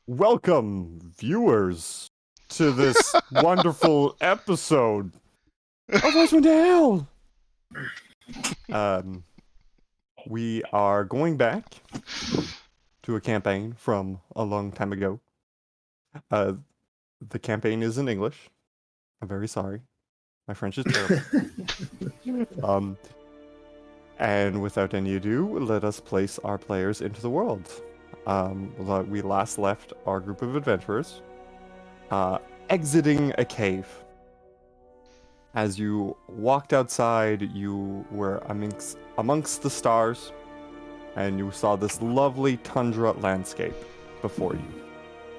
Welcome, viewers, to this wonderful episode of Icewind Dale. We are going back to a campaign from a long time ago. The campaign is in English. I'm very sorry. My French is terrible. And without any ado, let us place our players into the world. We last left our group of adventurers exiting a cave. As you walked outside, you were amongst the stars, and you saw this lovely tundra landscape before you.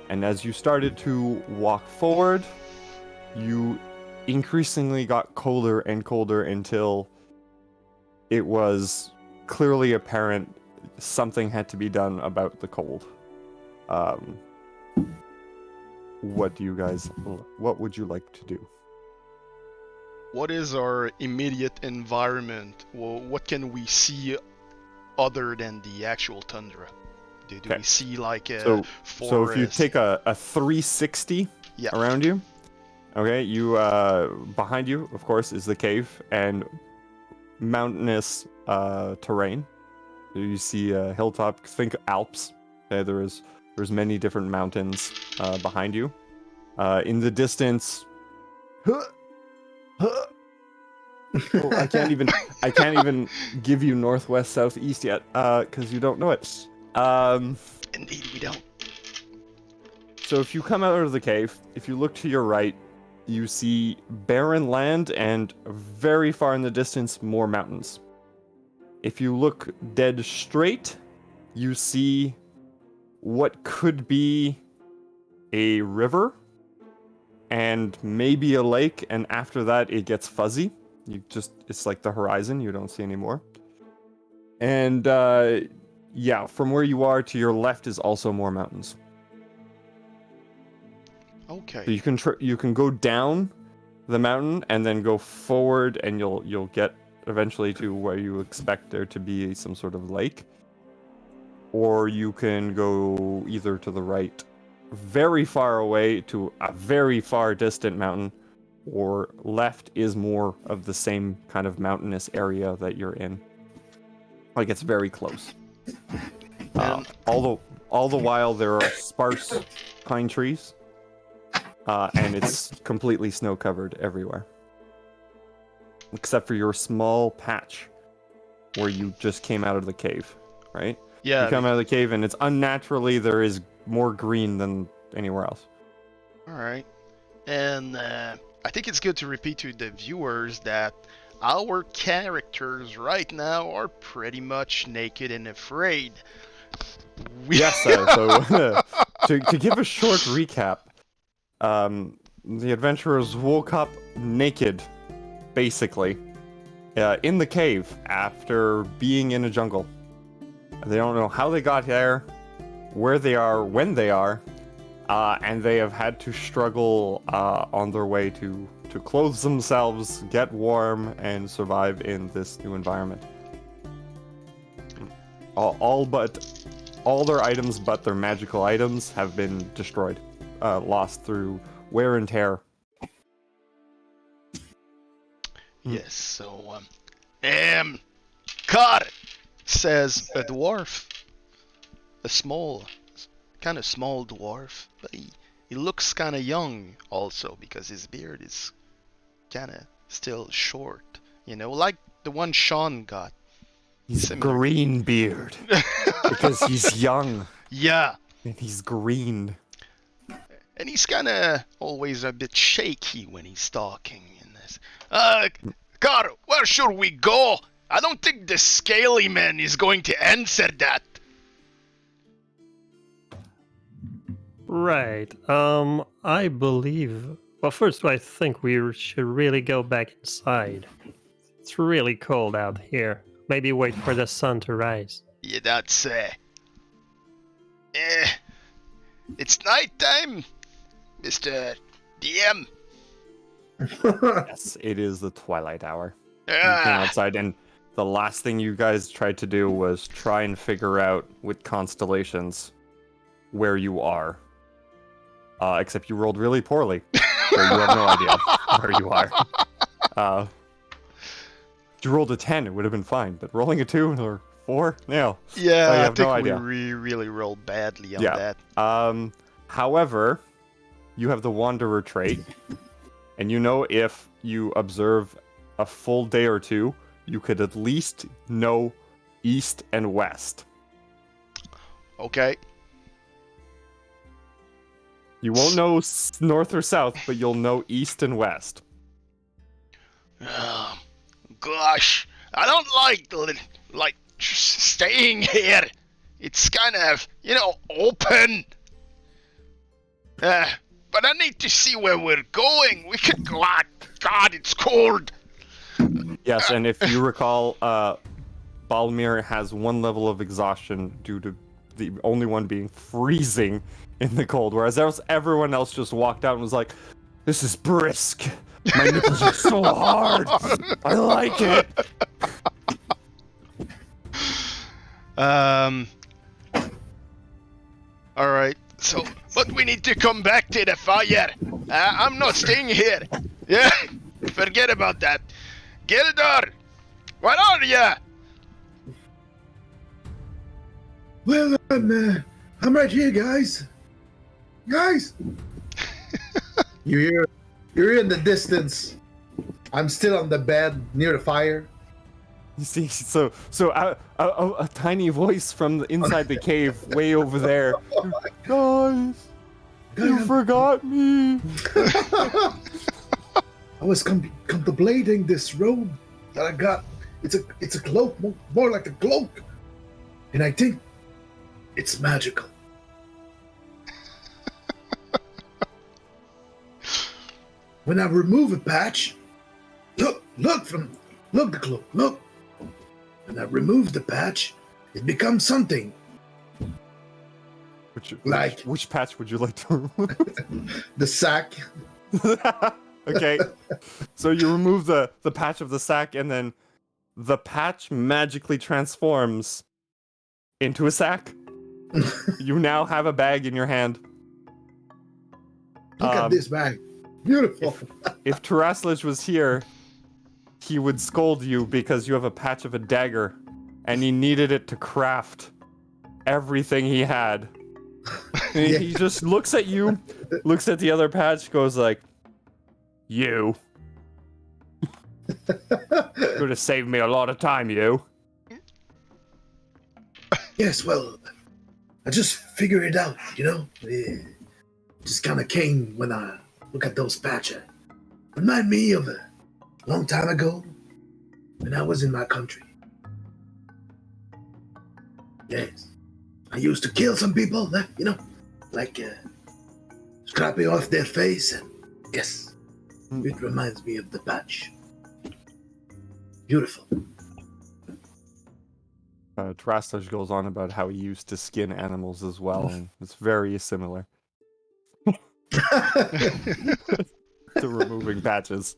And as you started to walk forward, you increasingly got colder and colder until it was clearly apparent something had to be done about the cold. What would you like to do? What is our immediate environment? Well, what can we see other than the actual tundra? Do we see like a forest? So if you take a 360 around you, okay, you behind you, of course, is the cave and mountainous terrain. You see a hilltop. Think Alps. Okay, there's many different mountains behind you. In the distance. Oh, I can't even give you northwest, southeast yet, because you don't know it. Indeed, we don't. So if you come out of the cave, if you look to your right, you see barren land and very far in the distance, more mountains. If you look dead straight, you see what could be a river and maybe a lake, and after that it gets fuzzy. It's like the horizon, you don't see anymore. And from where you are to your left is also more mountains. Okay. So you can go down the mountain and then go forward, and you'll get eventually to where you expect there to be some sort of lake. Or you can go either to the right, very far away to a very far distant mountain, or left is more of the same kind of mountainous area that you're in. Like it's very close. All the while there are sparse pine trees, and it's completely snow covered everywhere, except for your small patch where you just came out of the cave, right? Yeah. You come out of the cave and it's unnaturally there is more green than anywhere else. All right. And I think it's good to repeat to the viewers that our characters right now are pretty much naked and afraid. Yes, so to give a short recap, the adventurers woke up naked, basically, in the cave after being in a jungle. They don't know how they got there, where they are, when they are, and they have had to struggle on their way to clothe themselves, get warm, and survive in this new environment. All their items but their magical items have been destroyed, lost through wear and tear. Yes, so caught it, says a dwarf. A kind of small dwarf, but he looks kind of young also because his beard is kind of still short, like the one Sean got. He's similar. Green beard because he's young. Yeah. And he's green. And he's kind of always a bit shaky when he's talking in this. God, where should we go? I don't think the scaly man is going to answer that. Right. I believe... Well, first I think we should really go back inside. It's really cold out here. Maybe wait for the sun to rise. Yeah, that's... it's nighttime, Mr. DM. Yes, it is the twilight hour. You came outside, and the last thing you guys tried to do was try and figure out with constellations where you are. Except you rolled really poorly, so you have no idea where you are. If you rolled a 10, it would have been fine, but rolling a 2 or 4, no. Yeah, I I have think no we idea. really rolled badly on Yeah. that. However, you have the Wanderer trait, and you know if you observe a full day or two, you could at least know east and west. Okay. You won't know north or south, but you'll know east and west. Gosh, I don't like staying here. It's kind of, open. But I need to see where we're going. We could go out. God, it's cold. Yes, and if you recall, Balmir has 1 level of exhaustion due to the only one being freezing in the cold, whereas everyone else just walked out and was like, "This is brisk. My nipples are so hard. I like it." All right. So, but we need to come back to the fire. I'm not staying here. Yeah. Forget about that. Gildor, where are ya? Well, I'm right here, guys. Guys, you're in the distance. I'm still on the bed near the fire. You see, so a tiny voice from the inside the cave, way over there. Guys, you forgot me. I was contemplating this robe that I got. It's a cloak, more like a cloak, and I think it's magical. When I remove a patch, look the cloak, look. When I remove the patch, it becomes something. Which patch would you like to remove? The sack. Okay. So you remove the patch of the sack, and then the patch magically transforms into a sack. You now have a bag in your hand. Look at this bag. Beautiful. If Taraslage was here, he would scold you because you have a patch of a dagger, and he needed it to craft everything he had. And he just looks at you, looks at the other patch, goes like, "You. Could have saved me a lot of time, you." Yes, well, I just figured it out, It just kind of came when I look at those patches. Remind me of a long time ago when I was in my country. Yes. I used to kill some people, scraping off their face, and yes, it reminds me of the patch. Beautiful. Taraslage goes on about how he used to skin animals as well, and it's very similar to removing patches.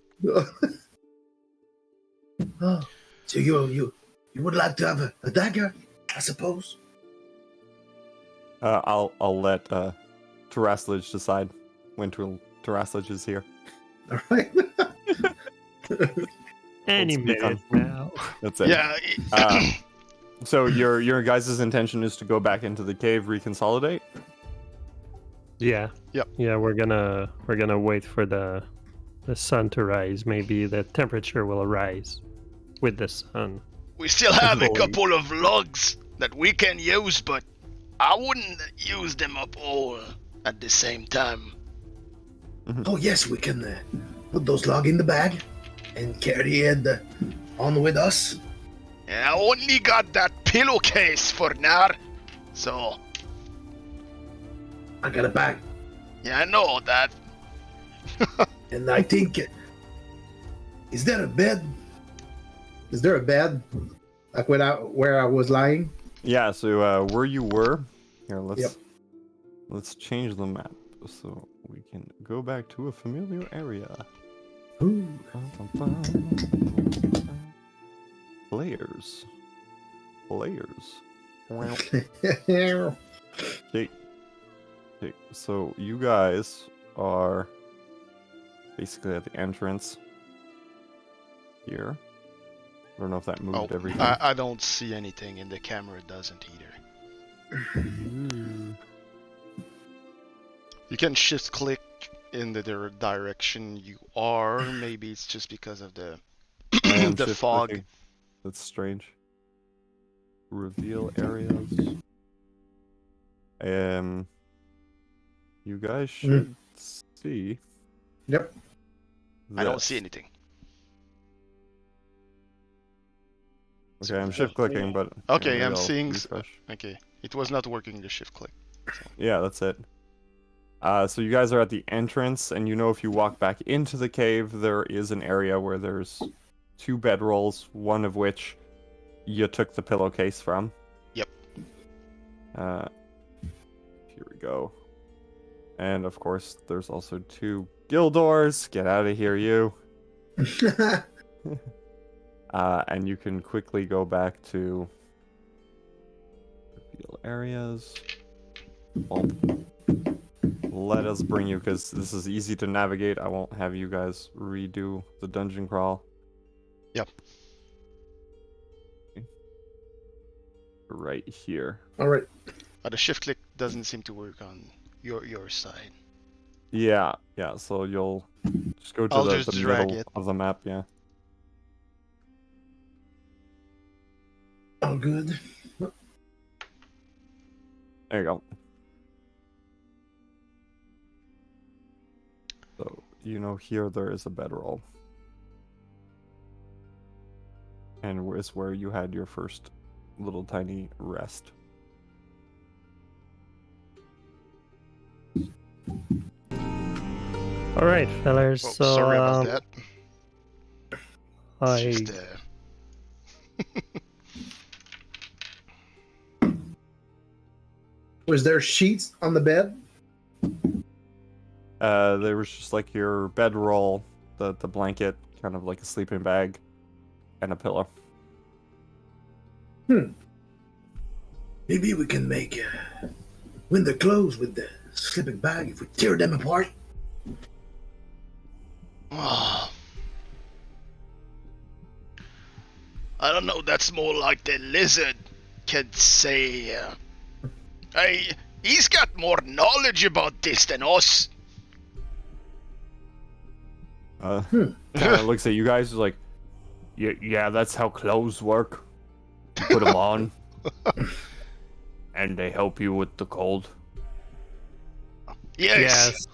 Oh, so you would like to have a dagger, I suppose? I'll let Taraslage decide when Taraslage is here. All right. Any minute now. That's it. Yeah. So your guys' intention is to go back into the cave, reconsolidate? Yeah. Yep. Yeah, we're gonna wait for the sun to rise. Maybe the temperature will rise with the sun. We still have a Boy. couple of logs that we can use, but I wouldn't use them up all at the same time. Oh yes, we can put those logs in the bag and carry it on with us. And I only got that pillowcase for now, so I got a bag, yeah, I know that. and I think is there a bed? Is there a bed like where I was lying? Yeah. So where you were, here Yep. let's change the map so we can go back to a familiar area. Ooh. Players. Okay. Okay, so you guys are basically at the entrance here. I don't know if that Oh, moved everything. I don't see anything, and the camera doesn't either. You can shift click in the direction you are. Maybe it's just because of the I am the shift fog. clicking. That's strange. Reveal areas. You guys should see. Yep. I don't see this. anything. Okay, I'm shift clicking, but Okay, maybe I'm I'll seeing. refresh. Okay, it was not working the shift click. Yeah, that's it. So you guys are at the entrance, and you know if you walk back into the cave, there is an area where there's 2 bedrolls, one of which you took the pillowcase from. Yep. Here we go. And of course, there's also 2 guild doors. Get out of here, you. And you can quickly go back to reveal areas. Well, let us bring you, because this is easy to navigate. I won't have you guys redo the dungeon crawl. Yep. Right here. All right. The shift click doesn't seem to work on your side. Yeah, so you'll just go to I'll the just drag middle it. of the map, yeah. All good. There you go. So, you know, here there is a bedroll. And is where you had your first little tiny rest. All right, fellas. Oh, So sorry about that. I It's just, Was there sheets on the bed? There was just like your bedroll, the blanket, kind of like a sleeping bag, and a pillow. Maybe we can make winter clothes with the sleeping bag if we tear them apart. I don't know. That's more like the lizard can say. He's got more knowledge about this than us. Kind of looks at you guys, is like, yeah, that's how clothes work. You put them on, and they help you with the cold. Yes.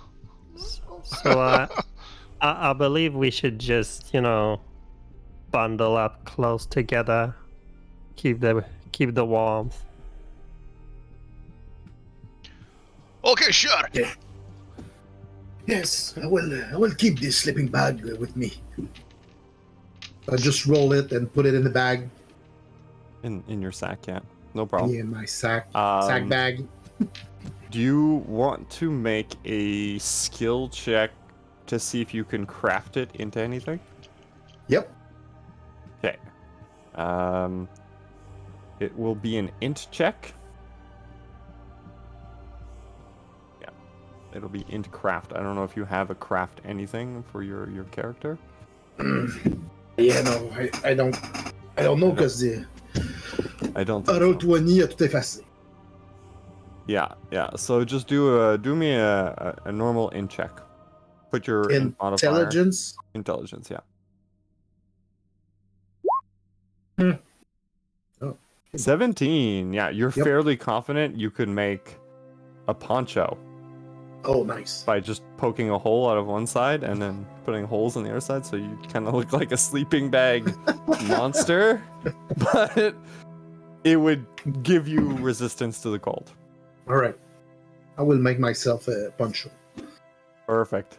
So I believe we should just, bundle up close together, keep the warmth. Okay, sure. Okay. Yes, I will keep this sleeping bag with me. I'll just roll it and put it in the bag. In your sack, yeah. No problem. Me and my sack Um, bag. Do you want to make a skill check to see if you can craft it into anything? Yep. Okay. It will be an int check. Yeah. It'll be int craft. I don't know if you have a craft anything for your character. Yeah, no, I don't know because the I don't think so. R20 a tout effacé. Yeah. So just do me a normal int check. Put your int modifier. Intelligence. Intelligence, yeah. Oh. 17. Yeah, you're Yep. fairly confident you could make a poncho Oh, nice. by just poking a hole out of one side and then putting holes on the other side, so you kind of look like a sleeping bag monster, but it would give you resistance to the cold. All right. I will make myself a poncho. Perfect.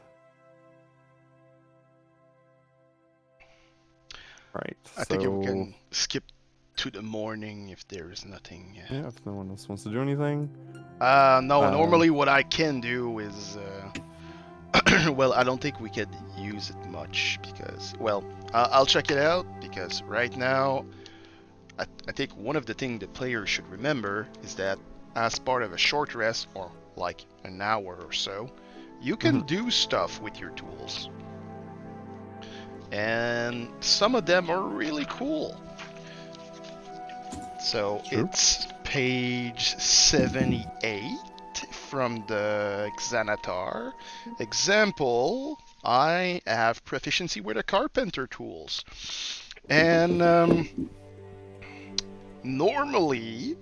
Right. I think we can skip to the morning if there is nothing. Yeah, if no one else wants to do anything. No, normally what I can do is, well, I don't think we could use it much because, well, I'll check it out because right now, I think one of the things the player should remember is that as part of a short rest or like an hour or so, you can do stuff with your tools. And some of them are really cool. So True. it's page 78 from the Xanatar. Example, I have proficiency with the carpenter tools. And normally,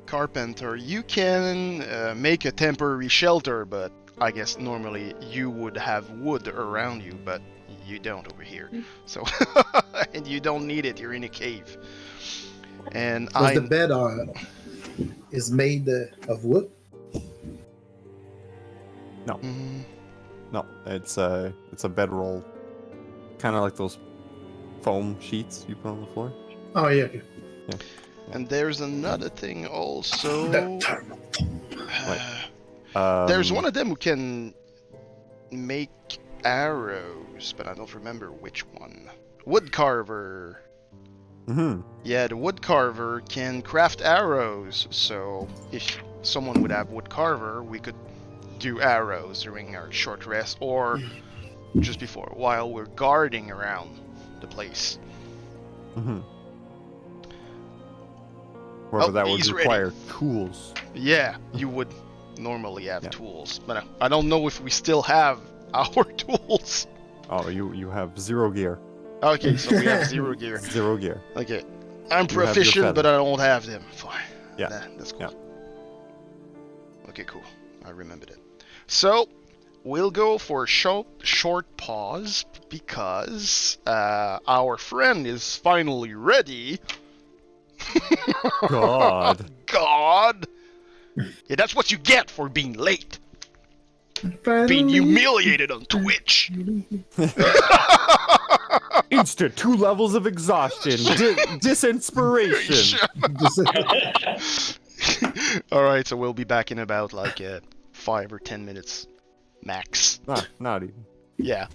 carpenter, you can make a temporary shelter, but I guess normally you would have wood around you, but you don't over here. So, and you don't need it, you're in a cave. And Was the bed is made of wood? No, Mm, no, it's a bedroll, kind of like those foam sheets you put on the floor. Oh yeah. and there's another thing also. That term. There's one of them who can make arrows, but I don't remember which one. Woodcarver. Mm-hmm. Yeah, the woodcarver can craft arrows, so if someone would have woodcarver, we could do arrows during our short rest, or just before, while we're guarding around the place. Mm-hmm. However, that would he's require tools. Yeah, you would normally have Yeah. tools, but I don't know if we still have our tools. Oh, you have 0 gear. Okay, so we have 0 gear. 0 gear. Okay, I'm You have your proficient, but feather. I don't have them. Fine. Yeah. That's cool. Yeah. Okay, cool. I remembered it. So, we'll go for a short pause because our friend is finally ready. God. God! Yeah, that's what you get for being late. Being humiliated on Twitch. Instant 2 levels of exhaustion. Disinspiration. Alright, so we'll be back in about like 5 or 10 minutes max. Not even. Yeah.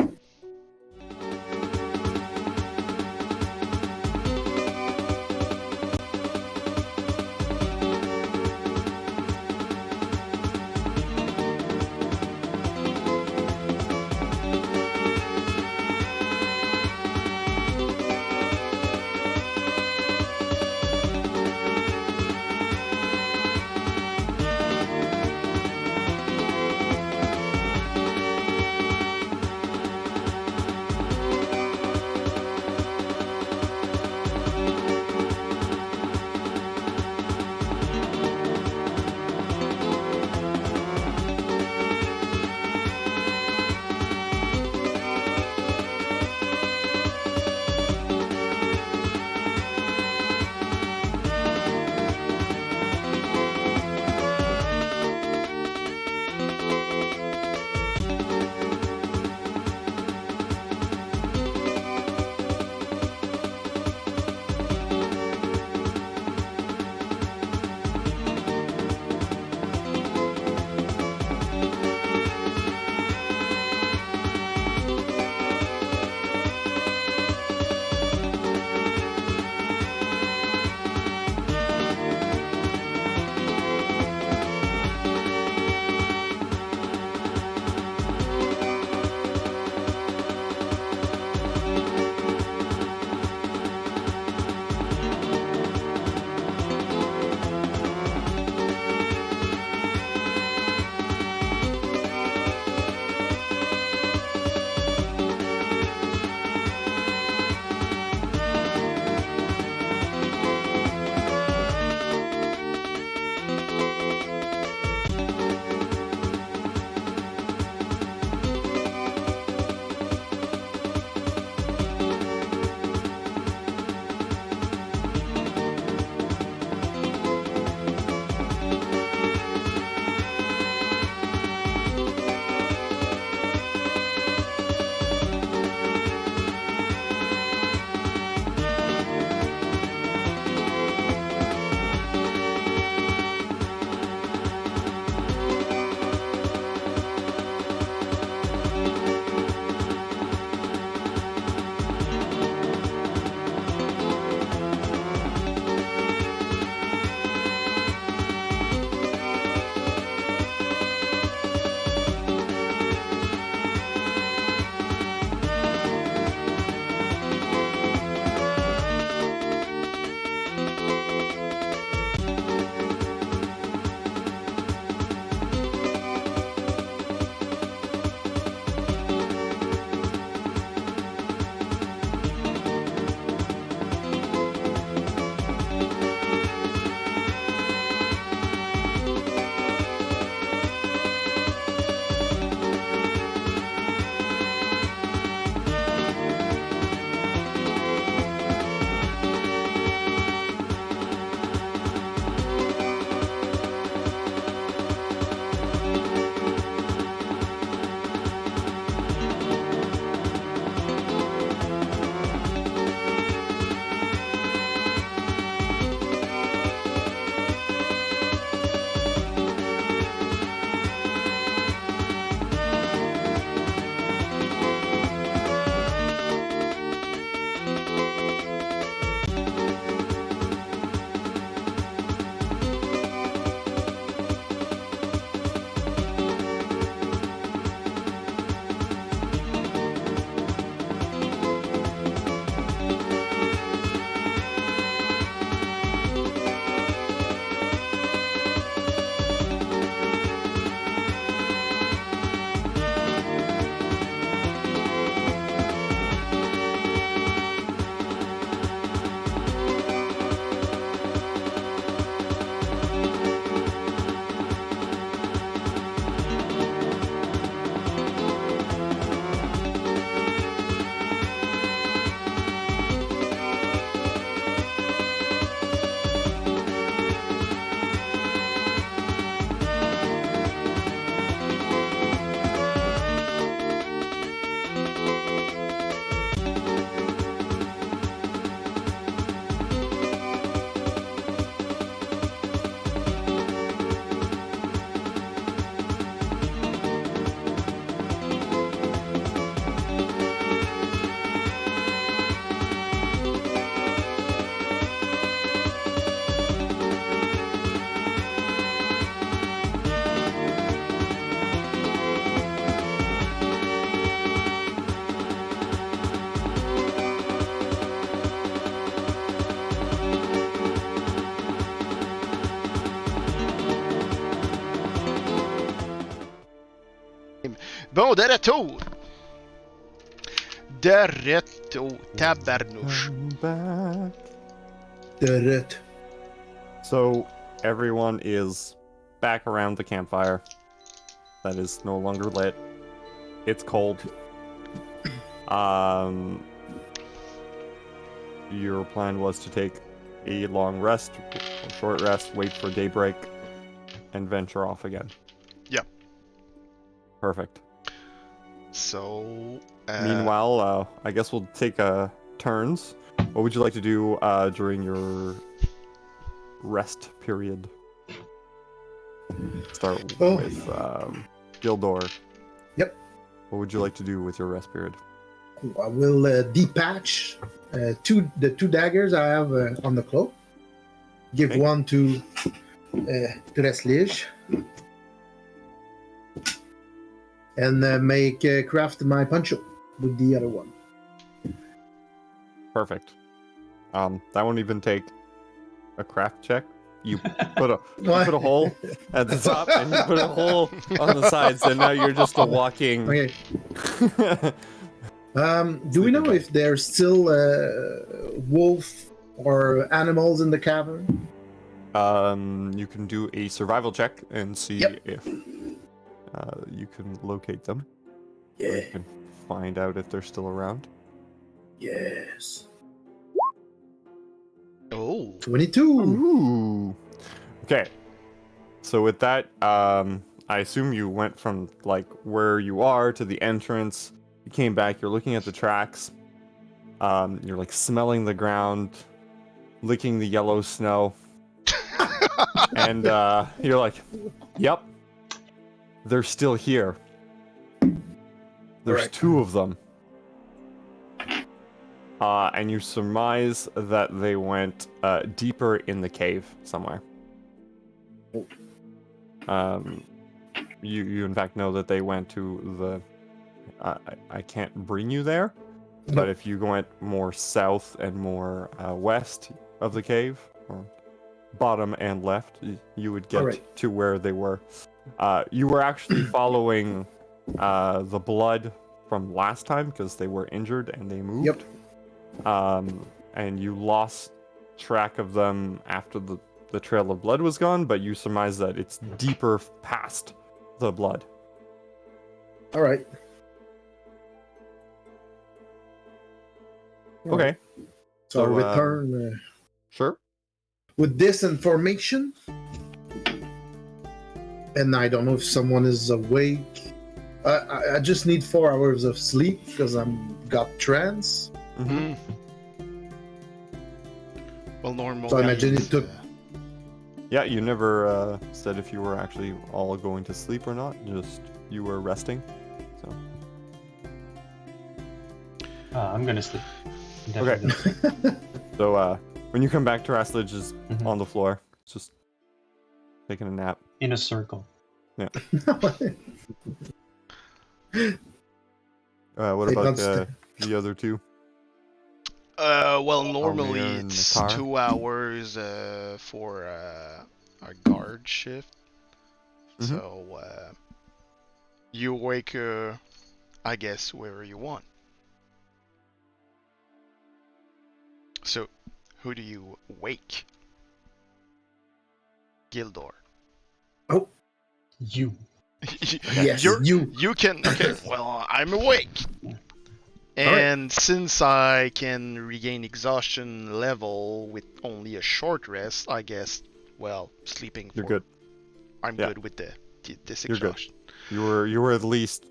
Bon, de retour. De retour, tabarnouche. Come back. Turret. So everyone is back around the campfire. That is no longer lit. It's cold. Your plan was to take a long rest, a short rest, wait for daybreak, and venture off again. Yeah. Perfect. So, Meanwhile, I guess we'll take turns. What would you like to do during your rest period? Start with Gildor. Yep. What would you like to do with your rest period? I will depatch the two daggers I have on the cloak. Give Okay. one to Reslige. And make craft my poncho with the other one. Perfect. That won't even take a craft check. You put a hole at the top and you put a hole on the sides, and now you're just a walking. Okay. Do we know if there's still wolf or animals in the cavern? You can do a survival check and see Yep. if you can locate them. Yeah. You can find out if they're still around. Yes. oh, 22. Ooh. Okay. So with that, I assume you went from like where you are to the entrance. You came back. You're looking at the tracks. You're like smelling the ground, licking the yellow snow, and you're like, "Yep, they're still here. There's Alright. 2 of them." And you surmise that they went deeper in the cave somewhere. You in fact know that they went to the. I can't bring you there, but Nope. if you went more south and more west of the cave, or bottom and left, you would get Alright. to where they were. You were actually following the blood from last time because they were injured and they moved. Yep. And you lost track of them after the trail of blood was gone, but you surmise that it's deeper past the blood. All right. Okay, So, So, return sure. with this information. And I don't know if someone is awake. I just need 4 hours of sleep because I'm got trance. Mm-hmm. well, normally. So I imagine it took- Yeah, you never said if you were actually all going to sleep or not. Just you were resting. So I'm gonna sleep. I'm Okay. definitely gonna sleep. so when you come back, Teraslige is Mhm. on the floor, just taking a nap. In a circle. What Hey, about that's the other 2? Well, normally Almir and it's Nakar? 2 hours for a guard shift. Mhm. So you wake, I guess, wherever you want. So, who do you wake? Gildor. You. Yes, you. You can. Okay, well, I'm awake. And since I can regain exhaustion level with only a short rest, I guess, well, sleeping. You're good. I'm Yeah. good with this You're good. exhaustion. You were at least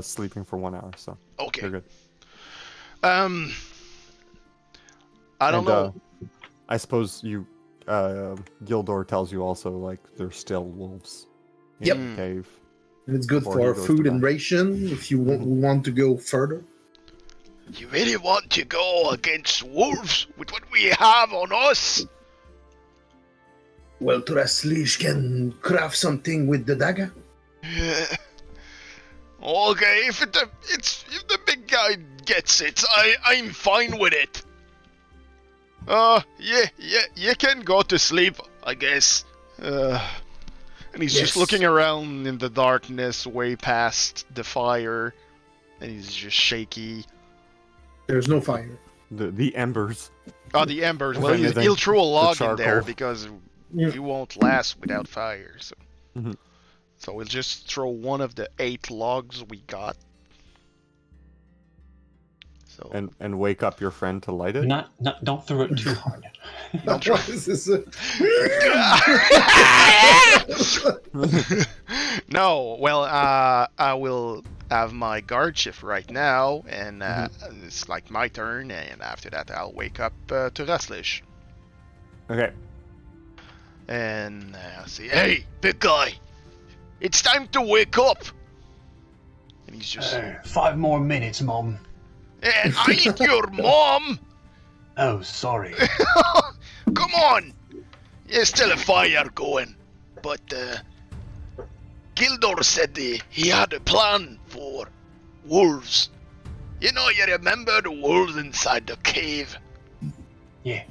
sleeping for 1 hour, so Okay. you're good. I don't know. I suppose you, Gildor tells you also like there's still wolves in Yep. the cave. And it's good Before he for goes food to and bed. ration if you want to go further. You really want to go against wolves with what we have on us? Well, Teraslige can craft something with the dagger. Okay, if the big guy gets it, I'm fine with it. Yeah, you can go to sleep, I guess. And he's just looking around in the darkness, way past the fire, and he's just shaky. There's no fire. The embers. Oh, the embers. If Well, anything, he'll throw a log in there charcoal. because Yeah. he won't last without fire. So. Mhm. So we'll just throw one of the 8 logs we got. So And wake up your friend to light it. Not, don't throw it too hard. Don't try. This is a- No, well, I will have my guard shift right now, and it's like my turn, and after that I'll wake up to Raslish. Okay. And I'll say, hey, big guy, it's time to wake up! And he's just, 5 more minutes, Mom. and I ain't your mom! Oh, sorry. Come on! There's still a fire going, but Gildor said he had a plan for wolves. You know, you remember the wolves inside the cave? Yeah.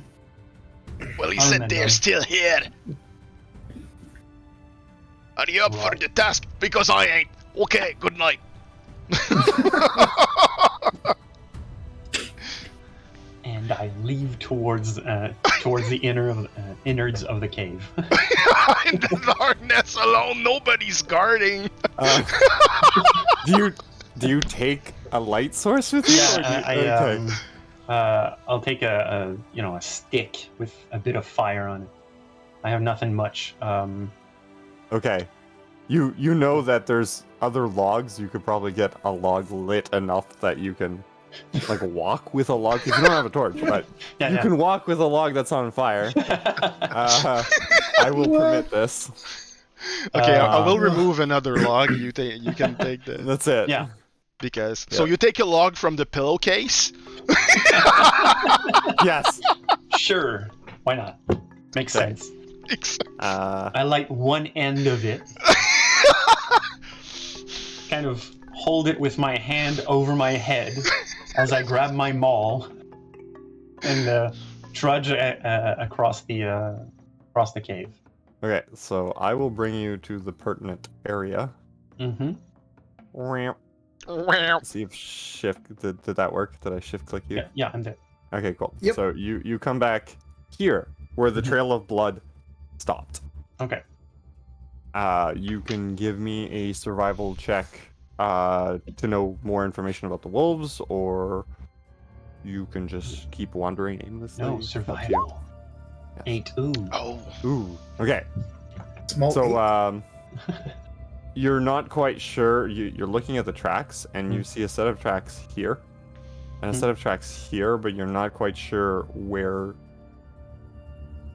Well, he I said remember. they're still here. Are you up for Right. the task? Because I ain't. Okay, good night. And I leave towards the innards of the cave. In the darkness alone, nobody's guarding. Do you take a light source with you? or do you- okay. I'll take a stick with a bit of fire on it. I have nothing much. Okay. You know that there's other logs. You could probably get a log lit enough that you can like walk with a log. 'Cause you don't have a torch, but you can walk with a log that's on fire. I will permit this. Okay, I will remove another log. You can take the That's it. Yeah. because. Yeah. So you take a log from the pillowcase. Yes. Sure. Why not? Makes Okay. sense. Uh, I light one end of it. Kind of hold it with my hand over my head as I grab my maul and trudge across the cave. okay, so I will bring you to the pertinent area. Mm-hmm. See if shift did that work? Did I shift click you? Yeah, I'm there. Okay, cool. Yep. So you come back here where the Mhm. trail of blood stopped. Okay. You can give me a survival check to know more information about the wolves, or you can just keep wandering aimlessly. No, It's up to you. survival. Yes. 8. Ooh. Oh. Ooh. Okay. Small So eight. you're not quite sure. You're looking at the tracks, and you Mm. see a set of tracks here, and a Mm. set of tracks here, but you're not quite sure where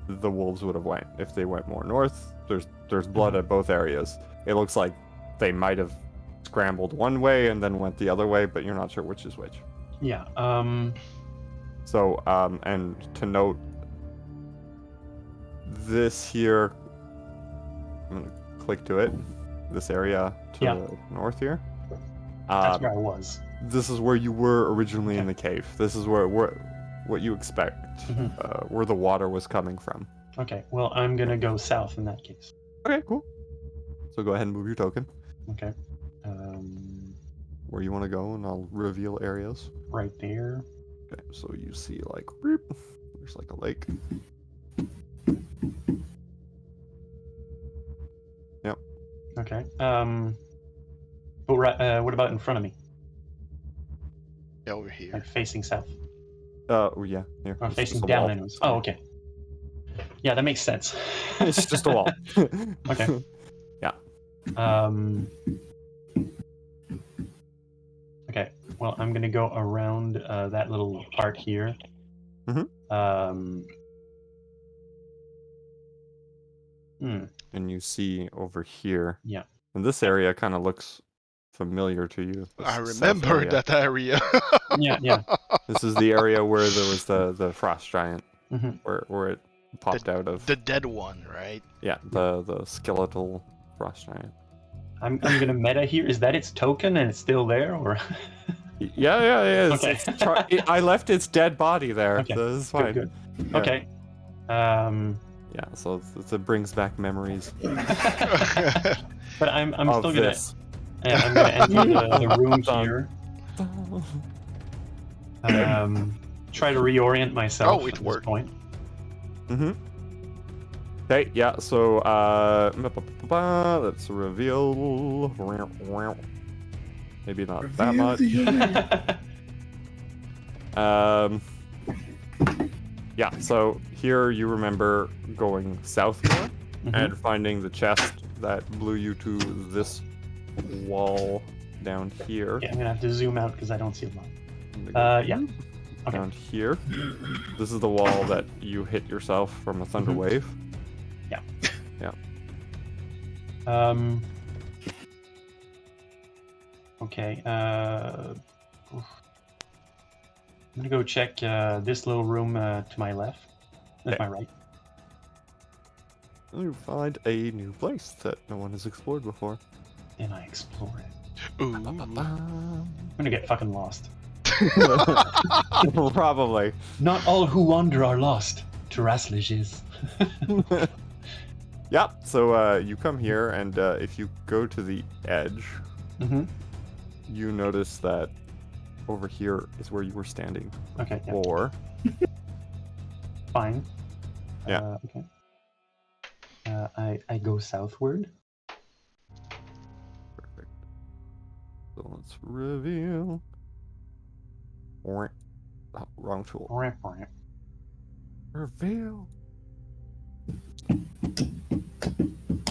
the wolves would have went. If they went more north, there's blood at both areas. It looks like they might have scrambled one way and then went the other way, but you're not sure which is which. Yeah. So, and to note, this here, I'm gonna click to it. This area to Yeah. the north here. That's where I was. This is where you were originally in Okay. the cave. This is where what you expect, Mhm. where the water was coming from. Okay. Well, I'm gonna go south in that case. Okay, cool. So go ahead and move your token Okay. where you want to go, and I'll reveal areas. Right there. Okay, so you see like, whoop, there's like a lake. Yep. Okay. But what about in front of me? Over here. Like facing south? Oh yeah, here. Or it's facing just a down wall. anyways? Oh, okay. Yeah, that makes sense. It's just a wall. Okay. Yeah. Okay. Well, I'm gonna go around that little part here. Mhm. And you see over here. Yeah. And this area kind of looks familiar to you. I this south remember area. that area. Yeah. This is the area where there was the frost giant, Mhm. where it popped out of. The dead one, right? Yeah, the skeletal frost giant. I'm gonna meta here. Is that its token and it's still there, or? Yeah. Okay. I left its dead body there. Okay, So this is fine. Good. Yeah. Okay. Yeah, so it brings back memories But I'm of still gonna this. yeah, I'm gonna enter the room Dun. here. Try to reorient myself Oh, it at this worked. point. Mm-hmm. Okay, yeah, so, let's reveal. Maybe not that much. Yeah, so here you remember going south more and finding the chest that blew you to this wall down here. Yeah, I'm gonna have to zoom out because I don't see a lot. I'm gonna go Yeah. Okay. Down here. This is the wall that you hit yourself from a thunder wave. Yeah. Yeah. Okay. I'm gonna go check this little room to my left. That's my right. You find a new place that no one has explored before. And I explore it. Ooh. I'm gonna get fucking lost. Probably. Not all who wander are lost. Terraslage is. Yeah, so you come here, and if you go to the edge, you notice that over here is where you were standing Okay. Yeah. before. Fine. Yeah. Okay. I go southward. Perfect. So let's reveal. Oh, wrong tool. Reveal.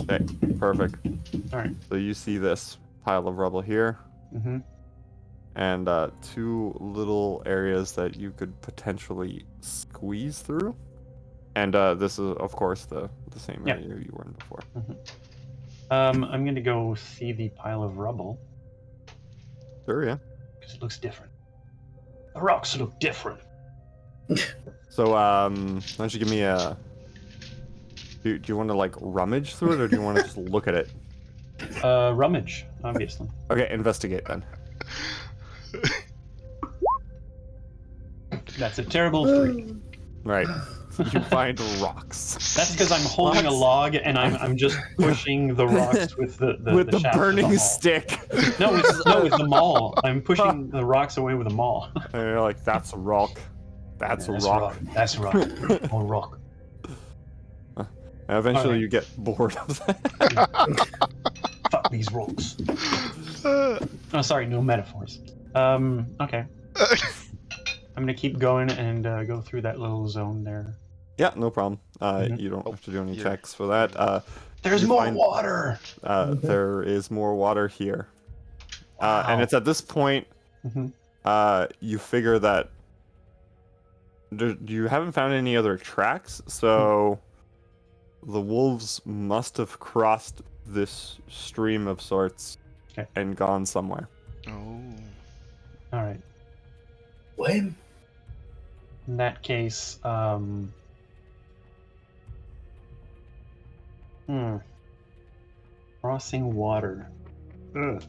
Okay, perfect. All right. So you see this pile of rubble here, Mm-hmm. and two little areas that you could potentially squeeze through. And this is, of course, the same Yeah. area you were in before. I'm gonna go see the pile of rubble Sure, yeah. because it looks different. The rocks look different. So, why don't you give me a... Do you want to, like, rummage through it, or do you want to just look at it? Rummage, obviously. Okay, investigate then. That's a terrible 3. Right. You find rocks. That's because I'm holding a Rocks? log and I'm just pushing the rocks with the With the shaft of burning maul. stick. No, it's the maul. I'm pushing the rocks away with the maul. And you're like, that's a rock. That's a rock. That's rock. More rock. And eventually Alright. you get bored of that. Fuck these rocks. Oh, sorry, no metaphors. Okay. I'm gonna keep going and go through that little zone there. Yeah, no problem. Mhm. You don't have to do any here. checks for that. There's You more find- water. There is more water here. And Wow. it's at this point Mhm. you figure that you haven't found any other tracks, so the wolves must have crossed this stream of sorts Okay. and gone somewhere. Oh. All right. When? In that case, crossing water. Ugh.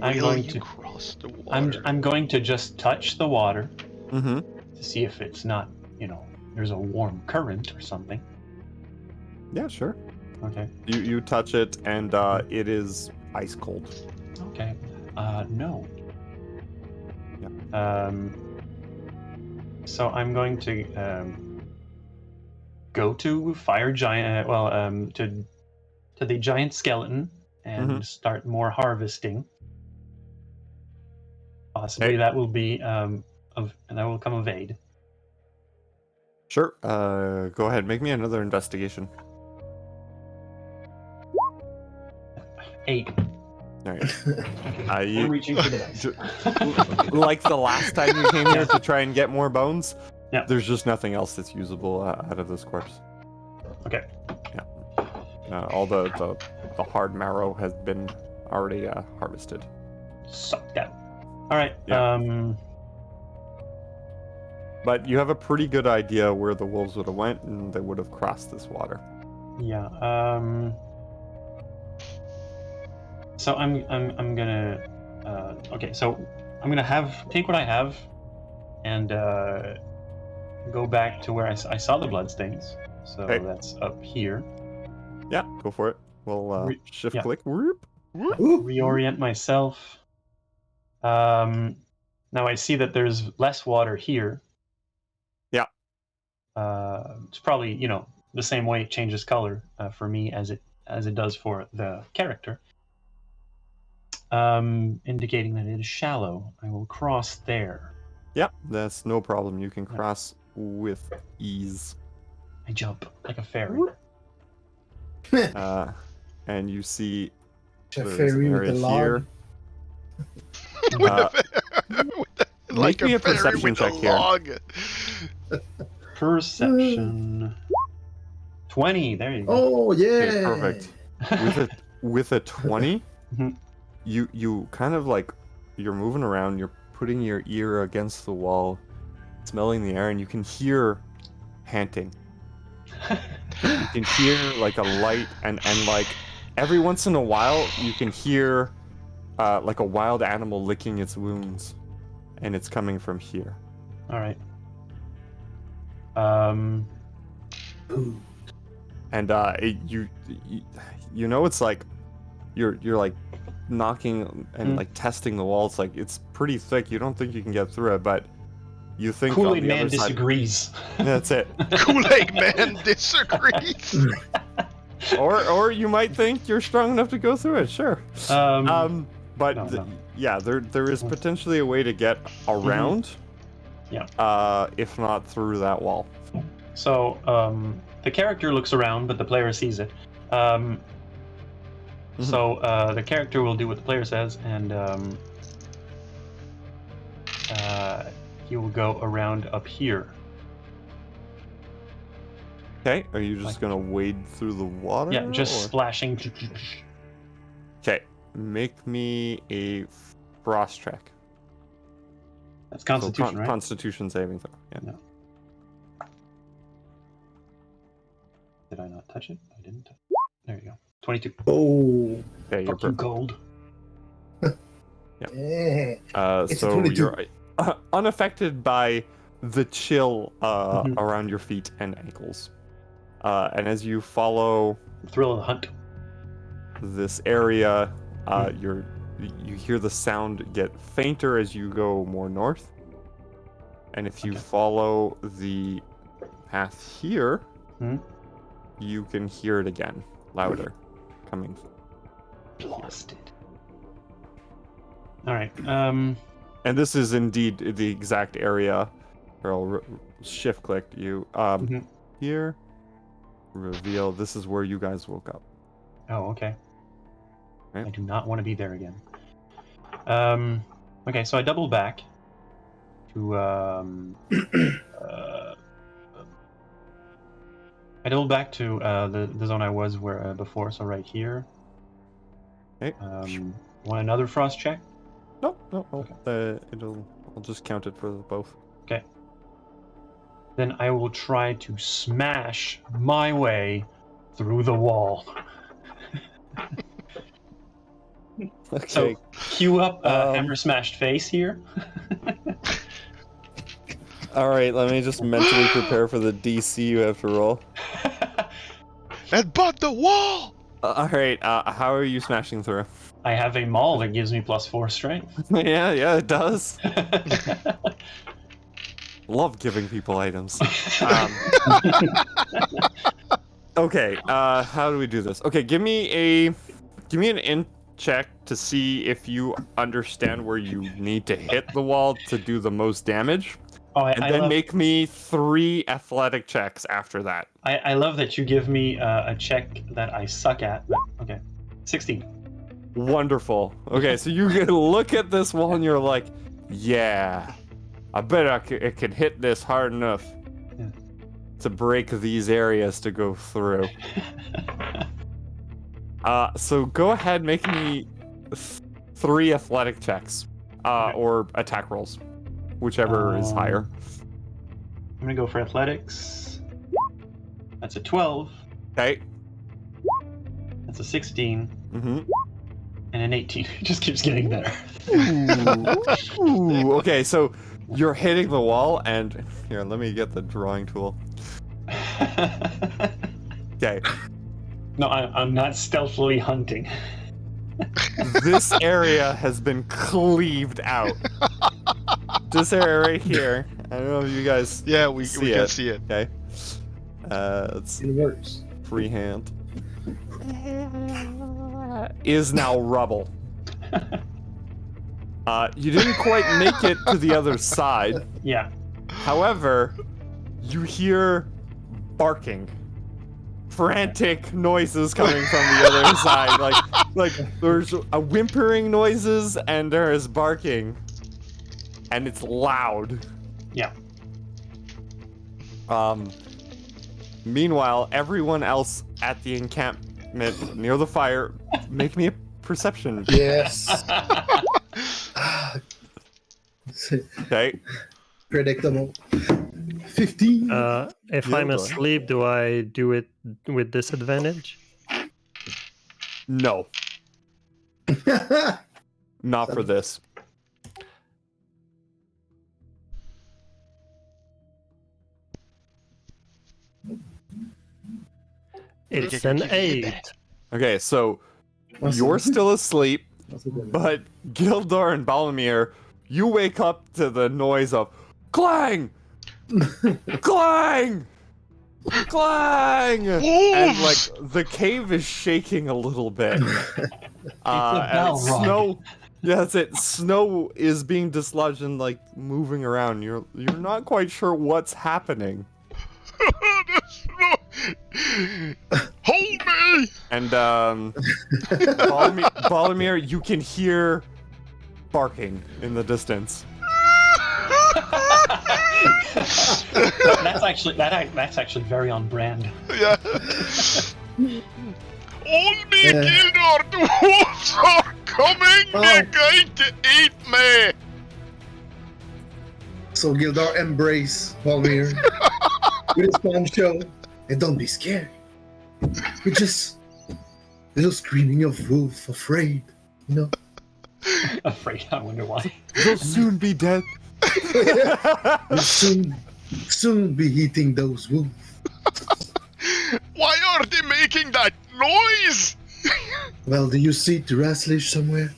I'm Will going you to- cross the water? I'm going to just touch the water Mm-hmm. to see if it's not, there's a warm current or something. Yeah, sure. Okay. You touch it, and it is ice cold. Okay. No. Yeah. So I'm going to go to fire giant. To the giant skeleton and start more harvesting. Possibly Okay. that will be that will come of aid. Sure. Go ahead. Make me another investigation. 8. All right. I'm You, reaching for the dice. like the last time you came here to try and get more bones, Yeah. there's just nothing else that's usable out of this corpse. Okay. All the hard marrow has been already harvested. Sucked out. All right. Yeah. But you have a pretty good idea where the wolves would have went, and they would have crossed this water. Yeah. So I'm gonna Okay, so I'm gonna take what I have, and go back to where I saw the bloodstains. So Okay. that's up here. Yeah, go for it. We'll shift yeah. click. Whoop. Ooh. Reorient myself. Now I see that there's less water here. Yeah. It's probably the same way it changes color for me as it does for the character. Indicating that it is shallow. I will cross there. Yeah, that's no problem. You can cross with ease. I jump like a fairy. And you see A there's fairy an with a area log. here. Like Make me a fairy perception with check a here. log. Perception. 20. There you go. Oh yeah. Okay, perfect. With a 20, Mhm. you kind of like you're moving around, you're putting your ear against the wall, smelling the air, and you can hear panting. You can hear like a light and like every once in a while you can hear like a wild animal licking its wounds, and it's coming from here. All right. Ooh. And you know it's like you're like knocking and like testing the wall. It's like it's pretty thick. You don't think you can get through it, but you think on Kool-Aid the Man other side. disagrees. That's it. Kool-Aid Man disagrees. Or you might think you're strong enough to go through it. Sure. But No. yeah, there is potentially a way to get around. Yeah. If not through that wall. So the character looks around, but the player sees it. So the character will do what the player says, and he will go around up here. Okay. Are you just gonna wade through the water? Yeah, just or- splashing. Okay. Make me a frost check. That's Constitution, right? Constitution saving throw. Yeah. No. Did I not touch it? I didn't touch it. There you go. 22. Oh. Okay, you're Fuck you, perfect. gold. Yeah. It's a So 22. you're unaffected by the chill Mhm. around your feet and ankles. And as you follow Thrill of the hunt. this area, you hear the sound get fainter as you go more north. And if you Okay. follow the path here, Mhm. you can hear it again, louder, coming. Blasted. All right. And this is indeed the exact area where I'll shift click you. Mhm. Here, reveal. This is where you guys woke up. Oh, okay. Right. I do not want to be there again. Okay, so I double back to I double back to the zone I was where before. So right here. Okay. Want another frost check? No. Okay. I'll just count it for both. Okay. Then I will try to smash my way through the wall. Okay. So cue up hammer smashed face here. All right. Let me just mentally prepare for the DC you have to roll. And but the wall. All right. How are you smashing through? I have a maul that gives me +4 strength. Yeah, it does. Love giving people items. Okay. How do we do this? Okay. Give me an int check to see if you understand where you need to hit the wall to do the most damage. Oh, And I then love, make me 3 athletic checks after that. I love that you give me a check that I suck at. But okay, 16. Wonderful. Okay, so you can look at this wall and you're like, yeah, I bet it could hit this hard enough to break these areas to go through. So go ahead, make me 3 athletic checks, Okay. or attack rolls, whichever is higher. I'm gonna go for athletics. That's a 12. Okay. That's a 16. Mm-hmm. And an 18. It just keeps getting better. Ooh, okay, so you're hitting the wall, and here, let me get the drawing tool. Okay, No, I'm not stealthily hunting. this area has been cleaved out. This area right here. I don't know if you guys Yeah, we see can it. see it. Okay. Let's It works. freehand. Is now rubble. You didn't quite make it to the other side. Yeah. However, you hear barking. Frantic noises coming from the other side. Like there's a whimpering noises and there is barking. And it's loud. Yeah. Meanwhile, everyone else at the encampment near the fire, make me a perception. Yes. Okay. Predictable. 15. If Yeah, I'm go ahead. asleep, do I do it with disadvantage? No, not for this. It's an 8. Okay, so you're still asleep, but Gildor and Balmir, you wake up to the noise of clang, clang, clang, and like the cave is shaking a little bit. And Balrog. snow, yeah, that's it. Snow is being dislodged and like moving around. You're not quite sure what's happening. Hold me! And Balmir, you can hear barking in the distance. That's actually very on brand. Yeah. Hold me, Gildor! The wolves are coming! They're going to eat me! So Gildor embrace Valmir with his poncho, and don't be scared. We're just a little screaming of wolf, afraid, you know. Afraid, I wonder why. They'll soon be dead. We'll soon be eating those wolves. Why are they making that noise? Well, do you see Teraslish somewhere?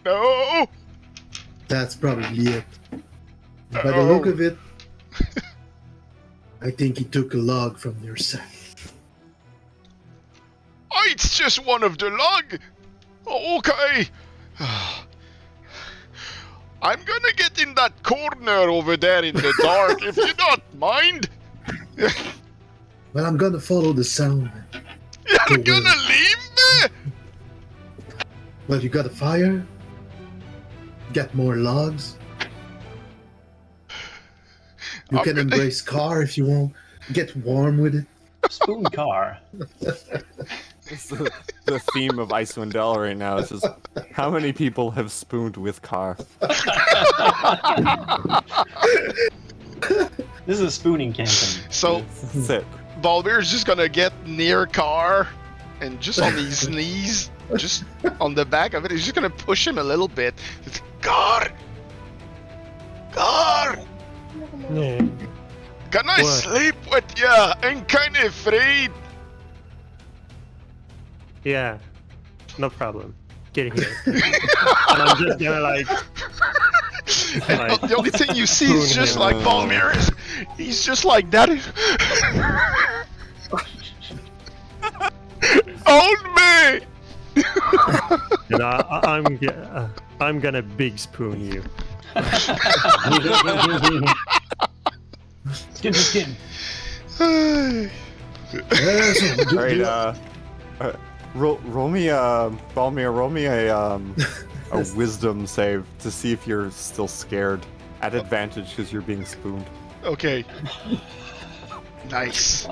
No! That's probably it. By the look of it, I think he took a log from your sack. Oh, it's just one of the log! Okay. I'm gonna get in that corner over there in the dark, if you don't mind. Well, I'm gonna follow the sound. You're gonna leave me? Well, you got a fire? Get more logs? You I'm can gonna- embrace car if you want. Get warm with it. Spoon car. It's the theme of Icewind Dale right now. It's just how many people have spooned with car. This is a spooning campaign. So, That's it. Balmir's just gonna get near Car, and just on his knees, just on the back of it, he's just gonna push him a little bit. It's, Car! Car! Yeah. Can I What? sleep with ya? I'm kinda afraid. Yeah, no problem. Get here. And I'm just gonna like, The only thing you see is just like Balmir is, he's just like that. Hold me! and I'm gonna big spoon you. Skin to skin. Yeah, so do- Alright, do- roll me Balmir, roll me a wisdom save to see if you're still scared. At advantage because you're being spooned. Okay. Nice.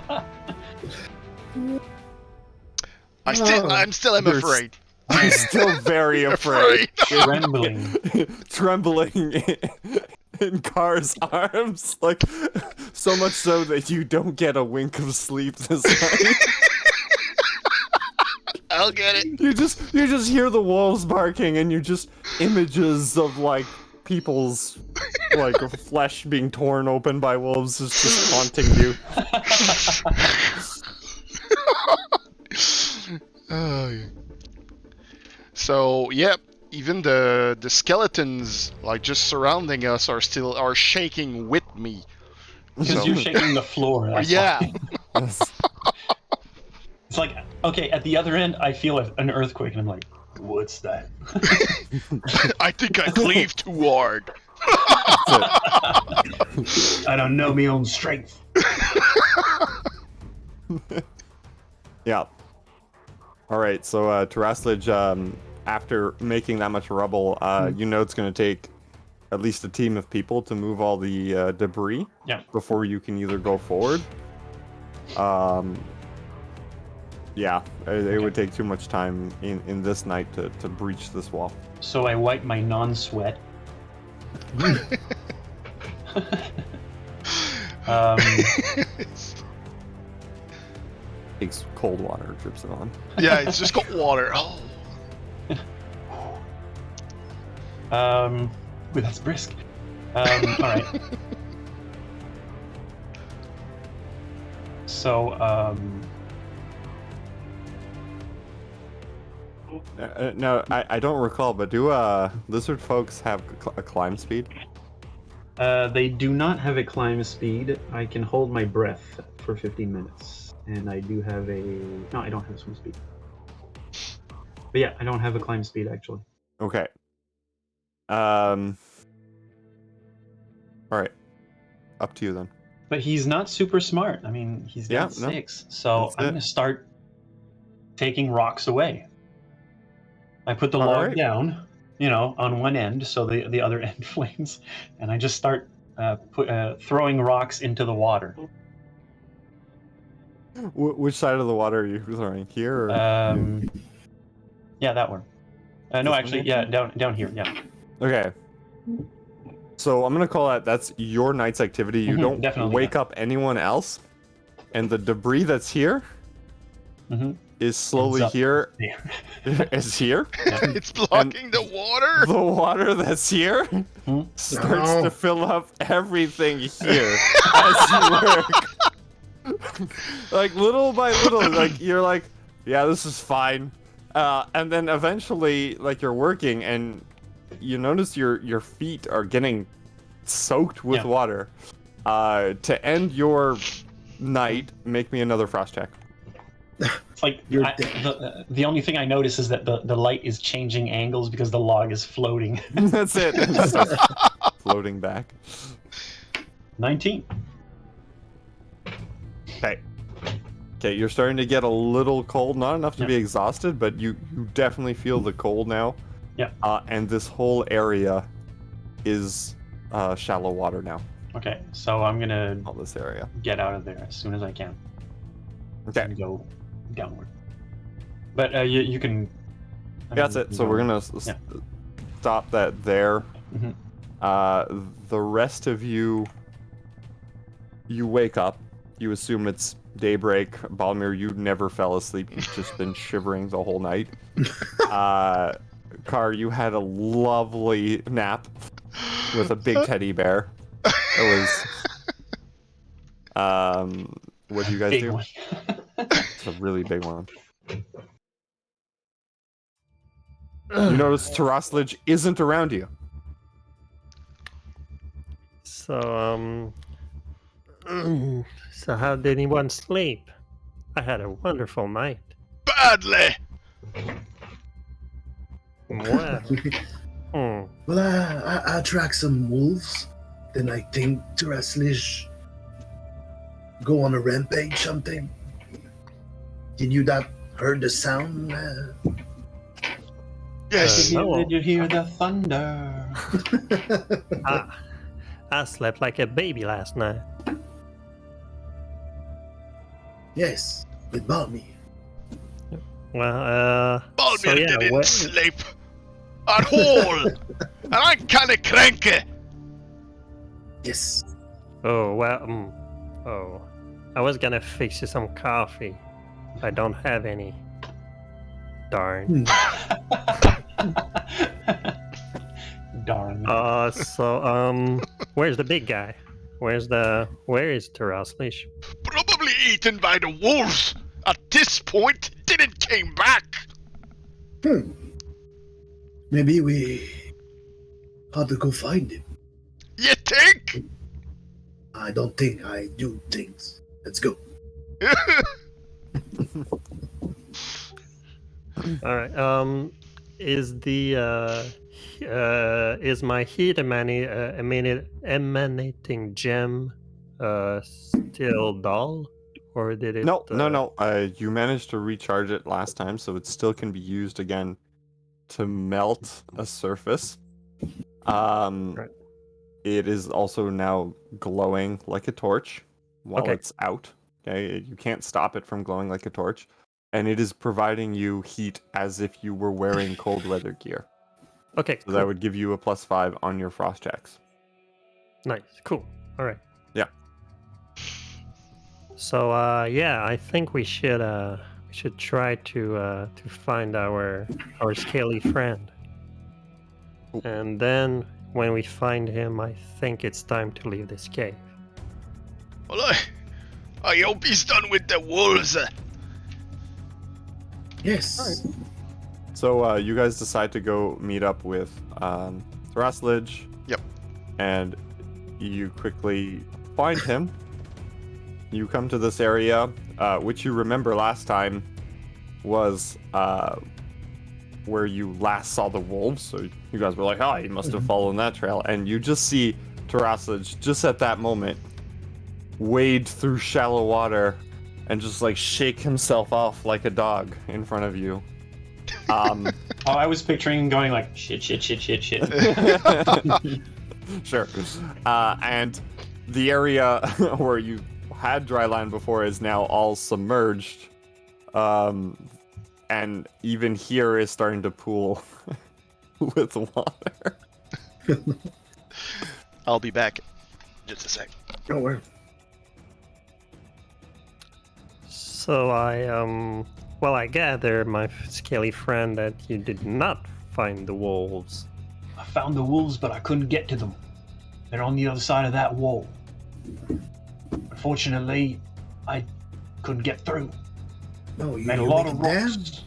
I'm still You're afraid. I'm still very afraid. Trembling. Trembling in Car's arms, like so much so that you don't get a wink of sleep this night. I'll get it. You just hear the wolves barking, and you just images of like people's like flesh being torn open by wolves is just haunting you. Oh, yeah. So, yep, even the skeletons like just surrounding us are shaking with me. Because So- you're shaking the floor. That's Yeah. why. It's like, okay, at the other end, I feel an earthquake, and I'm like, what's that? I think I cleaved too hard. I don't know my own strength. Yeah. All right. So Taraslage, after making that much rubble, you know it's going to take at least a team of people to move all the debris. Yeah. Before you can either go forward. Yeah, it would take too much time in this night to breach this wall. So I wipe my non-sweat. Takes cold water, drips it on. Yeah, it's just got water. Oh. Ooh, that's brisk. All right. So, No, I don't recall, but do lizard folks have a climb speed? they do not have a climb speed. I can hold my breath for 15 minutes, and I do have a. No, I don't have a swim speed. But yeah, I don't have a climb speed actually. Okay. All right. Up to you then. But he's not super smart. I mean, he's got Yeah, no. 6. So That's I'm it. going to start taking rocks away. I put the All log right. down, on one end, so the other end flames, and I just start throwing rocks into the water. Which side of the water are you throwing? Here? Or... Yeah, that one. No, This one actually, here? yeah, down here, yeah. Okay. So I'm gonna call that's your night's activity. You Mhm, don't definitely, wake up anyone else, and the debris that's here Mm-hmm. is slowly up. here. There. Is here. It's blocking the water. The water that's here Hmm? starts No. to fill up everything here as you work. Like little by little, like you're like, yeah, this is fine. And then eventually, like you're working and you notice your feet are getting soaked with Yeah. water. To end your night, make me another frost check. It's like You're dead. the only thing I notice is that the light is changing angles because the log is floating. That's it. It's just floating back. 19. Okay. Okay, you're starting to get a little cold. Not enough to Yeah. be exhausted, but you definitely feel the cold now. Yeah. And this whole area is shallow water now. Okay, so I'm gonna All this area. get out of there as soon as I can. Okay. And go downward. But you can. Yeah, that's it. So we're gonna Yeah. stop that there. Mhm. The rest of you wake up. You assume it's daybreak. Balmir, you never fell asleep. You've just been shivering the whole night. Car, you had a lovely nap with a big teddy bear. It was. What do you guys Big do? one. It's a really big one. You notice Taraslage isn't around you. So, so how did anyone sleep? I had a wonderful night. Badly. Wow. Hmm. Well, I track some wolves. Then I think Taraslage go on a rampage something. Did you not heard the sound? Yes. No. Did you hear the thunder? I slept like a baby last night. Yes, it bought me. Well, Balmir so yeah, didn't what- sleep at all. And I'm kind of cranky. Yes. Oh, well, I was gonna fix you some coffee. I don't have any. Darn. Darn. Where's the big guy? Where is Teraslish? Probably eaten by the wolves. At this point, didn't came back. Maybe we ought to go find him. You think? I don't think, I do things. Let's go. All right. Is my heat emanating gem still dull, or did it? No. You managed to recharge it last time, so it still can be used again to melt a surface. Right. It is also now glowing like a torch while Okay. it's out. Okay, you can't stop it from glowing like a torch, and it is providing you heat as if you were wearing cold weather gear. Okay. So Cool. that would give you a +5 on your frost checks. Nice. Cool. All right. Yeah. So I think we should try to find our scaly friend. Ooh. And then when we find him, I think it's time to leave this cave. Well, I hope he's done with the wolves. Yes. So you guys decide to go meet up with Thraslidge. Yep. And you quickly find him. You come to this area, which you remember last time was where you last saw the wolves. So you guys were like, oh, you must have followed that trail. And you just see Thraslidge just at that moment wade through shallow water and just like shake himself off like a dog in front of you. Oh, I was picturing going like shit. Sure. And the area where you had dry land before is now all submerged. And even here is starting to pool with water. I'll be back. Just a sec. Don't worry. So I gather, my scaly friend, that you did not find the wolves. I found the wolves, but I couldn't get to them. They're on the other side of that wall. Unfortunately, I couldn't get through. No, you Made a you lot make of a dam? rocks.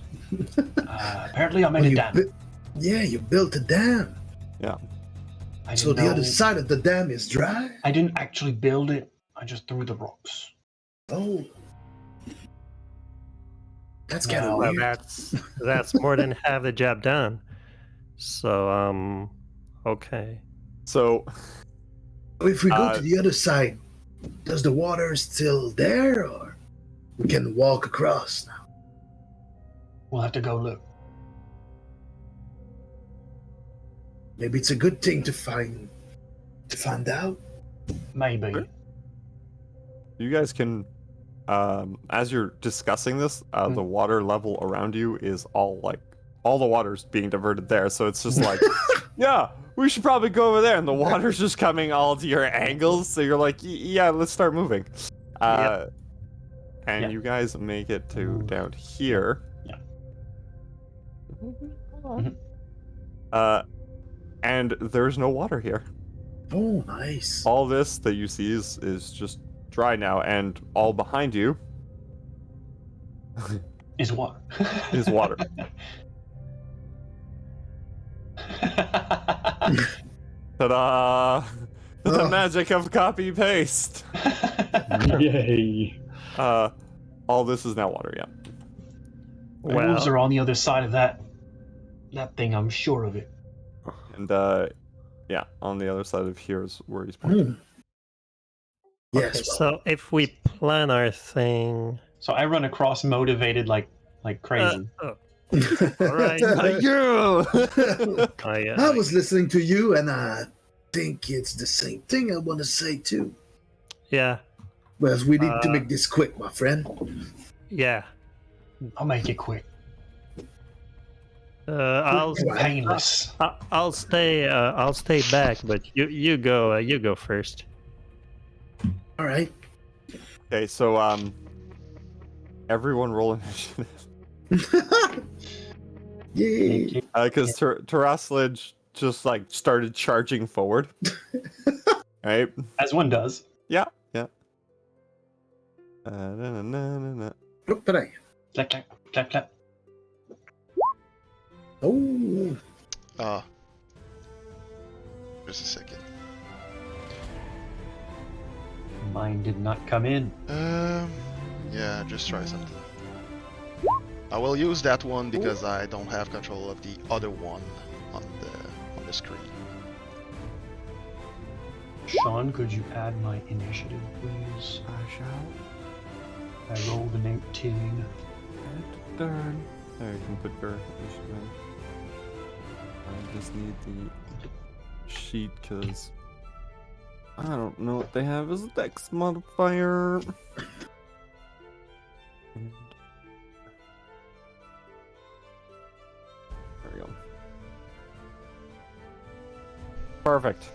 Apparently, I made a you dam. Yeah, you built a dam. I So didn't the know- other side of the dam is dry? I didn't actually build it. I just threw the rocks. Oh. That's kind of Well, Well, weird. that's more than half the job done. So okay. So If we go uh, to the other side, does the water still there, or we can walk across now? We'll have to go look. Maybe it's a good thing to find out. Maybe. you guys can, as you're discussing this, the water level around you is all the water's being diverted there. So it's just like, yeah, we should probably go over there. And the water's just coming all to your angles. So you're like, yeah, let's start moving. And Yeah. you guys make it to down here. Yeah. And there's no water here. Oh, nice. All this that you see is just dry now, and all behind you Is what? is water. Ta-da! The Oh. magic of copy paste. Yay. All this is now water. Yeah. The wolves Well, are on the other side of that thing, I'm sure of it. And yeah, on the other side of here is where he's pointing. Yes. okay, so if we plan our thing, So I run across motivated like crazy. all right. Yeah. I was listening to you, and I think it's the same thing I want to say too. Yeah, Well, we need to make this quick, my friend. yeah. I'll make it quick. I'll Painless. I'll stay back, but you go first. All right. Okay, so everyone roll initiative. Yeah. Because Taraslage just like started charging forward. Right? As one does. Yeah. Na. Look, peraí. Clap, clap, clap, clap. Oh. Just a second. Mine did not come in. Yeah, just try something. I will use that one because I don't have control of the other one on the screen. Sean, could you add my initiative, please? I shall. I rolled an 18. Darn. There, you can put your initiative. I just need the sheet because I don't know what they have as a dex modifier. And there we go. Perfect.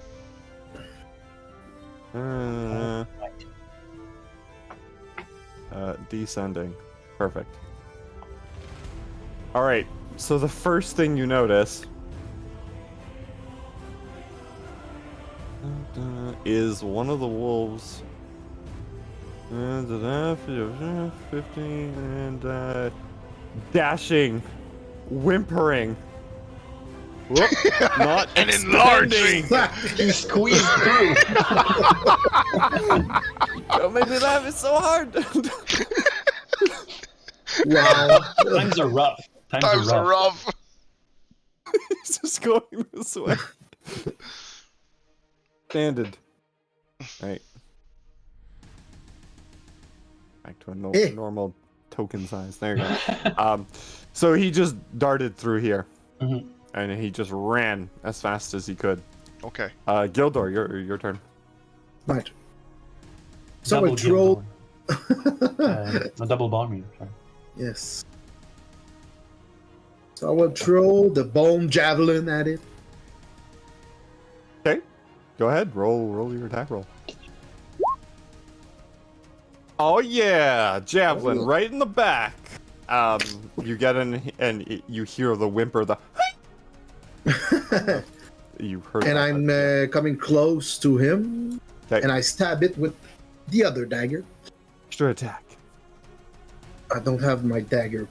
Descending. Perfect. Alright, so the first thing you notice is one of the wolves. 15 and dashing, whimpering. Whoop, not And expanding. You squeezed through! Don't make me laugh, it's so hard. Wow. Times are rough. Times are rough. He's just going this way. Standard. Right. Back to a normal token size. There you go. So he just darted through here. Mhm. And he just ran as fast as he could. Okay. Gildor, your turn. Right. So Double I throw. a double bomb you. Sorry. Yes. So I will throw the bone javelin at it. Okay. Go ahead. Roll your attack roll. Oh yeah, javelin right in the back. You get and you hear the whimper. You heard. And that, I'm but, coming close to him, okay. and I stab it with the other dagger. Extra attack. I don't have my dagger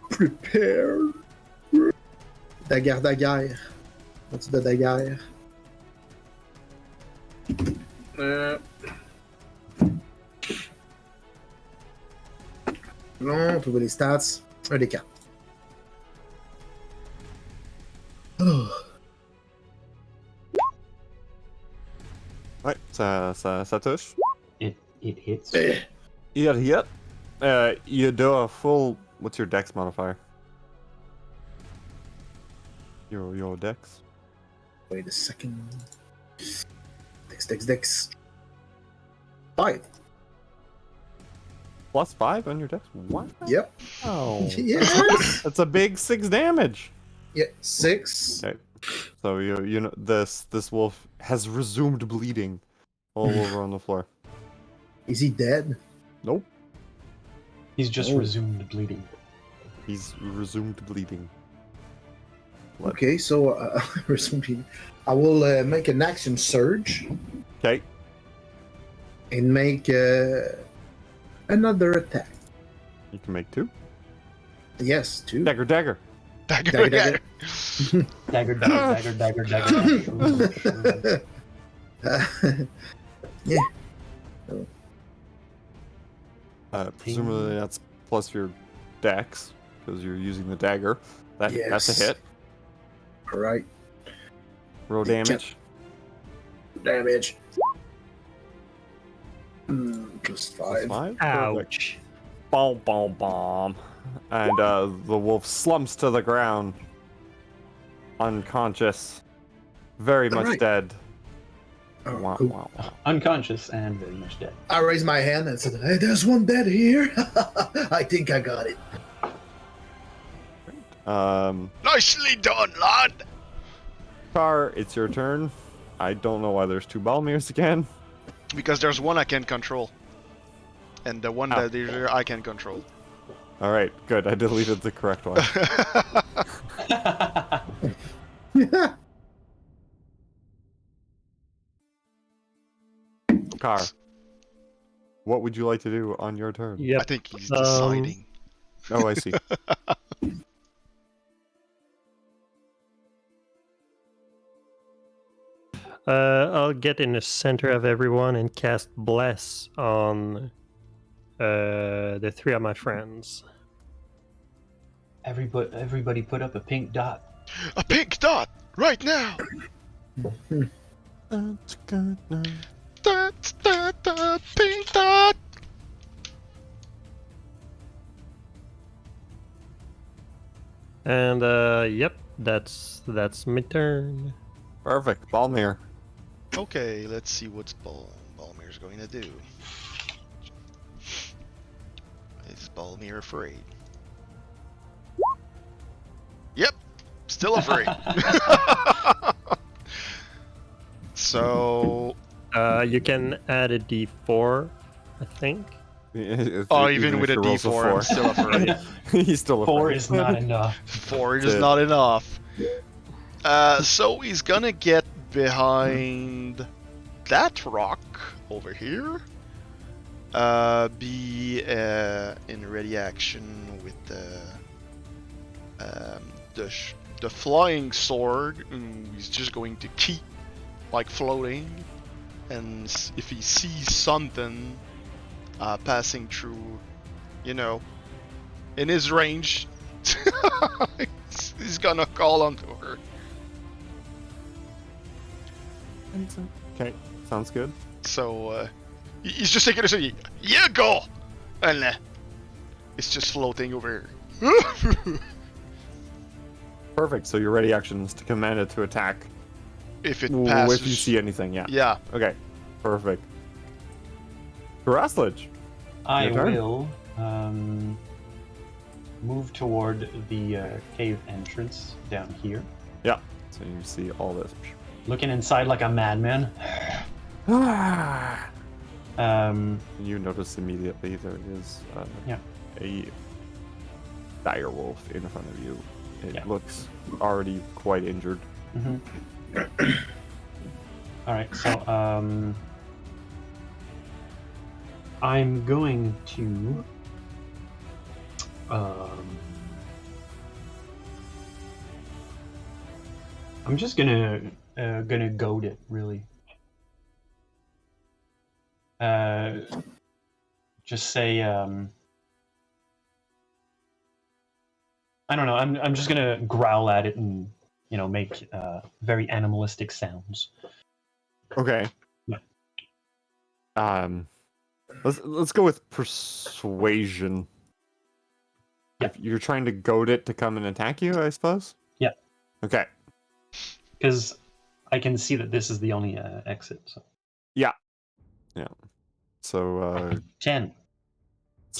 prepared. Dagger. What's the dagger? Non, trouver les stats. Un des quatre. Oh. Ouais, ça touche. It hits. You hit. You do a full. What's your dex modifier? Your dex. Wait a second. Dex. 5. +5 on your dex. What? Yep. Oh, Yes. that's a big 6 damage. Yeah, 6. Okay. So you know this wolf has resumed bleeding all over on the floor. Is he dead? Nope. He's just Oh. resumed bleeding. He's resumed bleeding. Okay, so I will make an action surge Okay. and make another attack. You can make 2. Yes, 2. Dagger. Dagger. Dagger. Dagger. Yeah. Presumably that's plus your dex because you're using the dagger. That's a Yes. hit. All right. Roll damage. Damage. +5. +5. Perfect. Ouch. Bomb. And the wolf slumps to the ground, unconscious, very much Alright. dead. Oh, Wow, cool. wow. Unconscious and very much dead. I raised my hand and said, "Hey, there's one dead here." I think I got it. Nicely done, lad. Car, it's your turn. I don't know why there's 2 Balmirs again. Because there's one I can control. And the one that is there I can control. All right, good. I deleted the correct one. Car, what would you like to do on your turn? I Yep. think he's deciding. Oh, I see. I'll get in the center of everyone and cast Bless on the 3 of my friends. Everybody put up a pink dot. A pink dot right now. That's good now. That's pink dot. And yep, that's my turn. Perfect. Balmir. Okay, let's see what's Balmir's going to do. Is Balmir afraid? Yep, still afraid. So, You can add a D4, I think. oh, even with a if he rolls D4, I'm still afraid. He's still afraid. 4 is not enough. 4 is not enough. So he's gonna get behind that rock over here. Be in ready action with the flying sword. He's just going to keep like floating, and if he sees something passing through, you know, in his range, he's gonna call onto her. Okay, sounds good. So he's just taking it and yeah, go, and it's just floating over here. Perfect. So your ready action is to command it to attack. If it passes, If you see anything, yeah. yeah. Okay. Perfect. Grasslage. I Your turn. will move toward the cave entrance down here, Yeah. So you see all this. looking inside like a madman. You notice immediately there is Yeah. a dire wolf in front of you. It Yeah. looks already quite injured. Mm-hmm. All right, so I'm going to I'm just gonna goad it, really. Just say I don't know. I'm just gonna growl at it and, you know, make very animalistic sounds. Okay. Yeah. Let's go with persuasion. Yeah. If you're trying to goad it to come and attack you, I suppose. Yeah. Okay. Because I can see that this is the only exit. So. Yeah. So 10 let's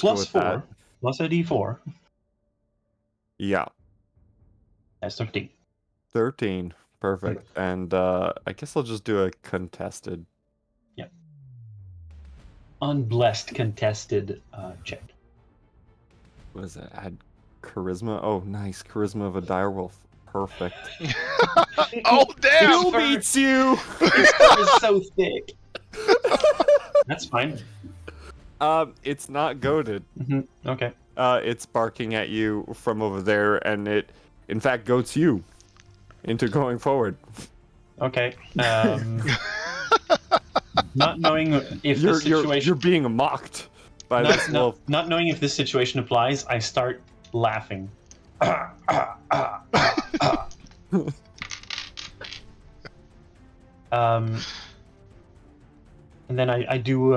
go plus with 4 that. plus a d4. Yeah. That's 13. 13. Perfect. And I guess I'll just do a contested. Unblessed contested check. What is it? Add charisma. Oh, nice. Charisma of a direwolf. Perfect. Oh damn! Who beats you? It's so thick. That's fine. It's not goaded. Okay. It's barking at you from over there, and it, in fact, goats you into going forward. Okay. Not knowing if the situation You're being mocked by this wolf. not knowing if this situation applies, I start laughing. And then I do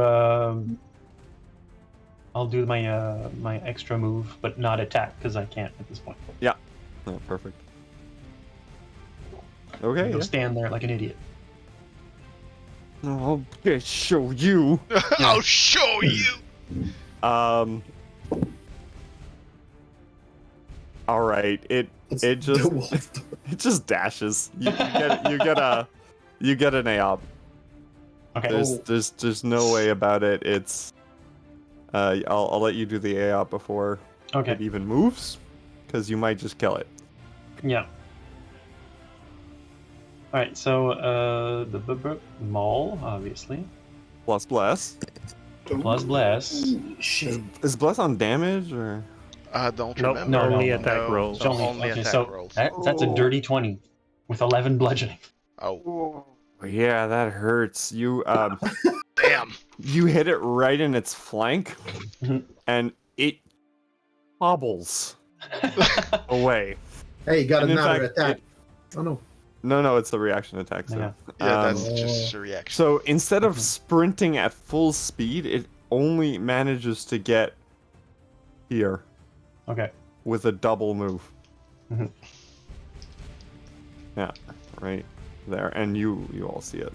I'll do my my extra move, but not attack because I can't at this point. Oh, perfect. Okay. I'll Yeah. stand there like an idiot. I'll show you. I'll show you. All right. It just it just dashes. You get an AOP. Okay. There's no way about it. It's I'll let you do the AOP before Okay. it even moves, because you might just kill it. Yeah. Alright, so the maul, obviously. Plus bless. Plus bless. Holy shit. Is bless on damage or? I don't Nope, remember. only No, attack no, rolls. so only Okay, attack so rolls. that's a dirty 20 with 11 bludgeoning. Oh, Yeah, that hurts. You damn. you hit it right in its flank, Mhm. and it hobbles away. Hey, got And in another fact, attack. Oh no. No, it's the reaction attack. So. Yeah. Yeah, that's Um, just a reaction. So instead of sprinting at full speed, it only manages to get here Okay. with a double move. Mhm. Yeah, right there, and you all see it.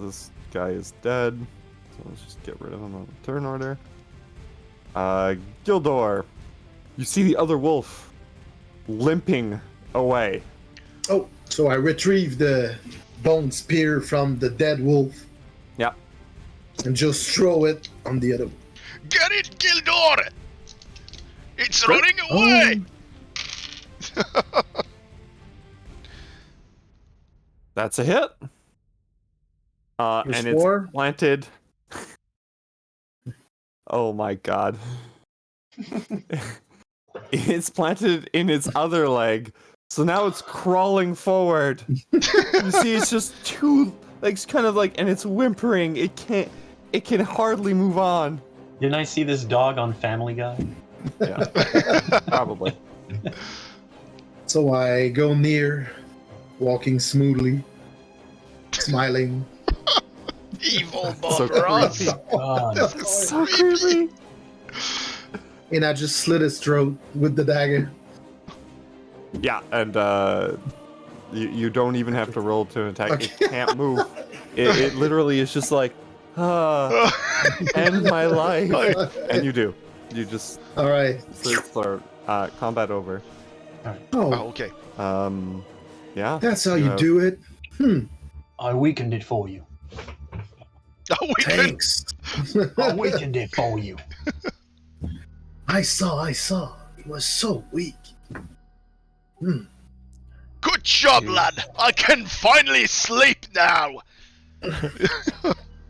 This guy is dead, so let's just get rid of him on the turn order. Gildor, you see the other wolf limping away. Oh, so I retrieve the bone spear from the dead wolf Yeah. and just throw it on the other one. Get it, Gildor! It's Great. running away! That's a hit. There's And it's four. planted. Oh my god. It's planted in its other leg. So now it's crawling forward. You see, it's just two legs kind of like, and it's whimpering. It can hardly move on. Didn't I see this dog on Family Guy? Yeah, probably. So I go near, walking smoothly, smiling. Evil So Bob Ross. creepy. God. So creepy. And I just slit his throat with the dagger. Yeah, and you don't even have to roll to attack. Okay. It can't move. It literally is just like, end my life. And you do. You just All right. start combat over. Oh, Oh, okay. Yeah. that's how you do it. I weakened it for you. Oh, we can. Thanks. I weakened it for you. I saw. He was so weak. Good job, lad. I can finally sleep now.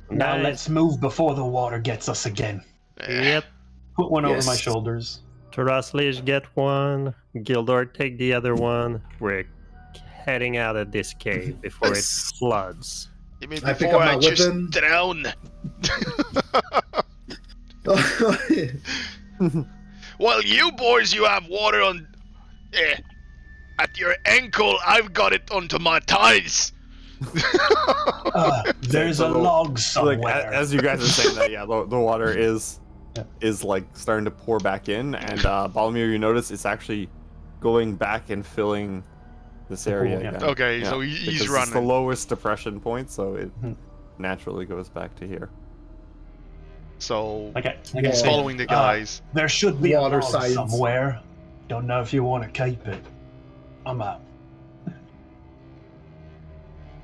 Now Nice. let's move before the water gets us again. Yep. Put one over my Yes. shoulders. Taraslish get one. Gildor take the other one. We're heading out of this cave before it Yes. floods. You mean I pick before up I my just weapon. drown? Well, you boys, you have water on... at your ankle, I've got it onto my thighs. There's So a the- log Like somewhere. as you guys are saying that, yeah, the water is like starting to pour back in, and Balmir, you notice it's actually going back and filling this area yeah. again. Okay, Yeah, so because he's it's the running. lowest depression point, so it Mhm. naturally goes back to here. So Okay, like I Yeah. said, following the guys. there should be Water a log science. somewhere. Don't know if you want to keep it. I'm out.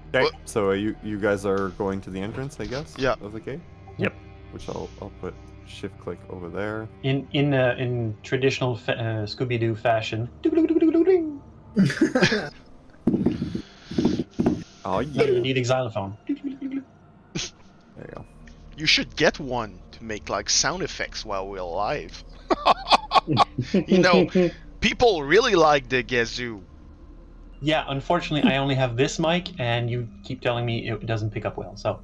Okay, What- so you guys are going to the entrance, I guess. Yeah. Of the cave. Yep. Which I'll put shift click over there. In traditional Scooby-Doo fashion. Oh No, you yeah. need a xylophone. There you go. You should get one to make like sound effects while we're alive. You know, people really like the Gazoo. Yeah, unfortunately, I only have this mic, and you keep telling me it doesn't pick up well. So,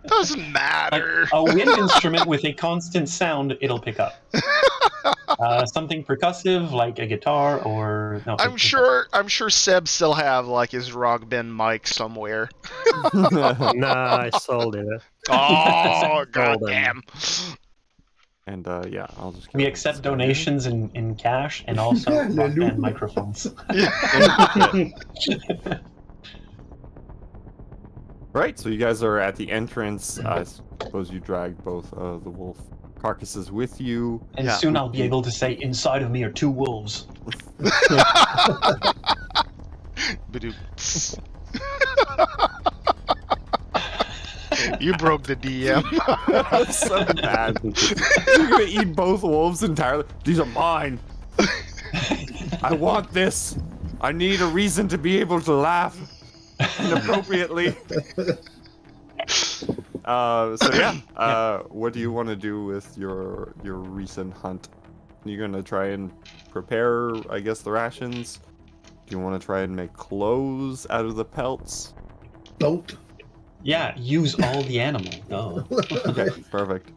Doesn't like matter. a wind instrument with a constant sound, it'll pick up. Something percussive like a guitar or no. I'm sure Seb still have like his rock band mic somewhere. Nah, I sold it. Oh, Golden. goddamn. And yeah, I'll just. We go accept this way. donations in cash and also rock band microphones. Right, so you guys are at the entrance. I suppose you dragged both the wolf carcasses with you. And Yeah. soon I'll be able to say, inside of me are two wolves. Badoo. You broke the DM. That's so bad. You're gonna eat both wolves entirely. These are mine. I want this. I need a reason to be able to laugh inappropriately. So yeah. What do you want to do with your recent hunt? You're gonna try and prepare, I guess, the rations. Do you want to try and make clothes out of the pelts? Boat. Yeah, use all the animal. Oh. Okay, perfect.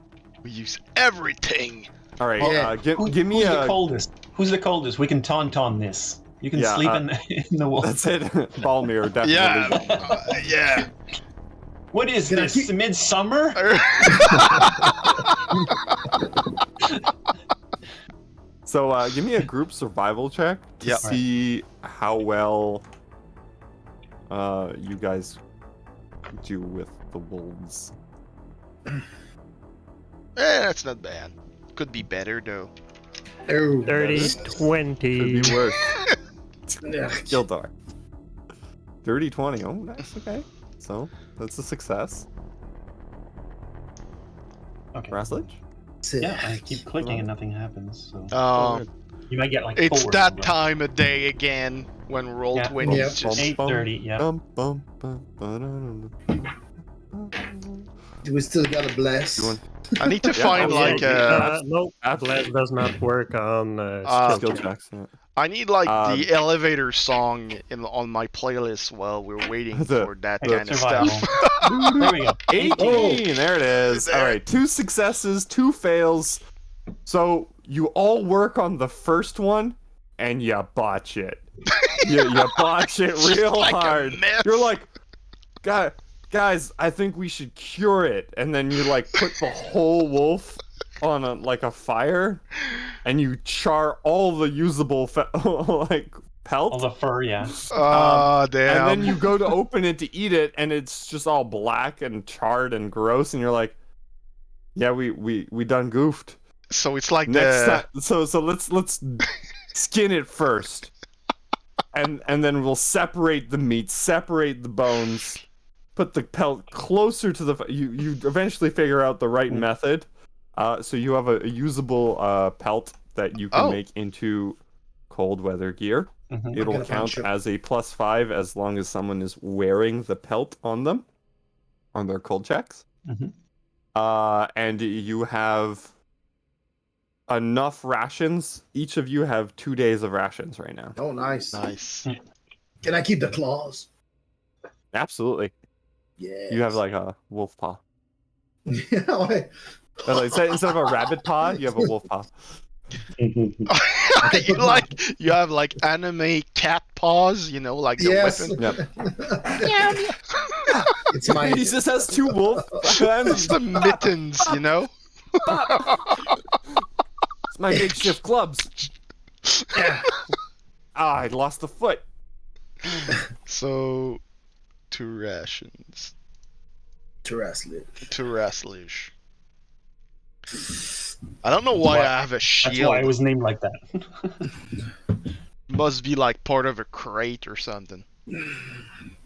We use everything. All right, Yeah. give me Who's a. the coldest? Who's the coldest? We can taunt on this. You can Yeah, sleep in the wall. That's it. Balmir, definitely. Yeah. Yeah. What is Can I this? keep- Midsummer? So give me a group survival check to Yep. see how well you guys do with the wolves. That's not bad. Could be better though. Oh, 30, Could 20. be worse. yeah. Gildar. 30-20. Oh, nice. Okay. So that's a success. Okay. Raslich? Yeah, I keep clicking and nothing happens. So Oh, you might get like it's 4. that time of day again when roll Yeah. 20 Yeah. is just. 8:30. Yeah. We still got a blast. You want- I need to Yeah, find oh, like yeah, No, Absolutely. Blast does not work on Skill skill checks. Yeah. I need like Um, the elevator song on my playlist while we're waiting The- for that the kind of survival. stuff. There we go. 18. There it is. There. All right, 2 successes, 2 fails. So you all work on the first one, and you botch it. you botch it It's real like a hard. mess. You're like, guys, I think we should cure it. And then you like put the whole wolf on a fire, and you char all the usable like pelt. All the fur, yeah. Damn. And then you go to open it to eat it, and it's just all black and charred and gross, and you're like, yeah, we done goofed. So it's like Next the. time, so let's skin it first, and then we'll separate the meat, separate the bones, put the pelt closer to the. You eventually figure out the right method, so you have a usable pelt that you can Oh. make into cold weather gear. Mhm. It'll gonna find count ship. as a +5 as long as someone is wearing the pelt on them, on their cold checks. Mhm. And you have enough rations. Each of you have 2 days of rations right now. Oh, nice. Nice. Can I keep the claws? Absolutely. Yeah. You have like a wolf paw. Yeah. Like, instead of a rabbit paw, you have a wolf paw. You have like anime cat paws, you know, like the Yes. weapon. Yep. It's my. He just has 2 wolf. It's the mittens, you know. It's my makeshift clubs. I lost the foot. So, 2 rations. Terrestrial. To Raslish. I don't know why I have a That's shield. why it was named like that. Must be like part of a crate or something.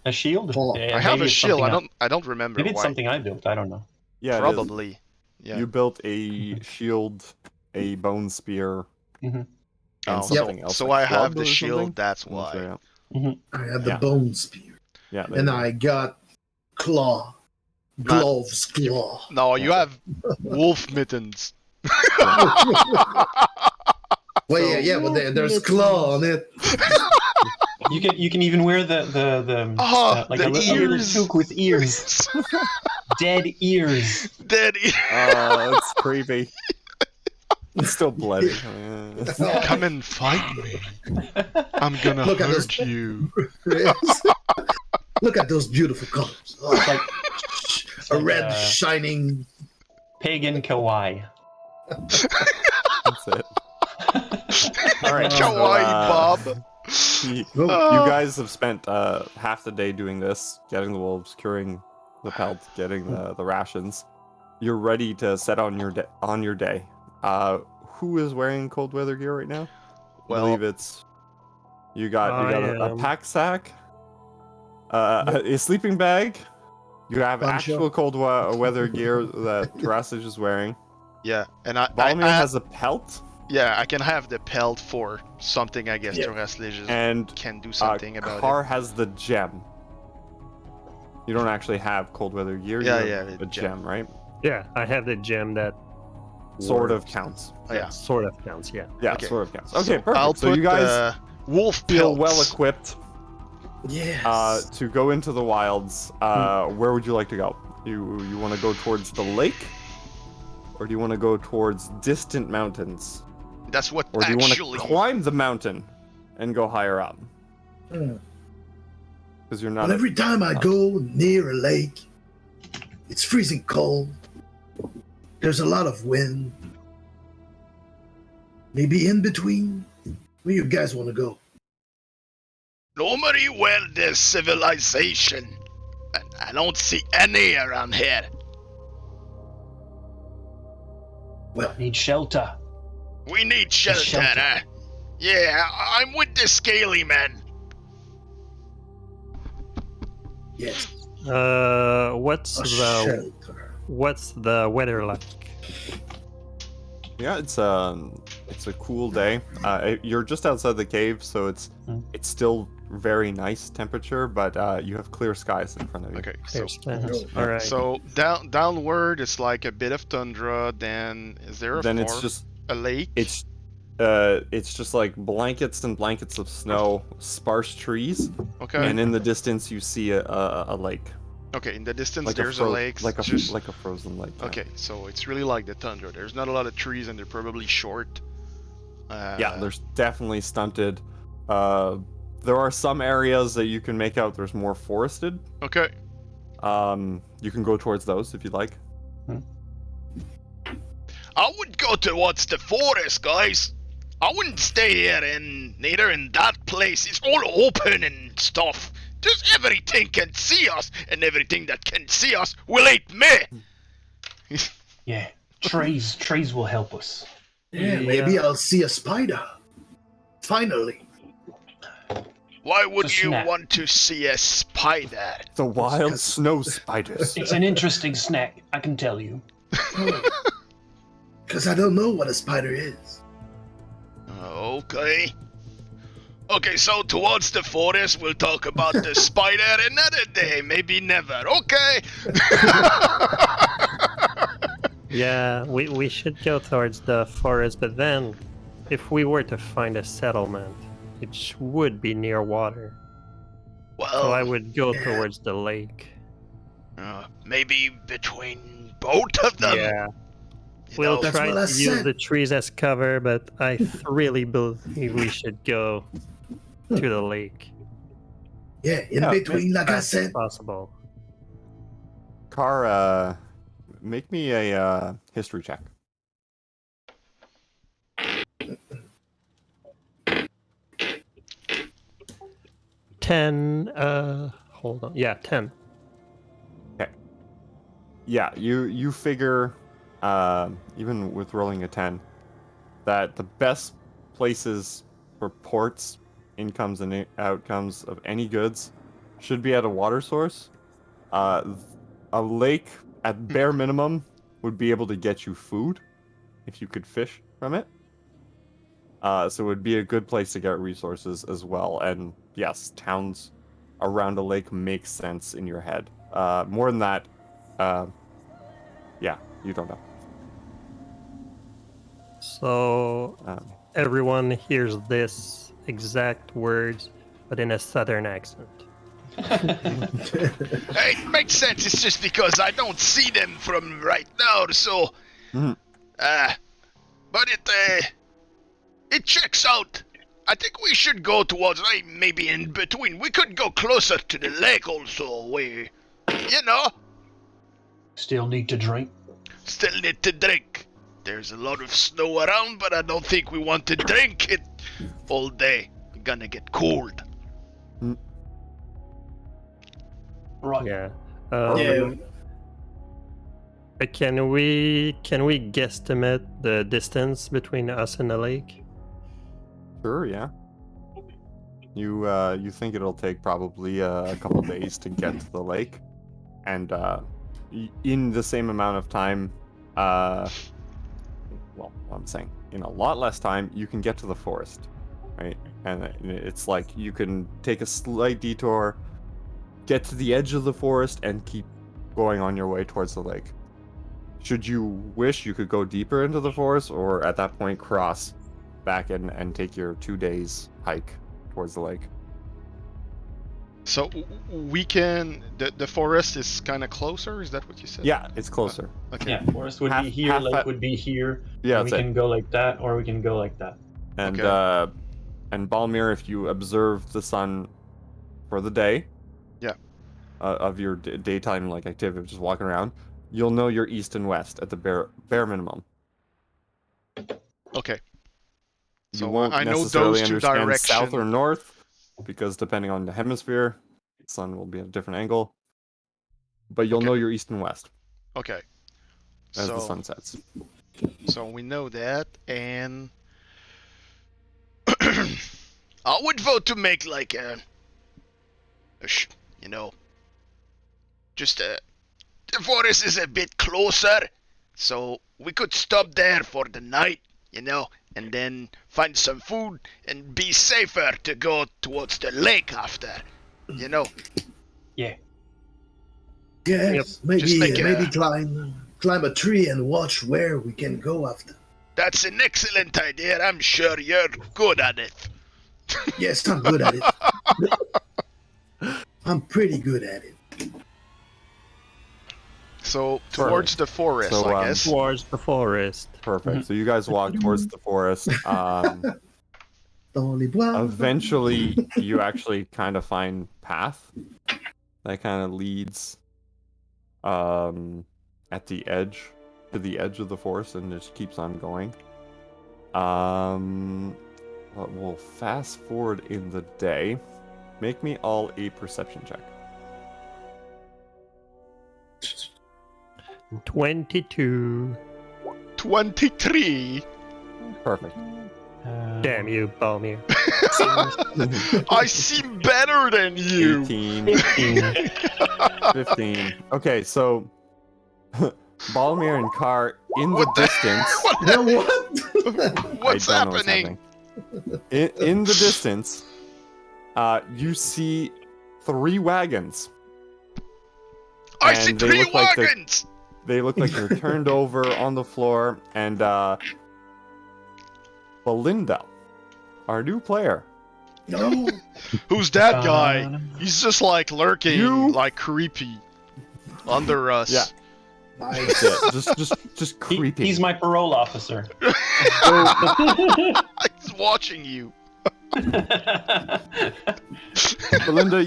A shield? Paul, Yeah, I have maybe a it's shield. something I don't remember Maybe it's why. something I built. I don't know. Yeah, it is. Probably. Yeah. You built a shield, a bone spear, Mhm. and Oh, something else. so like I have club the or shield. something? That's I'm not sure, why. yeah. I had the Yeah. bone spear. Yeah. there And you go. I got claw. Not- Gloves, claw. No, you have wolf mittens. Well, yeah, but there's claw on it. You can even wear the like the a little ears. toque with ears. Dead ears. Daddy. It's creepy. It's still bloody. Come and fight me. I'm gonna Look at hurt this- you. Look at those beautiful colors. Oh, It's like a like, red shining. pagan kawaii. That's it. All right. Kawaii Bob. You Oh. guys have spent half the day doing this, getting the wolves, curing the pelt, getting the rations. You're ready to set on your day. Who is wearing cold weather gear right now? I Well, believe it's you got I a am. pack sack, a sleeping bag, You have Poncho. actual cold weather gear that Terasage is wearing. Yeah, and I Balmir has a pelt, yeah, I can have the pelt for something. I guess Yeah. Terasage and can do something about Car it. has the gem. You don't actually have cold weather gear. Yeah, you have yeah, a gem, right? Yeah, I have the gem that Sort of works. counts. Oh, yeah. Sort of counts, yeah. Yeah, Okay. sort of counts. So Okay, perfect. I'll So put you guys wolf feel pelts. well equipped Yes. to go into the wilds. Where would you like to go? You want to go towards the lake, or do you want to go towards distant mountains, That's what or do you want to actually. climb the mountain and go higher up? Hmm. Because you're Well, not. every time I go near a lake, it's freezing cold. There's a lot of wind. Maybe in between. Where you guys want to go? Normally, well, there's civilization, and I don't see any around here. Well, Need shelter. We need shelter, shelter. huh? Yeah, I'm with the scaly man. yes, What's a the shelter. weather like? Yeah, it's a cool day. You're just outside the cave, so it's still very nice temperature, but you have clear skies in front of you. Okay, so There's stands. Yeah. All right. so downward, it's like a bit of tundra. Then is there a Then it's forest? just A lake? it's just like blankets and blankets of snow, sparse trees, Okay. and in the distance you see a lake, Okay, in the distance like there's a, a lake. like a just... like a frozen lake. yeah. Okay, so it's really like the tundra. There's not a lot of trees, and they're probably short. Yeah, there's definitely stunted. There are some areas that you can make out there's more forested. Okay. You can go towards those if you'd like. I would go towards the forest, guys. I wouldn't stay here neither in that place. It's all open and stuff. Just everything can see us, and everything that can see us will eat me. Yeah. Trees will help us. Yeah, maybe I'll see a spider. Finally. Why would It's a you snack. want to see a spider? The wild snow spiders. It's an interesting snack, I can tell you. Because I don't know what a spider is. Okay. Okay, so towards the forest, we'll talk about the spider another day, maybe never. Okay. Yeah, we should go towards the forest, but then, if we were to find a settlement, it would be near water. So I Well, would go towards the lake. maybe between both of them. Yeah, you we'll know. That's try what I to use said. the trees as cover, but I really believe we should go to the lake. Yeah, in Yeah, between, like I Fast as said. possible. Car, make me a history check. 10, hold on. Yeah, 10. Yeah, you figure, even with rolling a 10, that the best places for ports, incomes, and outcomes of any goods should be at a water source. A lake, at bare minimum, would be able to get you food if you could fish from it. So it would be a good place to get resources as well. And yes, towns around a lake make sense in your head. More than that, yeah, you don't know. So everyone hears this exact words, but in a southern accent. Hey, it makes sense. It's just because I don't see them from right now, so. Mhm. But it checks out. I think we should go towards maybe in between. We could go closer to the lake also. Still need to drink. Still need to drink. There's a lot of snow around, but I don't think we want to drink it all day. We're gonna get cold. Right. Yeah. Yeah, Can we guesstimate the distance between us and the lake? Sure, yeah. You think it'll take probably a couple days to get to the lake, and in the same amount of time, well, I'm saying in a lot less time, you can get to the forest, right? And it's like you can take a slight detour, get to the edge of the forest, and keep going on your way towards the lake. Should you wish, you could go deeper into the forest, or at that point cross back and take your 2 days hike towards the lake. So we can. The forest is kind of closer. Is that what you said? Yeah, it's closer. Okay. Yeah, forest would be here, half lake that- would be here. Yeah, and we that's it. can go like that, or we can go like that. And Okay. And Balmir, if you observe the sun for the day, Yeah. Of your daytime like activity, just walking around, you'll know you're east and west at the bare minimum. Okay. You So won't I know necessarily those two understand directions. south or north, because depending on the hemisphere, the sun will be at a different angle. But you'll Okay. know you're east and west Okay. as the So sun sets. so we know that, and I would vote to make like you know, just the forest is a bit closer, so we could stop there for the night, you know, and then find some food and be safer to go towards the lake after, you know. Yeah. Yeah, Yep. maybe Just make maybe a- climb a tree and watch where we can go after. That's an excellent idea. I'm sure you're good at it. Yes, I'm good at it. I'm pretty good at it. So towards the forest, So, I guess. Towards the forest. Perfect. So you guys walk towards the forest. Dans les bois. Eventually, you actually kind of find path that kind of leads at the edge to the edge of the forest, and just keeps on going. But we'll fast forward in the day. Make me all a perception check. 22. 23. Perfect. Damn you, Balmir. I seem better than you. 18, 15. 15. Okay, so Balmir and Kar in the What the- distance. No, what? What's I don't know happening? In the distance, you see 3 wagons. I and see they 3 look like they're- wagons. They look like they're turned over on the floor, and Belinda, our new player. No. Who's that guy? He's just like lurking, You- like creepy, under us. Yeah. Nice. That's it. Just creepy. He's my parole officer. He's watching you. Belinda,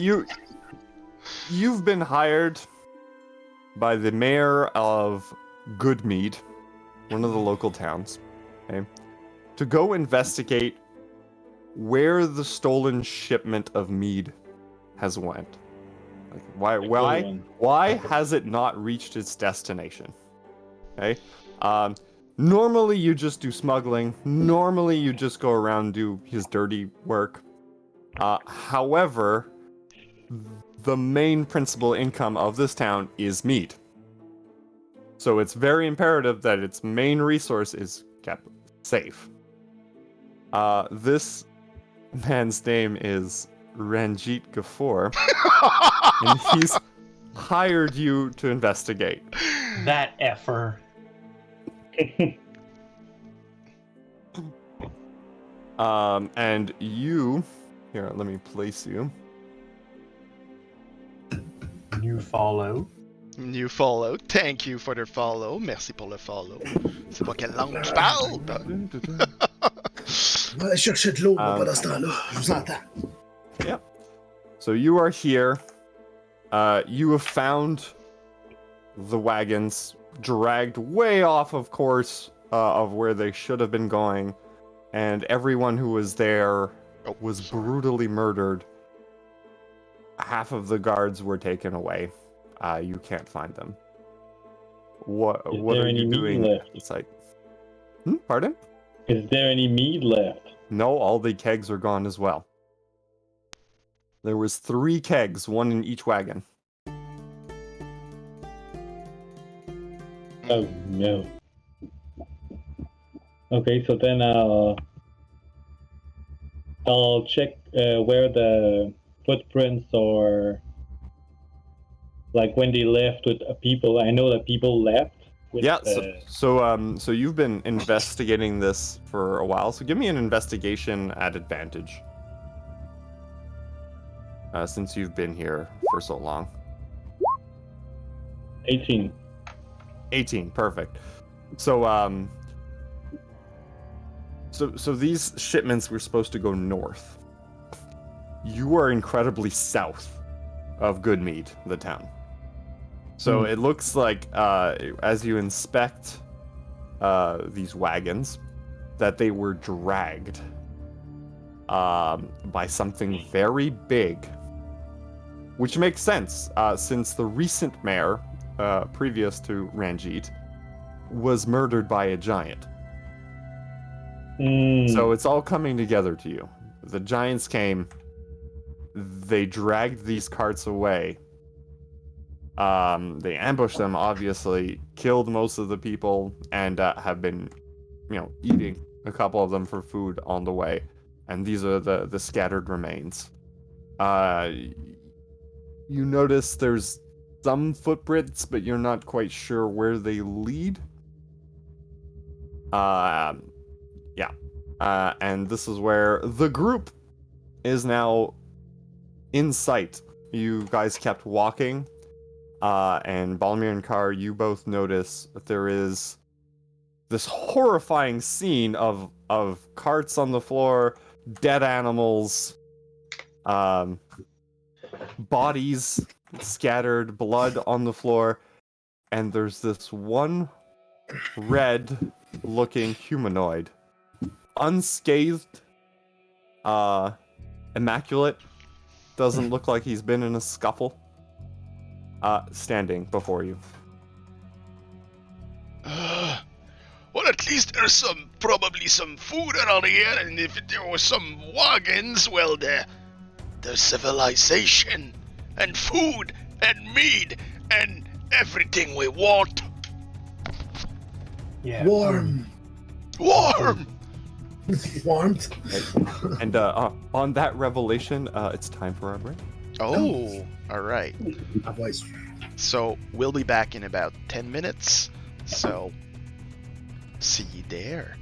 you've been hired by the mayor of Goodmead, one of the local towns, okay, to go investigate where the stolen shipment of mead has went. Like, why has it not reached its destination? Okay. Normally you just do smuggling. Normally you just go around and do his dirty work. However, the main principal income of this town is meat. So it's very imperative that its main resource is kept safe. This man's name is Ranjit Gafoor, and he's hired you to investigate. That effer. And you... Here, let me place you. You follow. You follow. Thank you for the follow. Merci pour le follow. C'est pas quelle langue tu parles? On va aller chercher de l'eau, moi, pendant ce temps-là. Je vous entends. Yep. So you are here. You have found the wagons dragged way off of course of where they should have been going, and everyone who was there was brutally murdered. Half of the guards were taken away. You can't find them. What Is are there any you meat doing left? at the site? Pardon? Is there any mead left? No, all the kegs are gone as well. There was 3 kegs, 1 in each wagon. Oh no. Okay, so then I'll check where the footprints are, like when they left with people. I know that people left. With, Yeah. So you've been investigating this for a while. So give me an investigation at advantage. Since you've been here for so long. 18. 18, perfect. So so these shipments were supposed to go north. You are incredibly south of Goodmead, the town. So it looks like as you inspect these wagons, that they were dragged by something very big, which makes sense since the recent mayor, previous to Ranjit, was murdered by a giant. So it's all coming together to you. The giants came, they dragged these carts away. They ambushed them, obviously, killed most of the people, and have been, eating a couple of them for food on the way. And these are the scattered remains. You notice there's some footprints, but you're not quite sure where they lead. And this is where the group is now in sight. You guys kept walking, and Balmir and Kar, you both notice that there is this horrifying scene of carts on the floor, dead animals, bodies scattered, blood on the floor, and there's this one red-looking humanoid, unscathed, immaculate, doesn't look like he's been in a scuffle, standing before you. Well, at least there's probably some food around here, and if there were some wagons, well, there's civilization, and food, and meat, and everything we want. Yeah. Warm. Warm! Warmth. And on that revelation, it's time for our break. Oh, alright. My voice. So, we'll be back in about 10 minutes, so see you there.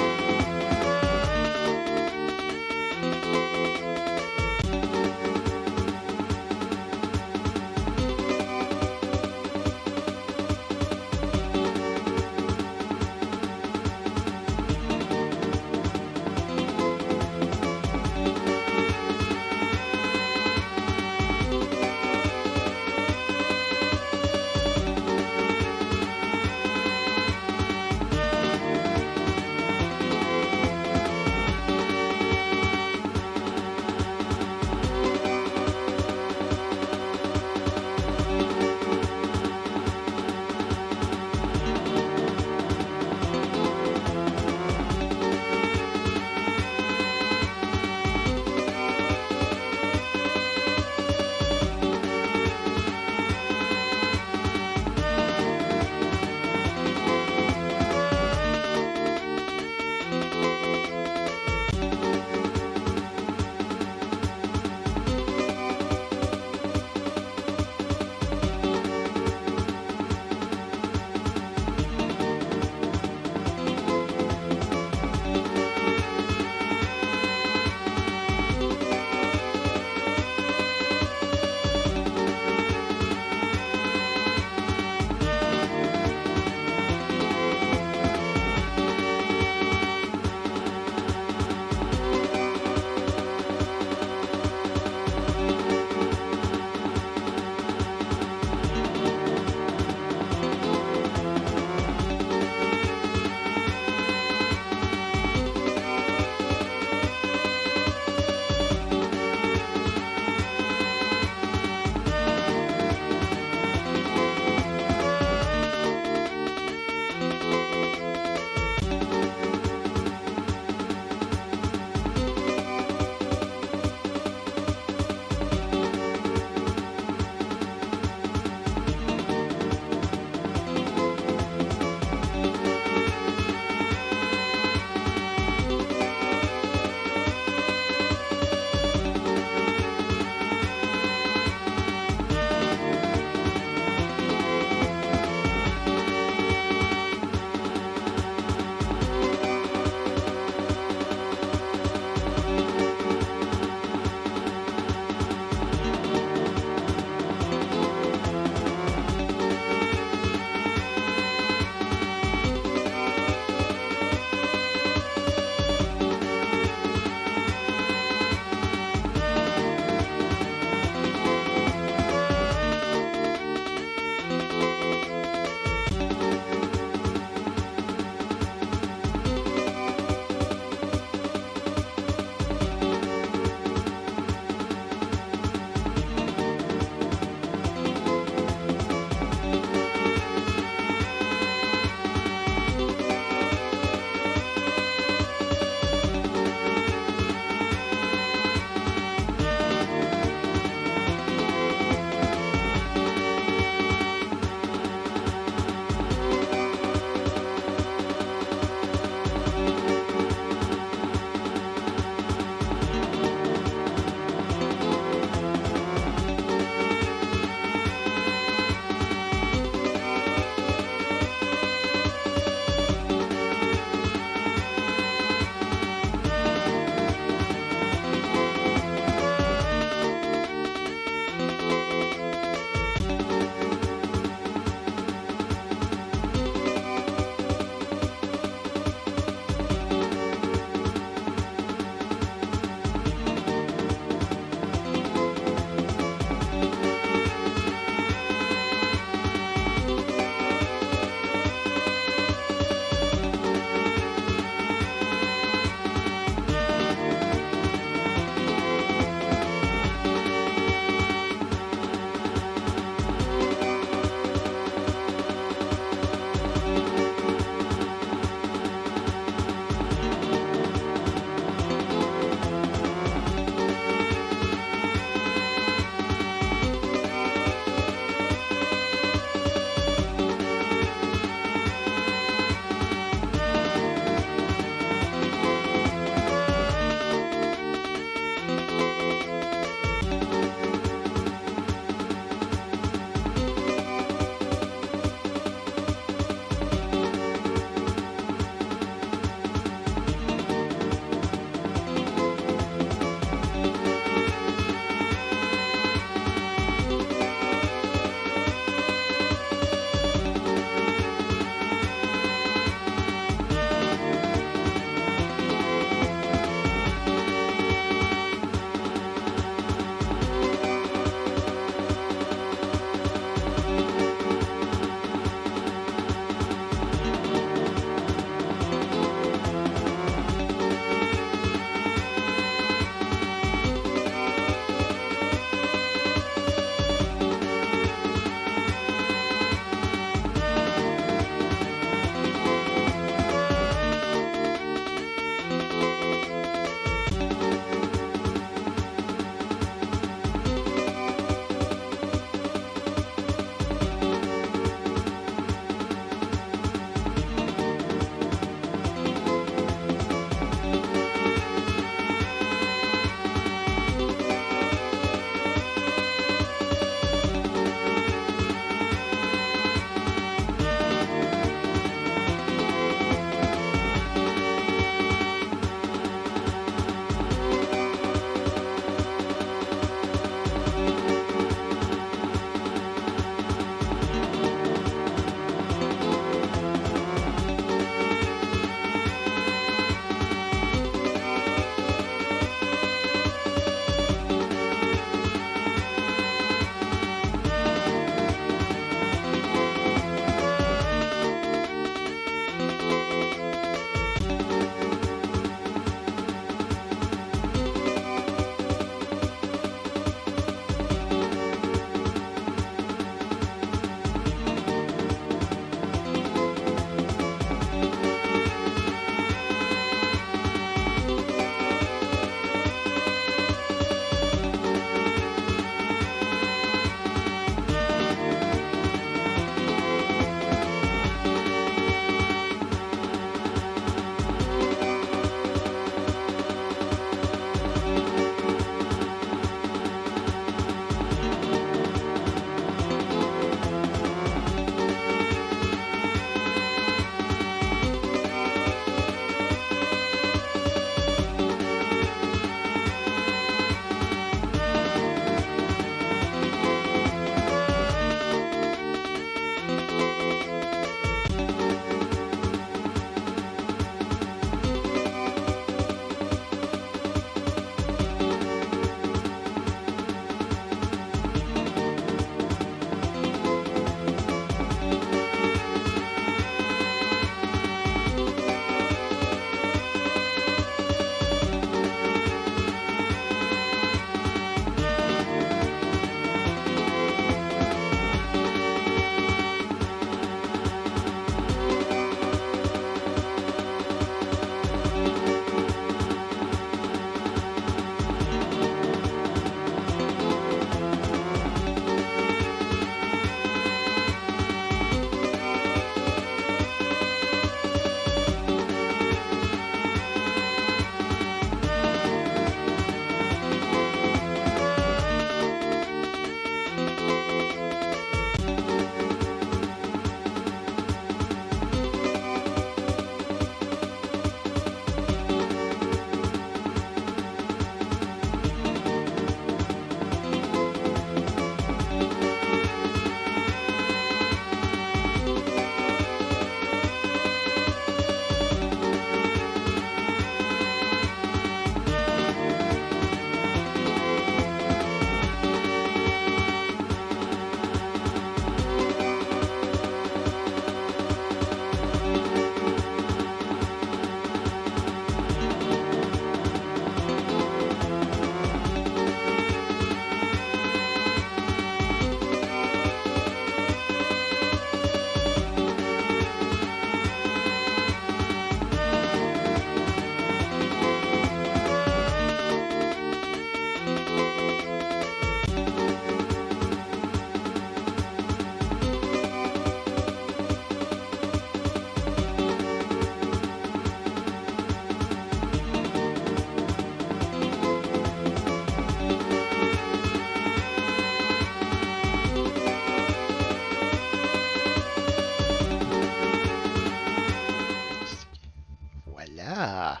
Ah,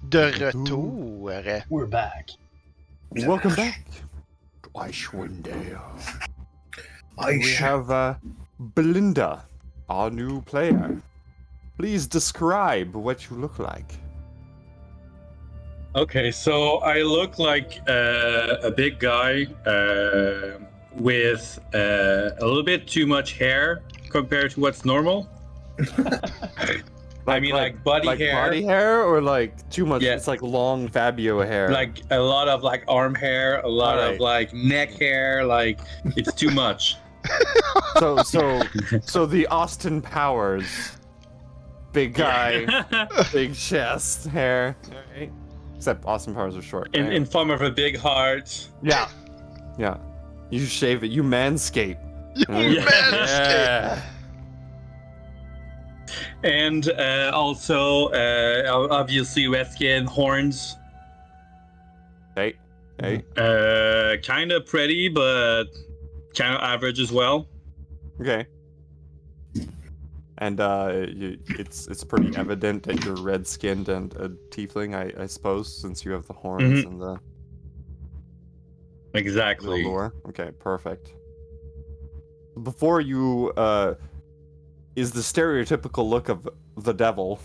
de retour. We're back. Welcome back to Icewind Dale. I We have Belinda, our new player. Please describe what you look like. Okay, so I look like a big guy with a little bit too much hair compared to what's normal. I mean, like body hair. Body hair, or like too much? Yeah. It's like long Fabio hair. Like a lot of like arm hair, a lot Alright. of like neck hair. Like it's too much. so the Austin Powers, big guy, big chest, hair. Right? Except Austin Powers are short. in, right? in form of a big heart. Yeah. You shave it. You manscape. You Yeah. manscape. And also, obviously, red skin, horns. Hey. Kind of pretty, but kind of average as well. Okay. And it's pretty evident that you're red-skinned and a tiefling, I suppose, since you have the horns and the Exactly. lore. Okay, perfect. Before you, is the stereotypical look of the devil,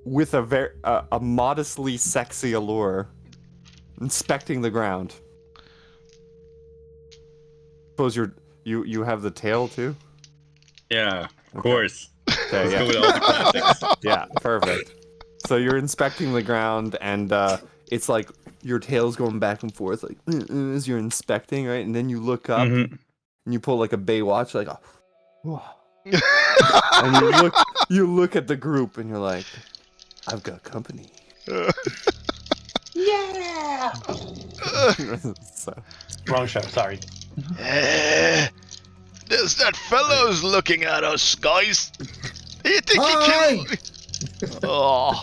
with a modestly sexy allure, inspecting the ground. Suppose you have the tail too? Yeah, of Okay. course. Okay, Let's yeah. go with all the classics. Yeah, perfect. So you're inspecting the ground, and it's like your tail's going back and forth, like as you're inspecting, right? And then you look up, Mhm. and you pull like a Baywatch, like, and you look at the group, and you're like, I've got company. Yeah! So, Wrong show, sorry. There's that fellow's looking at us, guys. You think Hi! he can? Oh.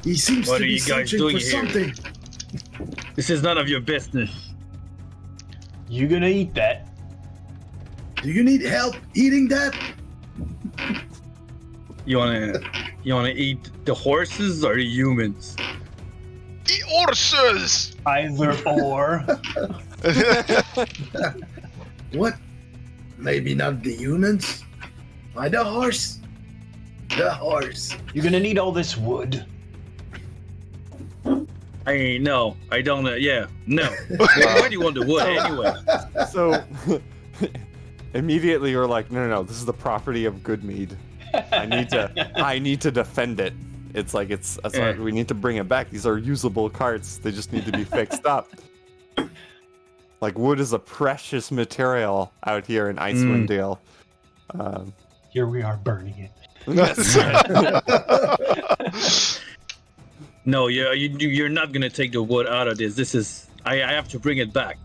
He seems What to are be you guys searching doing for here? something. This is none of your business. You gonna eat that? Do you need help eating that? You wanna eat the horses or the humans? The horses. Either or. What? Maybe not the humans. Why the horse? The horse. You're gonna need all this wood. No, I don't. Yeah, no. Why do you want the wood anyway? so immediately you're like, no, this is the property of Goodmead. I need to defend it. It's like we need to bring it back. These are usable carts. They just need to be fixed up. Like, wood is a precious material out here in Icewind Dale. Here we are burning it. That's right. No, you're not gonna take the wood out of this. This is I have to bring it back.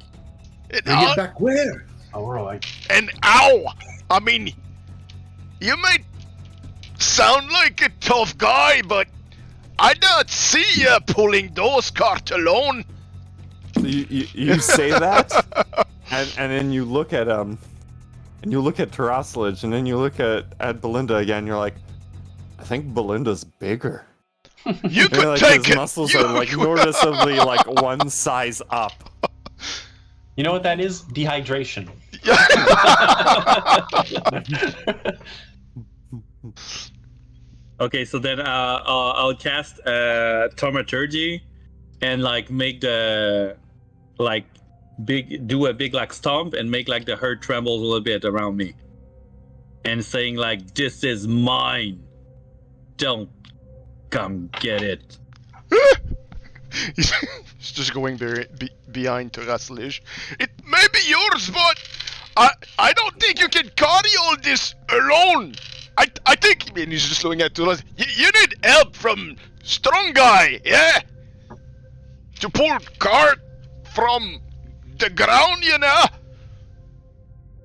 Bring it back where? Alright. And ow! I mean, you might sound like a tough guy, but I don't see you pulling those carts alone. You say that, and then you look at and you look at Tarasilage, and then you look at Belinda again. You're like, I think Belinda's bigger. You And could like take his it. muscles You are like could- noticeably like one size up. You know what that is? Dehydration. Okay, so then I'll cast Thaumaturgy and like make the like do a big like stomp and make like the herd tremble a little bit around me, and saying like, "This is mine. Don't come get it." He's just going behind Tarasilage. It may be yours, but I don't think you can carry all this alone. I think, and he's just looking at Tarasilage. You need help from strong guy, yeah? To pull cart from the ground, you know?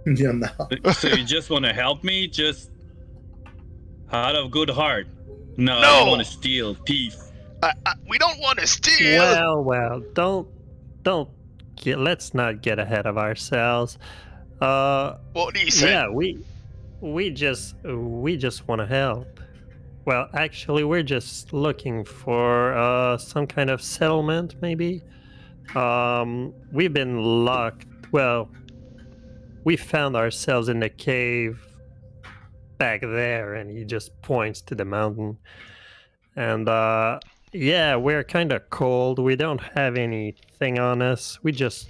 Yeah, no. So you just want to help me, just out of good heart? No, No. I don't want to steal, thief. We don't want to steal. Well, let's not get ahead of ourselves. What do you say? Yeah, we just want to help. Well, actually, we're just looking for some kind of settlement, maybe. We've been locked. Well, we found ourselves in the cave back there, and he just points to the mountain. And yeah, we're kind of cold. We don't have anything on us. We just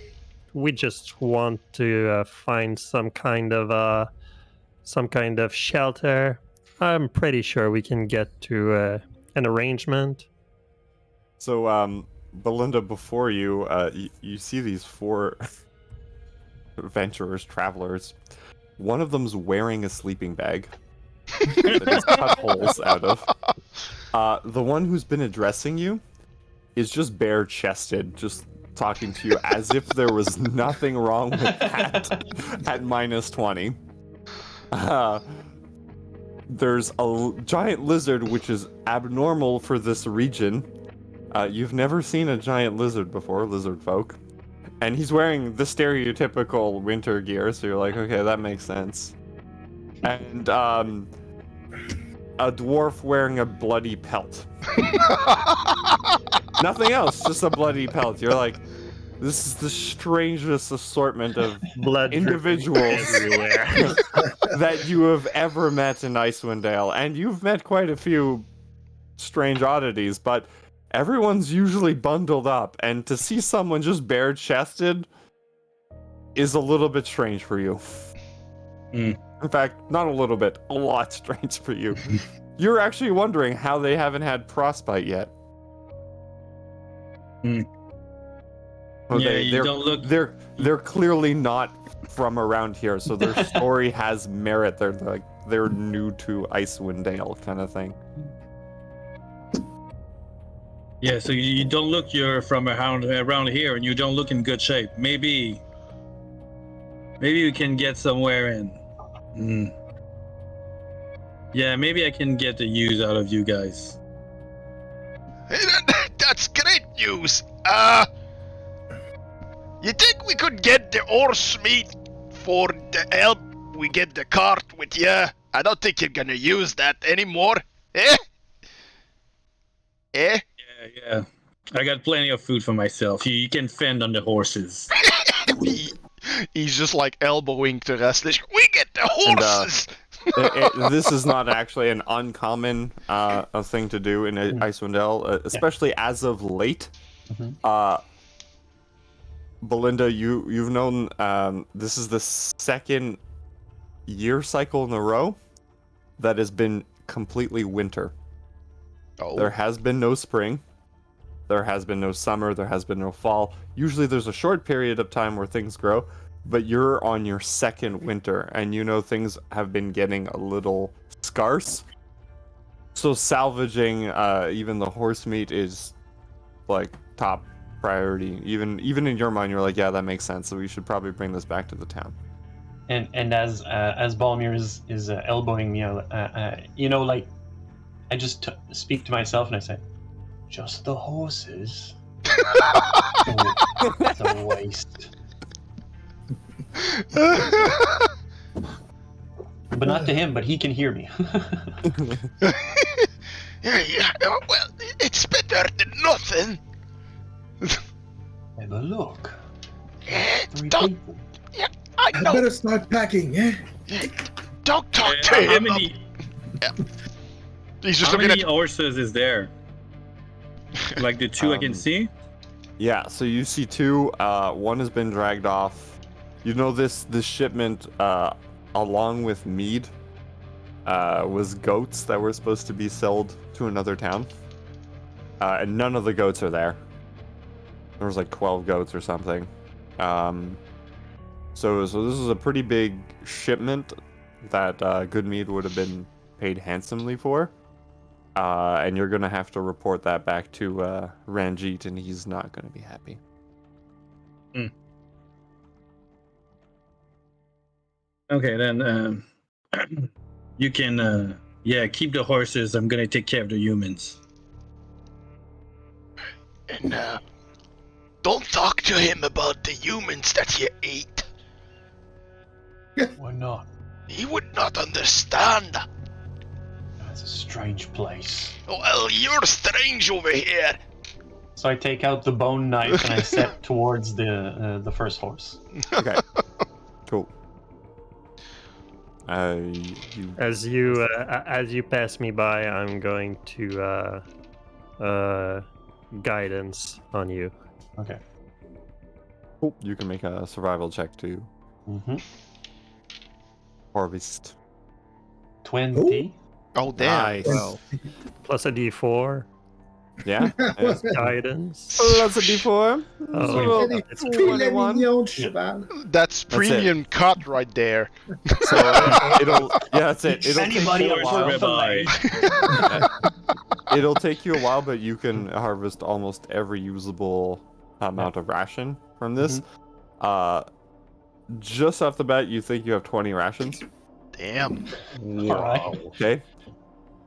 want to find some kind of shelter. I'm pretty sure we can get to an arrangement. So, Belinda, before you, you see these 4 adventurers, travelers. One of them's wearing a sleeping bag that he's cut holes out of. The one who's been addressing you is just bare-chested, just talking to you as if there was nothing wrong with that at -20. There's a giant lizard, which is abnormal for this region. You've never seen a giant lizard before, lizard folk. And he's wearing the stereotypical winter gear, so you're like, okay, that makes sense. And a dwarf wearing a bloody pelt. Nothing else, just a bloody pelt. You're like, this is the strangest assortment of Blood individuals everywhere. that you have ever met in Icewind Dale. And you've met quite a few strange oddities, but everyone's usually bundled up, and to see someone just bare-chested is a little bit strange for you. Mm. In fact, not a little bit, a lot strange for you. You're actually wondering how they haven't had frostbite yet. Mm. Oh, Yeah, you don't look. They're clearly not from around here, so their story has merit. They're new to Icewind Dale kind of thing. Yeah, so you don't look. You're from around here, and you don't look in good shape. Maybe we can get somewhere in. Mm. Yeah, maybe I can get the use out of you guys. That's great news. You think we could get the horse meat for the help we get the cart with you? I don't think you're gonna use that anymore. Eh? Eh? Yeah. I got plenty of food for myself. You can fend on the horses. He's just like elbowing the rest. We get the horses! This is not actually an uncommon thing to do in Icewind Dale, especially as of late. Belinda, you've known this is the second year cycle in a row that has been completely winter. Oh. There has been no spring. There has been no summer. There has been no fall. Usually there's a short period of time where things grow, but you're on your second winter, and you know things have been getting a little scarce. So salvaging even the horse meat is like top priority. Even in your mind, you're like, yeah, that makes sense. So we should probably bring this back to the town. And as Balmir is elbowing me, like I just speak to myself and I say, just the horses. It's a waste. But not to him, but he can hear me. Yeah, well, it's better than nothing. Have a look. Three Don't. people. Yeah, I I know. better start packing, eh? Don't talk to How him. many He's just how looking many at. horses is there? Like the two I can see? Yeah, so you see 2. One has been dragged off. You know this shipment, along with mead, was goats that were supposed to be sold to another town. And none of the goats are there. There was like 12 goats or something. So this is a pretty big shipment that good mead would have been paid handsomely for. And you're gonna have to report that back to Ranjit, and he's not gonna be happy. Okay, then you can keep the horses. I'm gonna take care of the humans. And don't talk to him about the humans that you ate. Why not? He would not understand. That's a strange place. Well, you're strange over here. So I take out the bone knife and I step towards the first horse. Okay. Cool. You As you pass me by, I'm going to guidance on you. Okay. cool. You can make a survival check to Mm-hmm. harvest. 20. Oh, damn. Nice. Well, plus a D4. Yeah. What's Guidance. That's a D4. Oh, So, it's a Filet 21. mignon, cheval. That's it. premium cut right there. So it'll that's it. It'll Anybody take you a up for while. a fillet? It'll take you a while, but you can harvest almost every usable amount of ration from this. Just off the bat, you think you have 20 rations. Damn. Alright. Okay.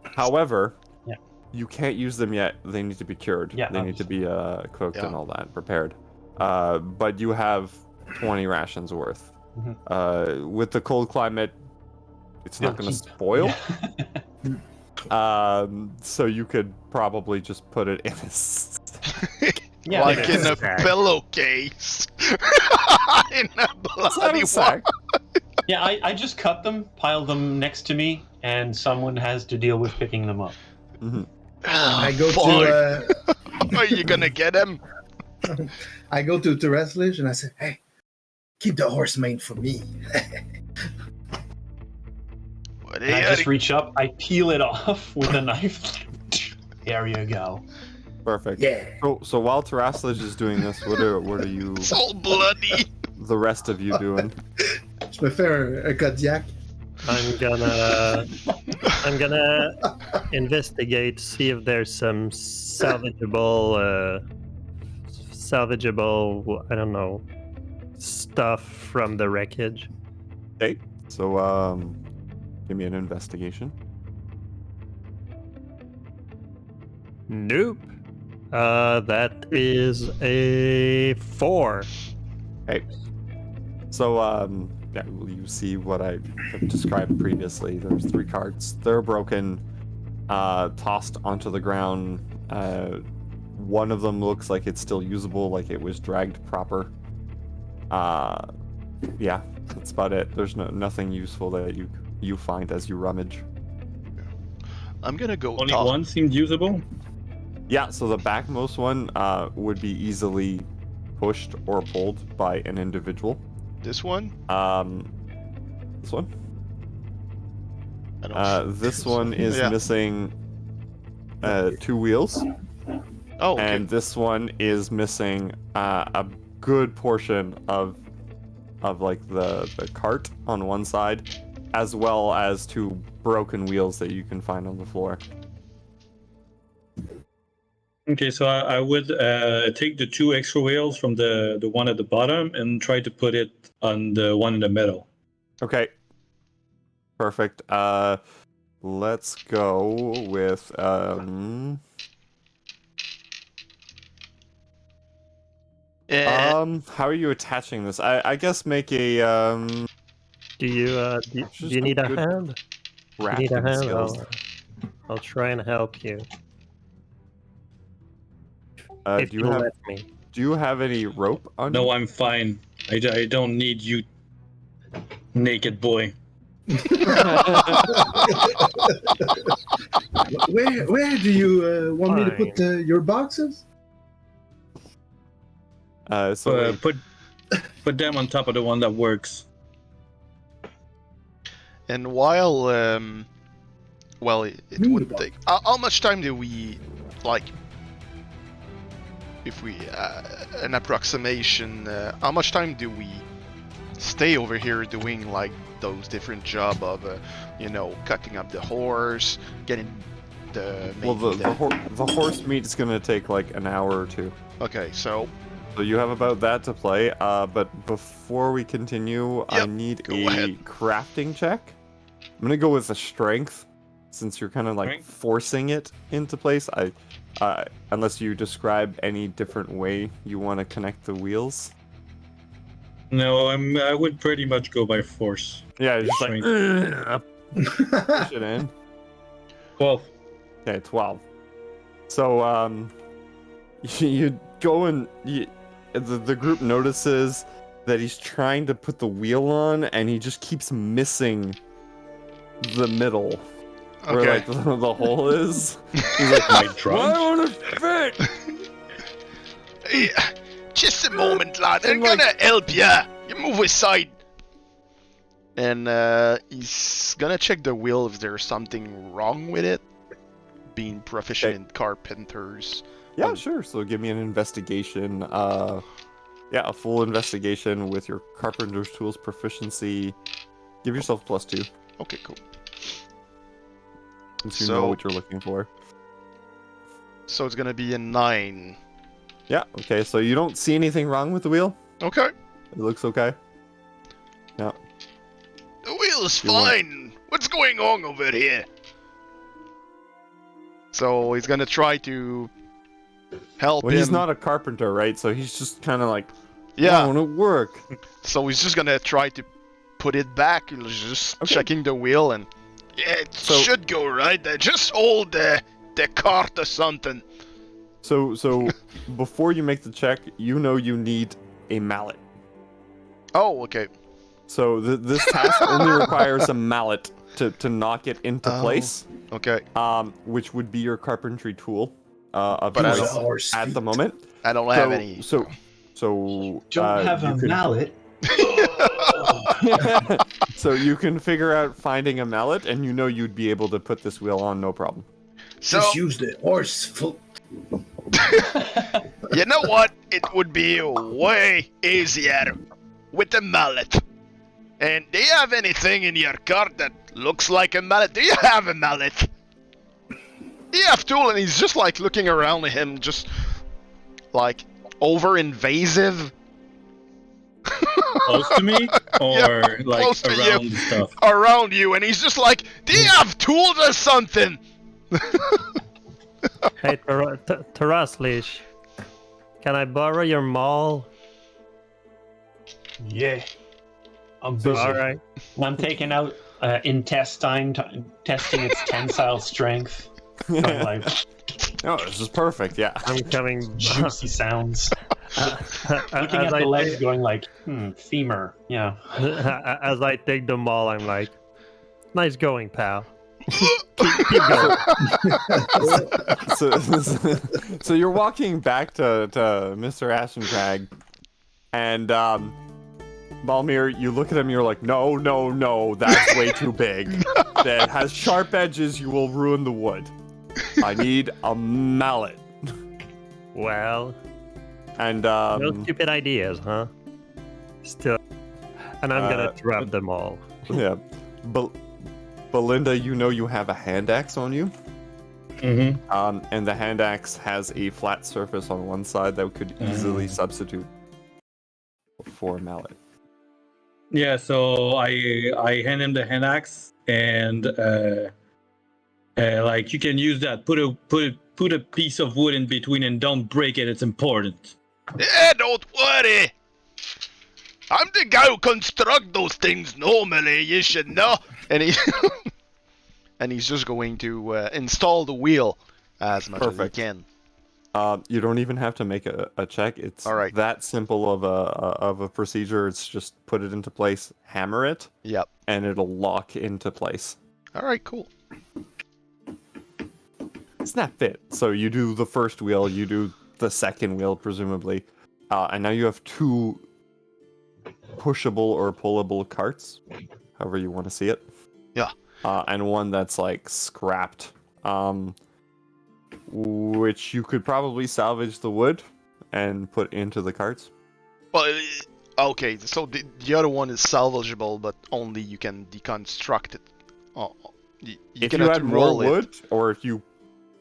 However, Yeah. you can't use them yet. They need to be cured. Yeah, They need to be cooked Yeah. and all that, prepared. But you have 20 rations worth. With the cold climate, it's not They'll going to keep- spoil. Yeah. So you could probably just put it in a Yeah, Like it in is. a Sack. pillowcase. In a bloody sack. Yeah, I just cut them, pile them next to me, and someone has to deal with picking them up. I go Fuck. to Are you gonna get him? I go to Reslish and I say, "Hey, keep the horse mane for me." What And I just reach up, I peel it off with a knife. There you go. Perfect. Yeah. So while Teraslish is doing this, what are you, It's all bloody. the rest of you doing? Je me fais un Kodiak. I'm gonna investigate, see if there's some salvageable, I don't know, stuff from the wreckage. Okay. So give me an investigation. Nope. That is a 4. So yeah, you see what I have described previously. There's 3 carts. They're broken, tossed onto the ground. One of them looks like it's still usable, like it was dragged proper. Yeah, that's about it. There's nothing useful that you find as you rummage. I'm gonna go Only top. one seemed usable. Yeah, so the backmost one would be easily pushed or pulled by an individual. This one? This one. I don't This one is Yeah. missing 2 wheels, Oh, okay. and this one is missing a good portion of like the cart on one side, as well as 2 broken wheels that you can find on the floor. Okay, so I would take the 2 extra wheels from the one at the bottom and try to put it on the one in the middle. Okay. Perfect. Let's go with how are you attaching this? I guess make a Do you Just you need a good hand? You need a crafting hand? skills. I'll try and help you. If Do you have let me. do you have any rope on you? No, I'm fine. I don't need you, naked boy. Where do you want me to put your boxes? So Put them on top of the one that works. And while, well, it Mini would box. take. How much time do we, like, if we, an approximation, how much time do we stay over here doing, like, those different job of, cutting up the horse, getting the. well, maybe the horse meat is gonna take like an hour or 2. Okay, so So you have about that to play. But before we continue, I Yep, need go a ahead. crafting check. I'm gonna go with the strength, since you're kind of like Strength? forcing it into place. Unless you describe any different way you want to connect the wheels. No, I would pretty much go by force. Yeah, just like push it in. 12. Okay, 12. So you go and the group notices that he's trying to put the wheel on, and he just keeps missing the middle, where Okay. like the hole is. He's like, My why drums? won't it fit? Hey, just a moment, lad. I'm And, like- gonna help ya. You move aside. And he's gonna check the wheel if there's something wrong with it. Being proficient Okay. in carpenters. Yeah, sure. So give me an investigation. Yeah, a full investigation with your carpenter's tools proficiency. Give yourself +2, Okay, cool. since you So- know what you're looking for. So it's gonna be a 9. Yeah. Okay. So you don't see anything wrong with the wheel. Okay. It looks okay. The wheel's You want- fine. What's going on over here? So he's gonna try to help Well, him. he's not a carpenter, right? So he's just kind of like, Yeah. why won't it work? So he's just gonna try to put it back. He's just Okay. checking the wheel and yeah, it So- should go right. Just hold the cart or something. So before you make the check, you know you need a mallet. Oh, okay. So this task only requires a mallet to knock it into Oh. place, Okay. which would be your carpentry tool of But I choice don't- Horse at the feet. moment. I don't have any. So Don't have you a can- mallet. So you can figure out finding a mallet, and you know you'd be able to put this wheel on, no problem. So Just use the horse foot. you know what? It would be way easier with a mallet. And do you have anything in your cart that looks like a mallet? Do you have a mallet? Do you have tool? And he's just like looking around at him, just like over invasive. Close to me? Or Yeah, like close to you. around the stuff? Around you, and he's just like, do you have tools or something? Hey, Taraslish, can I borrow your maul? Yeah. I'm busy. All right. I'm taking out intestine, testing its tensile strength. Going like Oh, this is perfect. Yeah. I'm coming. juicy sounds. Looking as at I the legs, take- going like, femur. Yeah. As I take the maul, I'm like, nice going, pal. keep going. So you're walking back to Mr. Ashenkrag, and Balmir, you look at him, you're like, no, that's way too big. That has sharp edges, you will ruin the wood. I need a mallet. Well, And no stupid ideas, huh? Still, and I'm gonna drop them all. yeah, Belinda, you know you have a hand axe on you. Mm-hmm. And the hand axe has a flat surface on one side that could easily substitute for a mallet. Yeah, so I hand him the hand axe, and like you can use that. Put a piece of wood in between and don't break it. It's important. Yeah, don't worry. I'm the guy who construct those things normally, you should know. And he and he's just going to install the wheel as much Perfect. as he can. You don't even have to make a check. It's All right. that simple of a procedure. It's just put it into place, hammer it, Yep. and it'll lock into place. All right, cool. Snap fit. So you do the first wheel, you do the second wheel, presumably, and now you have two pushable or pullable carts, however you want to see it. Yeah. And one that's like scrapped, which you could probably salvage the wood and put into the carts. Well, okay. So the other one is salvageable, but only you can deconstruct it. Oh, you If can you have had to more roll it. wood, or if you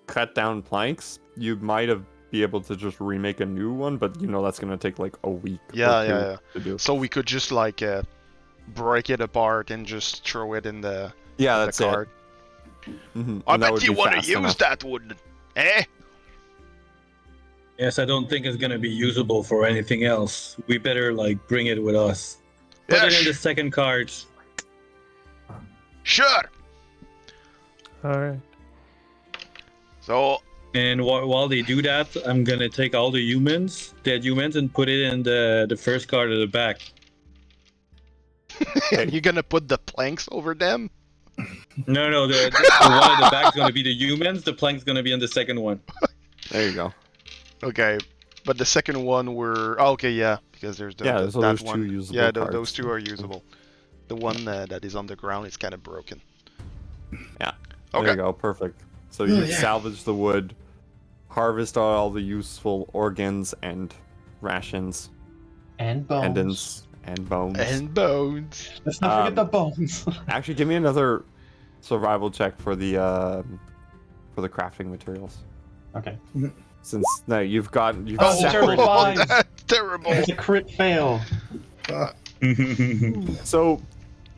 cut down planks, you might have be able to just remake a new one, but you know that's gonna take like a week Yeah, or two yeah. to do. So we could just like break it apart and just throw it in the Yeah, the that's cart. it. Mhm, I and that bet would you be want to fast use enough. that wood, eh? Yes, I don't think it's gonna be usable for anything else. We better like bring it with us. Put it in the second cart. Sure. All right. So And while they do that, I'm gonna take all the dead humans, and put it in the first cart at the back. you're gonna put the planks over them? No, the one at the back is gonna be the humans. The plank's gonna be in the second one. There you go. Okay, but the second one were okay, yeah, because there's Yeah, that so there's one. two usable Yeah, cards. those two are usable. The one that is on the ground is kind of broken. Yeah. Okay. There you go. Perfect. So Oh, you yeah. salvage the wood, harvest all the useful organs and rations, And bones. tendons, and bones. And bones. Let's not forget the bones. Actually, give me another survival check for the crafting materials. Okay. Since no, you've Oh, separated. terrible. That's terrible. It's a crit fail. So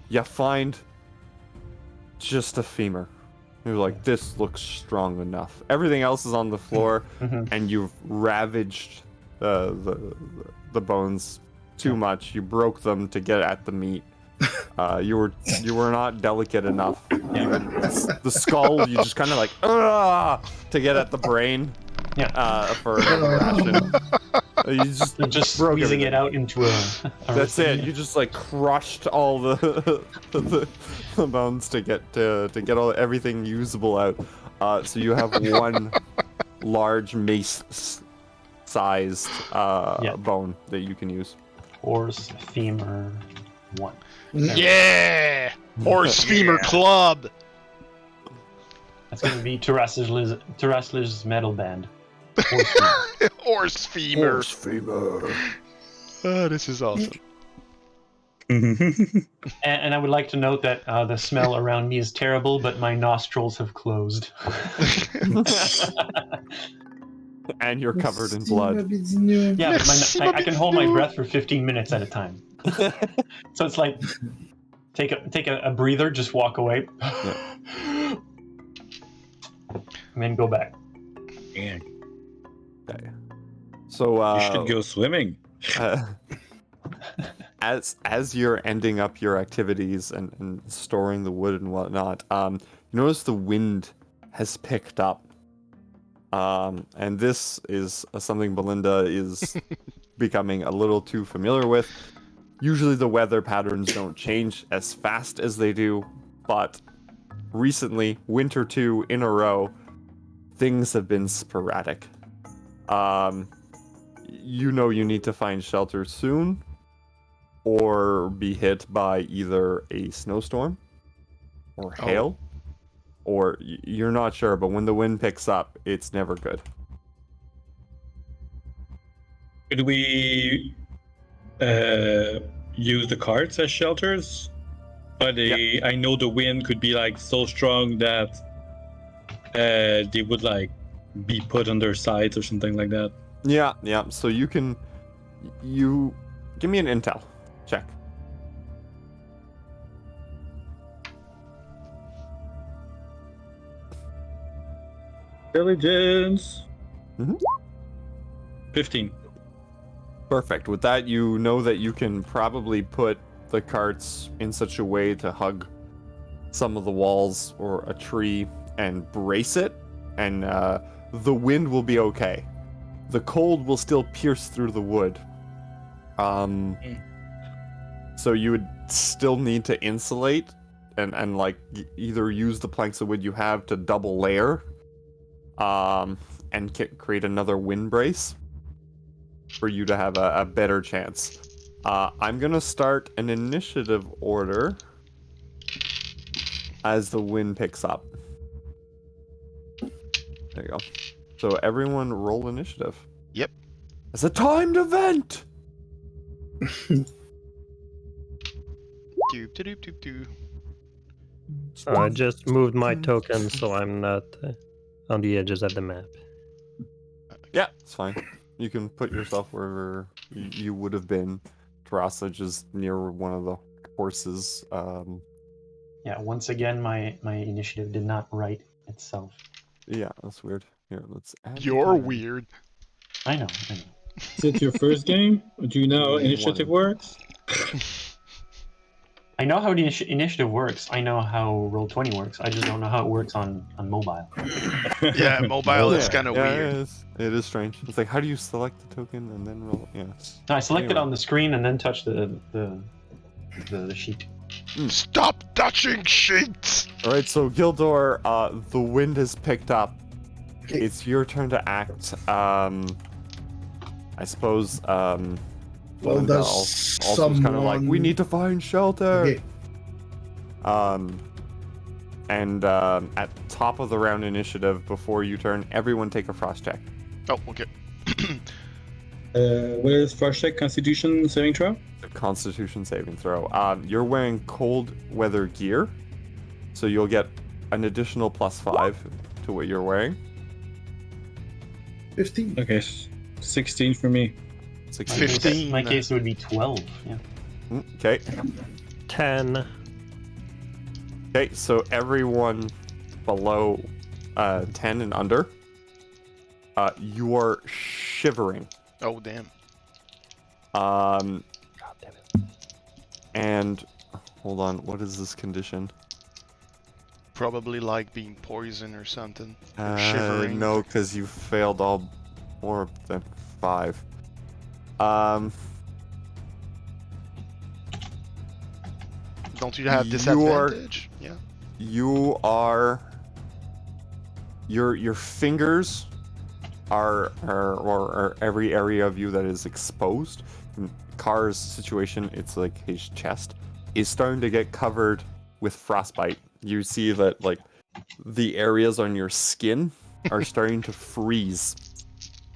you find just a femur. You're like, this looks strong enough. Everything else is on the floor, Mhm. and you've ravaged the bones too much. You broke them to get at the meat. You were not delicate enough. Even the skull, you just kind of like to get at the brain. Yeah. For another ration. You just You're just broke squeezing everything. it out into a That's it. recipe. You just like crushed all the bones to get all everything usable out. So you have one large mace-sized bone that you can use. Horse femur 1. Yeah! Horse femur club! That's gonna be Terasli's metal band. Horse femur. Horse femur. femur. Oh, this is awesome. And I would like to note that the smell around me is terrible, but my nostrils have closed. And you're covered in blood. Yeah, but I can hold my breath for 15 minutes at a time. So it's like take a breather, just walk away, and then go back. Man, Okay. So you should go swimming. As you're ending up your activities and storing the wood and whatnot, you notice the wind has picked up. And this is something Belinda is becoming a little too familiar with. Usually the weather patterns don't change as fast as they do, but recently, winter 2 in a row, things have been sporadic. You know you need to find shelter soon, or be hit by either a snowstorm, or hail, or you're not sure, but when the wind picks up, it's never good. Could we use the carts as shelters? But I know the wind could be like so strong that they would like be put on their sides or something like that. Yeah. So you give me an intel check. Diligence. Mhm. 15. Perfect. With that, you know that you can probably put the carts in such a way to hug some of the walls or a tree and brace it, and the wind will be okay. The cold will still pierce through the wood. So you would still need to insulate and like either use the planks of wood you have to double layer, and create another wind brace for you to have a better chance. I'm gonna start an initiative order as the wind picks up. There you go. So everyone roll initiative. Yep. It's a timed event! Doop, doop, doop, doop. I just moved my token so I'm not on the edges of the map. Yeah, it's fine. You can put yourself wherever you would have been. Terasage is near one of the horses. Yeah, once again, my initiative did not write itself. Yeah, that's weird. Here, let's add. the You're time. weird. I know. Is it your first game? Do you know how initiative works? I know how the initiative works. I know how Roll20 works. I just don't know how it works on mobile. Yeah, mobile is kind of weird. It is strange. It's like, how do you select the token and then roll? Yeah. No, I select it Anyway. on the screen and then touch the sheet. Stop touching sheets! All right, so Gildor, the wind has picked up. Okay. It's your turn to act. I suppose. Well, Linda does also kind of like, we someone- need to find shelter. Okay. And at top of the round initiative, before you turn, everyone take a frost check. Oh, okay. What is Frost check? Constitution saving throw? A Constitution saving throw. You're wearing cold weather gear, so you'll get an additional +5 to what you're wearing. 15. Okay, 16 for me. 16. 15. In my case, it would be 12. Yeah. Okay. 10. Okay, so everyone below 10 and under, you are shivering. Oh, damn. God damn it. And hold on, what is this condition? Probably like being poisoned or something. Or shivering. No, because you failed all more than 5. Don't you have You disadvantage? Yeah. You are. Your fingers are every area of you that is exposed. In Car's situation, it's like his chest is starting to get covered with frostbite. You see that like the areas on your skin are starting to freeze,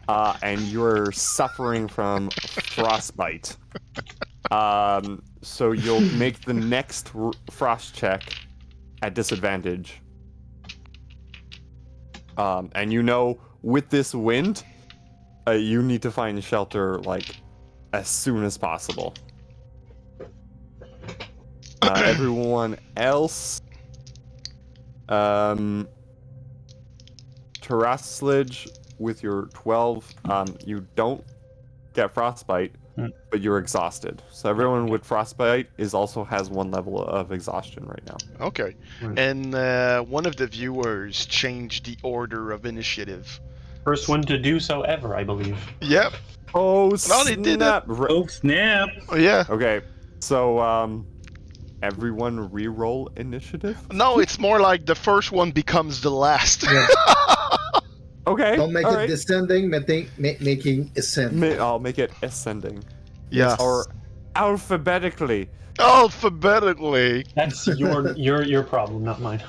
and you're suffering from frostbite. So you'll make the next frost check at disadvantage. And you know, with this wind, you need to find shelter like as soon as possible. Everyone else, Terraslage with your 12, you don't get frostbite, but you're exhausted. So everyone with frostbite also has 1 level of exhaustion right now. Okay. Right. And one of the viewers changed the order of initiative. First one to do so ever, I believe. Yep. Oh, No, they did it. snap! Oh, snap! Oh, yeah. Okay, so everyone re-roll initiative. No, it's more like the first one becomes the last. Okay, Don't make all it right. descending, making ascend. I'll make it ascending. Yeah. Or alphabetically. Alphabetically. That's your problem, not mine.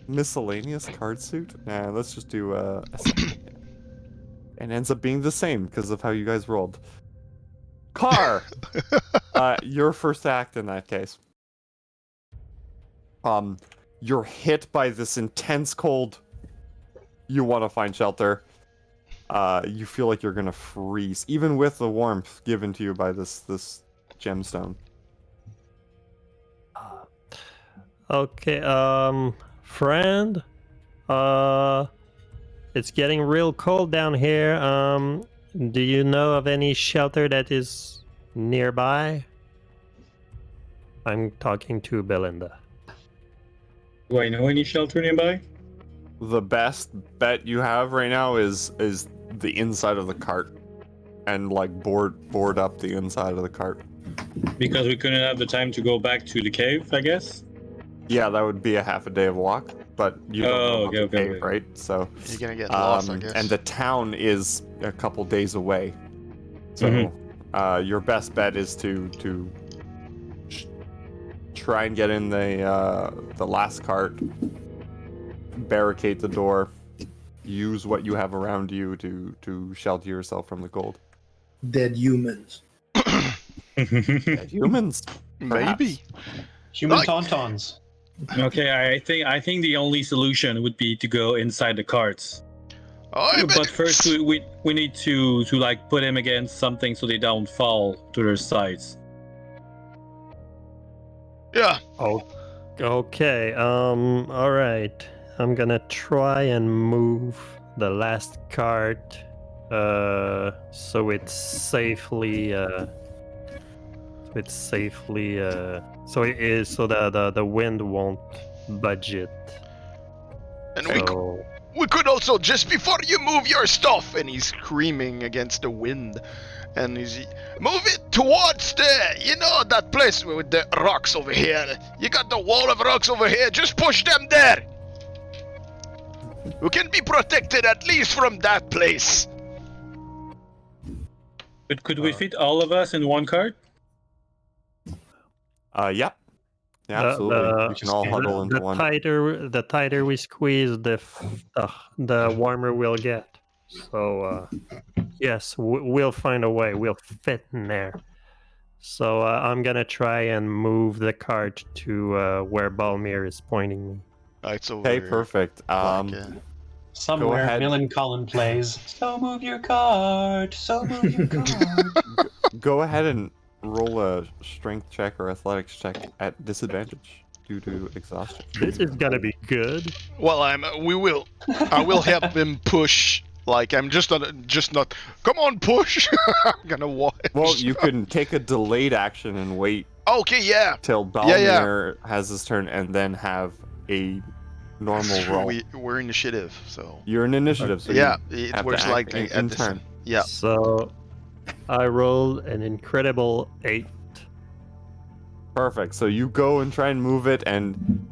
Miscellaneous card suit? Nah, let's just do ascending. And ends up being the same because of how you guys rolled. Car! Your first act in that case. You're hit by this intense cold. You want to find shelter. You feel like you're gonna freeze, even with the warmth given to you by this gemstone. Okay, friend. It's getting real cold down here. Do you know of any shelter that is nearby? I'm talking to Belinda. Do I know any shelter nearby? The best bet you have right now is the inside of the cart, and like board up the inside of the cart. Because we couldn't have the time to go back to the cave, I guess? Yeah, that would be a half a day of walk, but you don't know about the okay, cave, right? So, You're gonna get lost, I guess. and the town is a couple days away. So, your best bet is to try and get in the last cart, barricade the door, use what you have around you to shelter yourself from the cold. Dead humans. Dead humans, Maybe. Human Like- tauntauns. Okay, I think the only solution would be to go inside the carts. Oh, But first we need to like put him against something so they don't fall to their sides. yeah. Okay, alright. I'm gonna try and move the last cart, so it's safely. So it is so the wind won't budge it. And So we could also, just before you move your stuff, and he's screaming against the wind, and he's move it towards that place with the rocks over here. You got the wall of rocks over here. Just push them there. We can be protected at least from that place. But could we fit all of us in one cart? Yep. Yeah, absolutely. You can all huddle into the one. tighter we squeeze, the warmer we'll get. So yes, we'll find a way. We'll fit in there. So I'm gonna try and move the cart to where Balmir is pointing me. It's over. Okay, perfect. Somewhere, ahead. Melin Colin plays. So move your cart. So move your cart. Go ahead and roll a strength check or athletics check at disadvantage due to exhaustion. This is gonna be good. Well, I will help him push. Like, I'm just not. Come on, push. I'm gonna watch. Well, you can take a delayed action and wait Okay, yeah. till Balmir has his turn and then have a normal roll. We're initiative, so. You're an initiative, so Yeah, you it have works to act like in this. turn. Yeah. So I rolled an incredible 8. Perfect. So you go and try and move it, and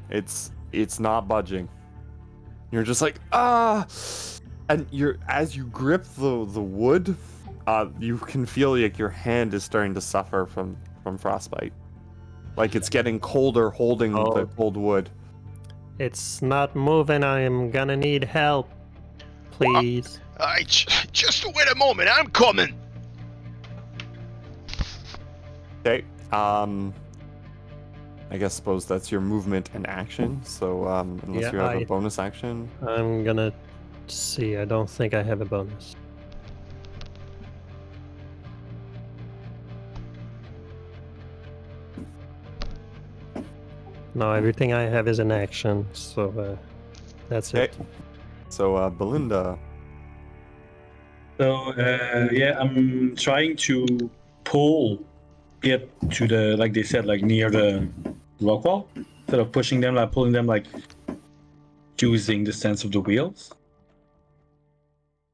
it's not budging. You're just like and as you grip the wood, you can feel like your hand is starting to suffer from frostbite. Like it's getting colder holding the cold wood. It's not moving. I am gonna need help. Please. Just wait a moment. I'm coming. Okay. I suppose that's your movement and action. So unless Yeah, you have a bonus action. I'm gonna see. I don't think I have a bonus. No, everything I have is an action, so that's it. Okay. So Belinda. So yeah, I'm trying to get to the, like they said, like near the rock wall, instead of pushing them, like pulling them, like using the sense of the wheels.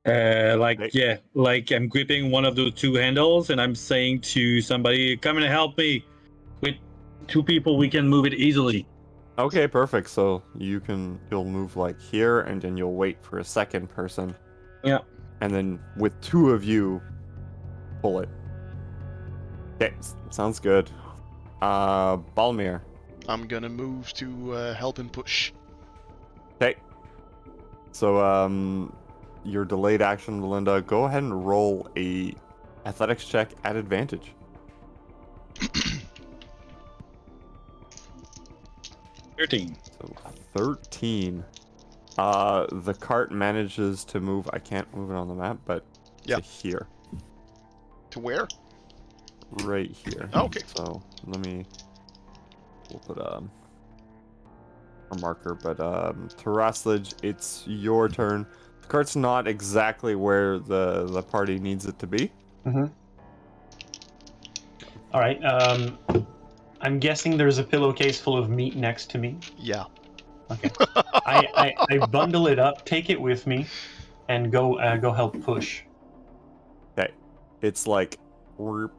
Like I'm gripping one of the two handles and I'm saying to somebody, come and help me. With 2 people we can move it easily. Okay, perfect. So you'll move like here, and then you'll wait for a second person. Yeah. And then with 2 of you, pull it. Okay, sounds good. Balmir. I'm gonna move to help him push. Okay. So your delayed action, Belinda. Go ahead and roll a athletics check at advantage. 13. So 13. The cart manages to move. I can't move it on the map, but Yeah. to here. To where? Right here. Okay. So we'll put a marker, but Terraslage, it's your turn. The cart's not exactly where the party needs it to be. Mm-hmm. All right. I'm guessing there's a pillowcase full of meat next to me. Yeah. Okay. I bundle it up, take it with me, and go help push. Okay. It's like we're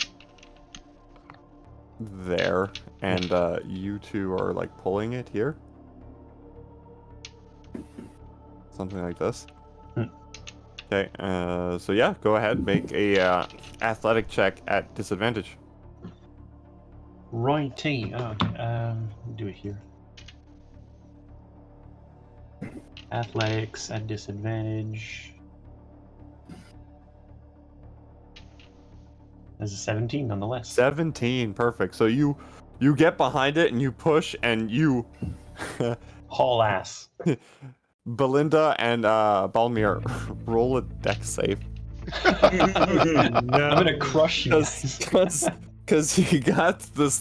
there, and you 2 are like pulling it here. Something like this. Okay, so yeah, go ahead, make a athletic check at disadvantage. Righty. Okay. Do it here. Athletics at disadvantage. There's a 17 nonetheless. 17, perfect. So you get behind it and you push and you Haul ass. Belinda and Balmir roll a dex save. I'm gonna crush you guys. Because you got this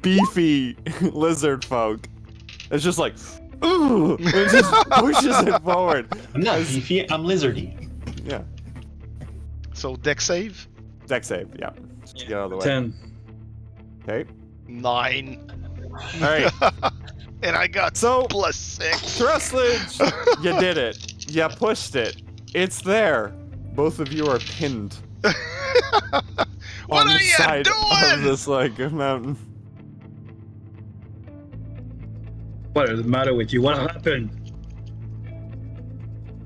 beefy lizard folk. It's just like, ooh, it just pushes it forward. I'm not beefy, I'm lizardy. Yeah. So deck save? Deck save, yeah. Just get out of the way. 10. Okay. 9. Alright. And I got So, +6. Trusledge, you did it. You pushed it. It's there. Both of you are pinned What on are the you side of doing? this like mountain. What is the matter with you? What happened?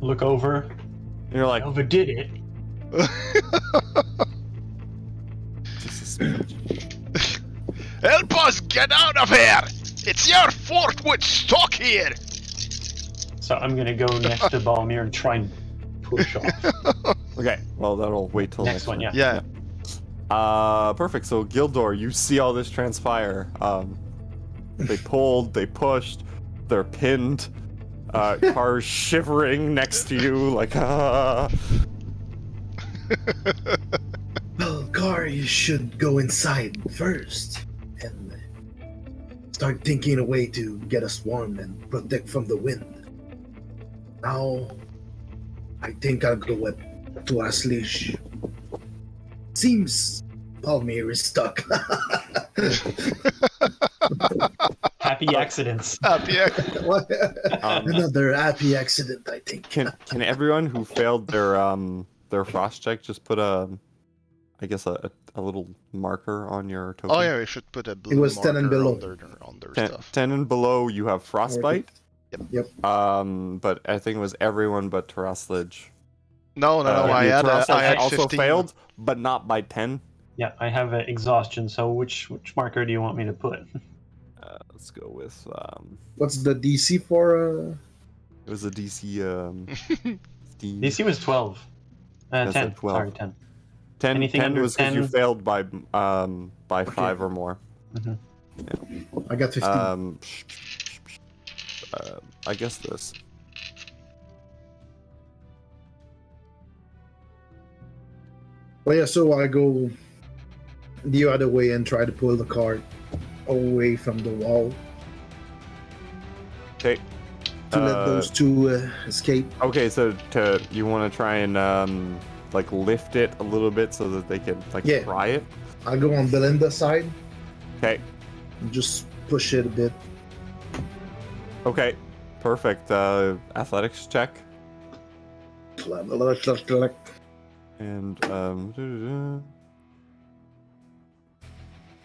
Look over. And you're I like, overdid it. just a smidge. Help us get out of here! It's your fort we're stuck here! So I'm gonna go next to Balmir and try and push off. Okay, well that'll wait till Next one, yeah. Yeah. Perfect. So Gildor, you see all this transpire. They pulled, they pushed, they're pinned. Car's shivering next to you, like Well, Gar, you should go inside first and start thinking a way to get us warm and protect from the wind. Now, I think I'll go to Aslish. Seems Palmir is stuck. Happy accidents. Happy Another happy accident, I think. can everyone who failed their frost check just put a little marker on your token? Oh yeah, we should put a blue was 10 and marker below. on their 10, stuff. 10 and below you have frostbite. Yep. But I think it was everyone but Terraslage. No, I had Terraslage also 15. failed, but not by 10. Yeah, I have exhaustion, so which marker do you want me to put? Let's go with What's the DC for? it was a DC 15. DC was 12. That's 10. a 12. Sorry, 10. 10, Anything 10 under was because you 10? failed by 5 or more. I got 15. I guess this. Well, yeah, so I go the other way and try to pull the cart away from the wall Okay. to let those two escape. Okay, so you want to try and like lift it a little bit so that they can like Yeah. pry it. I'll go on Belinda's side Okay. and just push it a bit. Okay. Perfect. Athletics check. And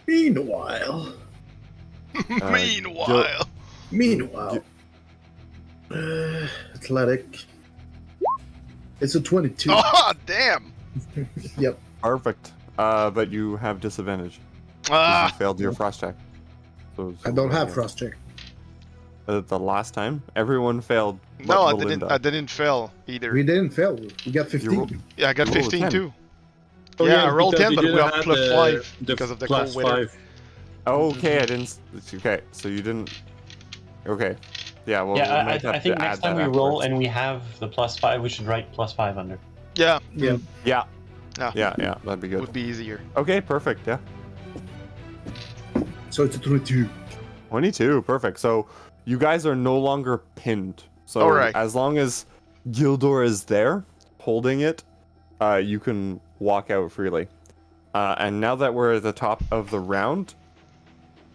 Meanwhile, Meanwhile. athletic. It's a 22. Oh damn! Yep. perfect. But you have disadvantage. 'Cause Ah, you failed your frost check. So I don't have frost check. The last time, everyone failed. no, but I Belinda. didn't fail either. We didn't fail. We got 15. Yeah, I got you rolled a 15 10. too. Oh, yeah, I rolled because 10, you but we didn't have have plus the- 5 the because of the plus cold weather. 5. Oh, okay, I didn't. Okay, so you didn't. Okay. Yeah. Well. we Yeah, might have I think to next add time we that roll afterwards. and we have the +5, we should write +5 under. Yeah, Yeah. Yeah. Yeah. Yeah. That'd be good. would be easier. Okay. Perfect. Yeah. So it's a 22. 22, perfect. So you guys are no longer pinned. So Alright. as long as Gildor is there, holding it, you can walk out freely. And now that we're at the top of the round,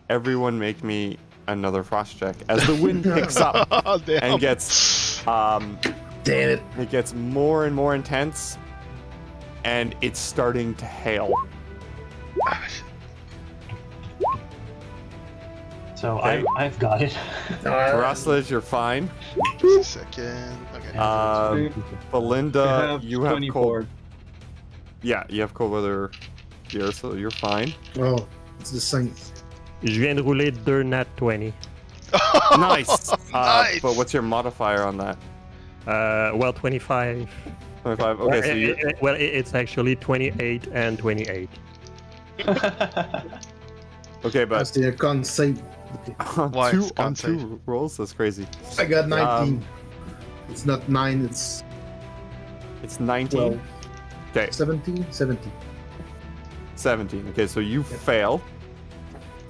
everyone make me another frost check as the wind picks up Oh, damn. and gets Damn it. it gets more and more intense, and it's starting to hail. So Okay. I've got it. Raslas, you're fine. Second. Okay. Belinda, you have 24. cold. Yeah, you have cold weather here, so you're fine. Oh, it's the same. Je viens de rouler 2 nat 20. Nice. Nice. But what's your modifier on that? Well, 25. 25. Okay, so you It's actually 28 and 28. okay, but That's the con save. on Why two it's con two rolls, that's crazy. I got 19. It's not 9, it's It's 19. 12. Okay, 17? 17. 17. Okay, so you fail.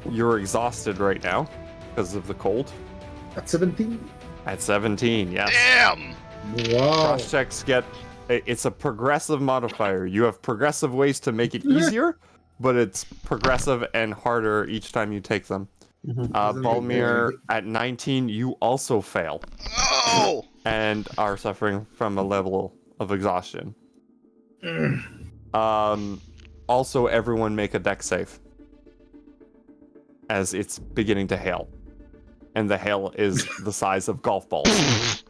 You're exhausted right now because of the cold. At 17? At 17, yes. Damn! Wow. Cross checks get. It's a progressive modifier. You have progressive ways to make it easier, but it's progressive and harder each time you take them. Balmir, at 19, you also fail Oh! and are suffering from a level of exhaustion. Also, everyone make a dex save as it's beginning to hail, and the hail is the size of golf balls.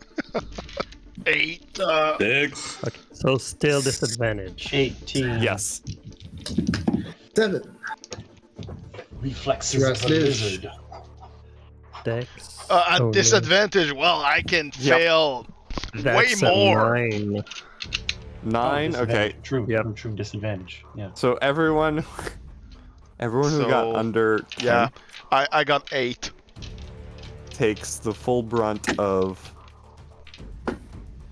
8. 6. Okay, so still disadvantage. 18. Yes. 7. Reflexes of a Prestige. lizard. Dex. At only. disadvantage, well, I can Yep. fail That's way more. A 9. 9. Okay. Disadvantage. True. Yep. True disadvantage. Yeah. So everyone who got So, under 10 Yeah, I got 8. takes the full brunt of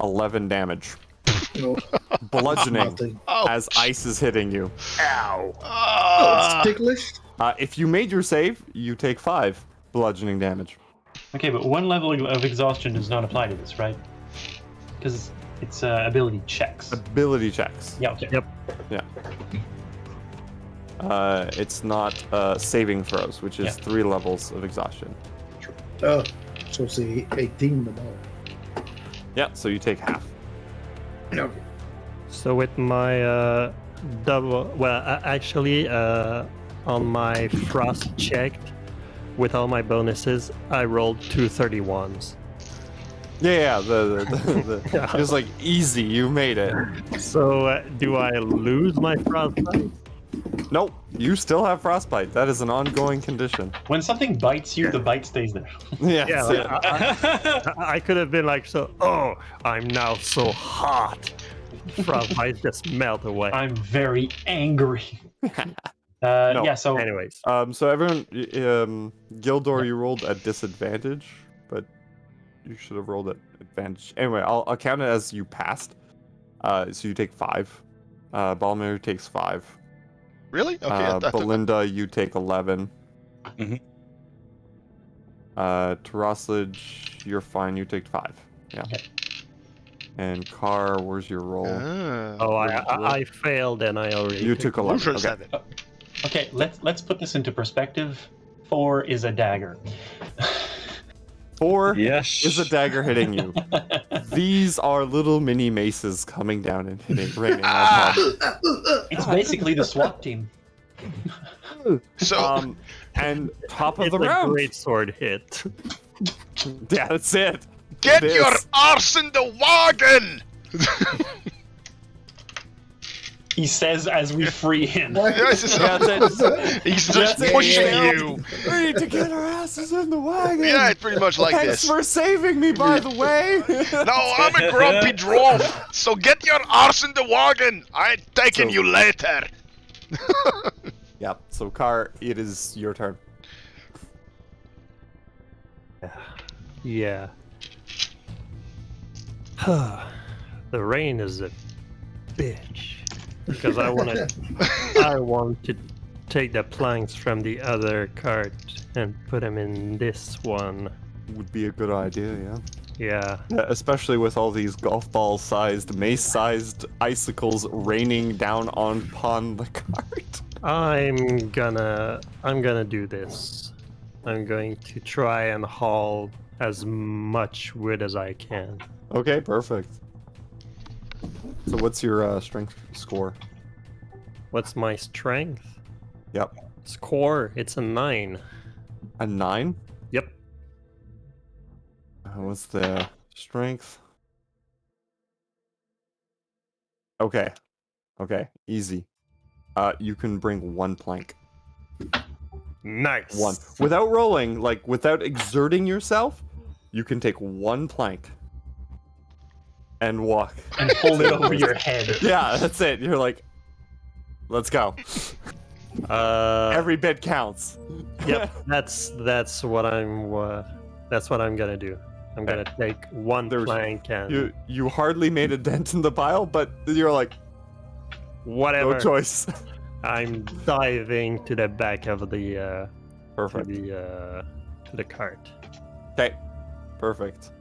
11 damage. No, Bludgeoning nothing. Oh, as ice is hitting you. Oh, Ah. it's ticklish. If you made your save, you take 5 bludgeoning damage. Okay, but one level of exhaustion does not apply to this, right? Because it's ability checks. Ability checks. Yeah. Okay. Yep. It's not saving throws, which is Yeah. 3 levels of exhaustion. Oh, so say 18 tomorrow. Yeah, so you take half. Okay. So with my double, well, actually, on my frost check, with all my bonuses, I rolled 2 31s. Yeah, the it was like easy, you made it. So do I lose my frostbite? Nope, you still have frostbite. That is an ongoing condition. When something bites you, the bite stays there. Yeah, Yeah, so- like, I could have been like, so, oh, I'm now so hot. Frostbite just melt away. I'm very angry. No. Yeah. So Anyways, so everyone, Gildor, you rolled at disadvantage, but you should have rolled at advantage. Anyway, I'll count it as you passed. So you take 5. Balmer takes 5. Really? Okay. I thought- Belinda, you take 11. Mhm. Taroslage, you're fine. You take 5. Yeah. Okay. And Car, where's your roll? oh, What did you roll? I failed and I already. You took 11. Crucial Okay. 7. okay, let's put this into perspective. 4 is a dagger. 4 Yes. is a dagger hitting you. These are little mini maces coming down and raining on top. It's basically the SWAT team. So, And top of It's the a round. great sword hit. Yeah, that's it. get This. your arse in the wagon! He says as we free him. Yes, That's it. he's just That's it. pushing Yeah. you. We need to get our asses in the wagon. Yeah, it's pretty much like Thanks this. for saving me, by the way. No, I'm a grumpy dwarf, so get your arse in the wagon. I'm taking So- you later. Yep. So, Car, it is your turn. Yeah. The rain is a bitch because I want to take the planks from the other cart and put them in this one. Would be a good idea, yeah. Yeah. Especially with all these golf ball-sized, mace-sized icicles raining down upon the cart. I'm gonna do this. I'm going to try and haul as much wood as I can. Okay, perfect. So what's your strength score? What's my strength? Yep. Score, it's a 9. A 9? Yep. What's the strength? Okay. Okay, easy. You can bring 1 plank. Nice. 1. Without rolling, like without exerting yourself, you can take 1 plank and walk. And hold it over your head. Yeah, that's it. You're like, let's go. Every bit counts. Yep, that's what I'm gonna do. I'm gonna take 1 There's- plank and You hardly made a dent in the pile, but you're like, whatever. no choice. I'm diving to the back of the Perfect. to the cart. Okay. Perfect.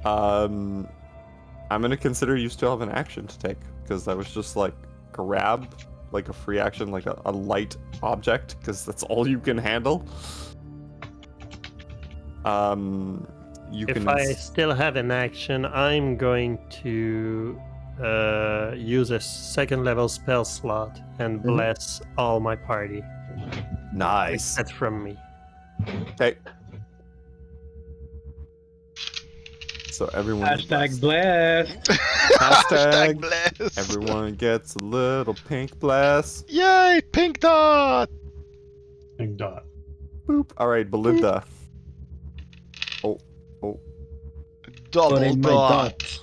I'm gonna consider you still have an action to take because that was just like grab, like a free action, like a light object, because that's all you can handle. You If can. I still have an action, I'm going to use a second level spell slot and bless all my party. Nice. That's from me. Okay. So everyone is Hashtag blessed. blessed. Hashtag bless. Everyone gets a little pink bless. Yay, pink dot. Big dot. Boop. All right, Belinda. Oh. Double Putting my dot.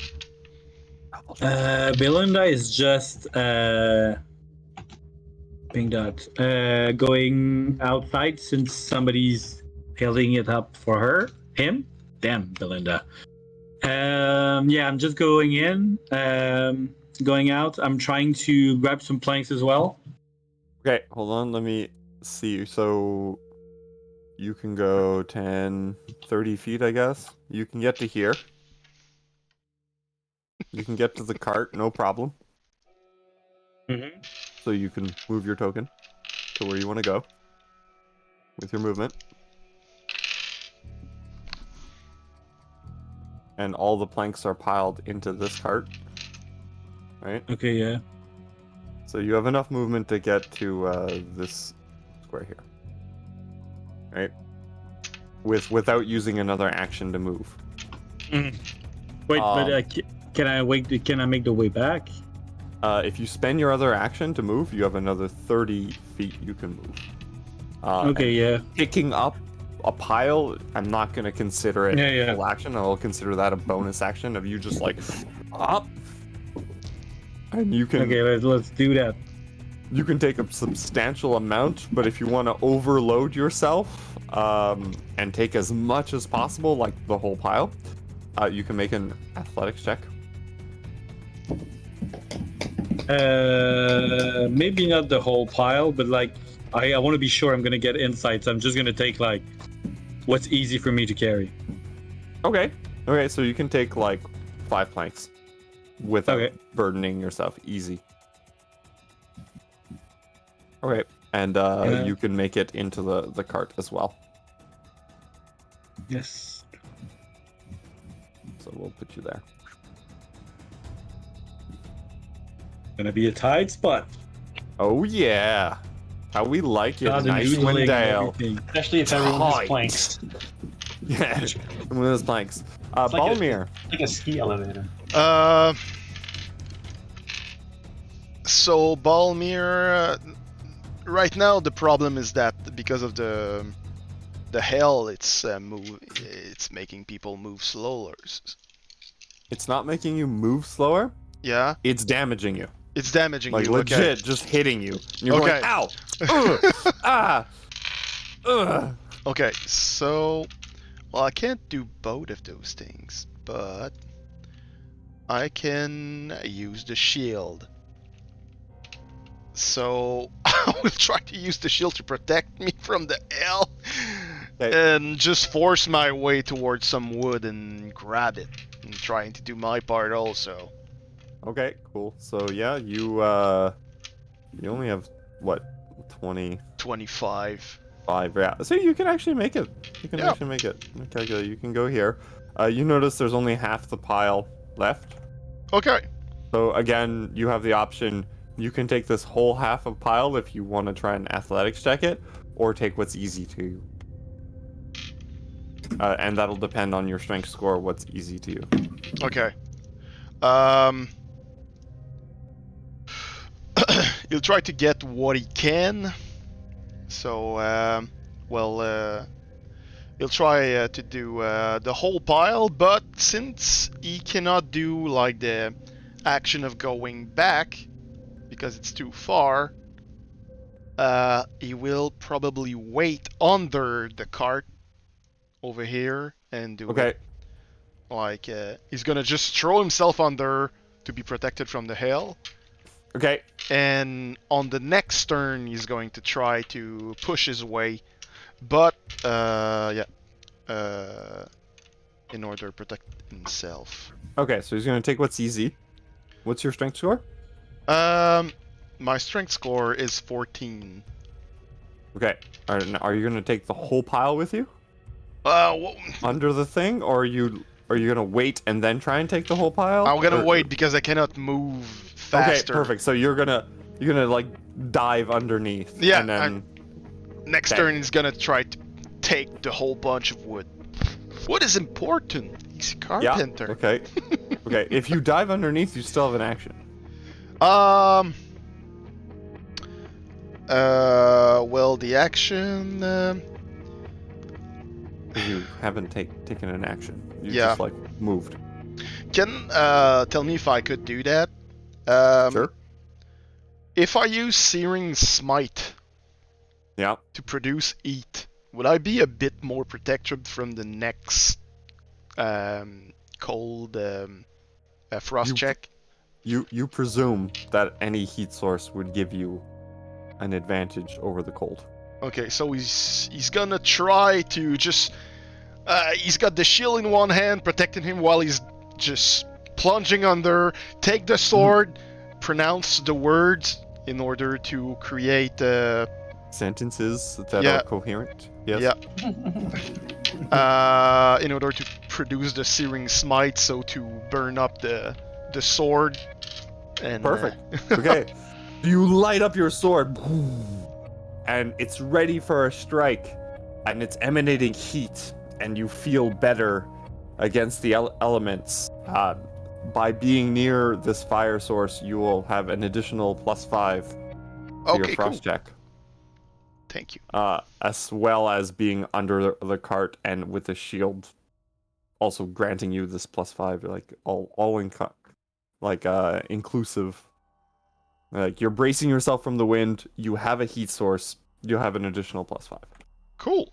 Belinda is just pink dot. Going outside since somebody's holding it up for her. Him? Damn, Belinda. Yeah, I'm just going in. Going out. I'm trying to grab some planks as well. Okay, hold on. Let me see. So you can go 10, 30 feet, I guess. You can get to here. You can get to the cart, no problem. Mm-hmm. So you can move your token to where you want to go with your movement. And all the planks are piled into this cart. Right? Okay, yeah. So you have enough movement to get to this square here. Right? Without using another action to move. Wait, but can I wait? Can I make the way back? If you spend your other action to move, you have another 30 feet you can move. Okay, yeah. Picking up a pile, I'm not going to consider it Yeah. full action. I'll consider that a bonus action of you just like up. And you can Okay, let's do that. you can take a substantial amount, but if you want to overload yourself and take as much as possible, like the whole pile, you can make an athletics check. Maybe not the whole pile, but like I want to be sure I'm gonna get insight. So I'm just gonna take like what's easy for me to carry. Okay, so you can take like 5 planks without burdening yourself. Easy. Okay, and you can make it into the cart as well. Yes. So we'll put you there. Gonna be a tight spot. Oh yeah, how we like it, God, in and Icewind noodling and Dale. everything. Especially if everyone has Tight. planks. Yeah, one of those planks. It's like Balmir. like a ski elevator. So Balmir, right now the problem is that because of the hell, it's making people move slower. It's not making you move slower. Yeah, It's damaging you. it's damaging Like you. legit, Okay. just hitting you. You're Okay. going, ow, ugh, ah, ugh. Okay, so well, I can't do both of those things, but I can use the shield. So I will try to use the shield to protect me from the hell, and just force my way towards some wood and grab it, and trying to do my part also. Okay, cool. So yeah, you only have what, 25. 5? Yeah. So you can actually make it. You can Yeah. actually make it. Okay, you can go here. You notice there's only half the pile left. Okay. So again, you have the option. You can take this whole half of pile if you want to try and athletics check it, or take what's easy to you. And that'll depend on your strength score, what's easy to you. Okay. He'll try to get what he can. So, he'll try to do the whole pile, but since he cannot do like the action of going back because it's too far, he will probably wait under the cart over here and do it. Like, he's gonna just throw himself under to be protected from the hail. Okay. And on the next turn, he's going to try to push his way. But, in order to protect himself. Okay, so he's gonna take what's easy. What's your strength score? My strength score is 14. Okay. Are you gonna take the whole pile with you Whoa. under the thing, or are you gonna wait and then try and take the whole pile? I'm gonna Or- wait because I cannot move faster. Okay, perfect. So you're gonna like dive underneath. Yeah, And then Next Okay. turn he's gonna try to take the whole bunch of wood. Wood is important. He's a yeah. carpenter. Okay. Okay. If you dive underneath, you still have an action. Well, the action. 'Cause you haven't taken an action. You Yeah. just like moved. Can tell me if I could do that. Sure. If I use Searing Smite Yeah. to produce heat, would I be a bit more protected from the next cold frost You- check? You presume that any heat source would give you an advantage over the cold. Okay, so he's gonna try to just. He's got the shield in one hand, protecting him while he's just plunging under. Take the sword, pronounce the words in order to create. Sentences that Yeah. are coherent. Yes. Yeah. In order to produce the Searing Smite, so to burn up the sword. And, Perfect. Okay. You light up your sword, and it's ready for a strike, and it's emanating heat, and you feel better against the elements. By being near this fire source, you will have an additional +5 to your Okay, frost cool. check, Thank you. as well as being under the cart and with the shield, also granting you this +5, like inclusive. Like you're bracing yourself from the wind. You have a heat source. You have an additional +5. Cool.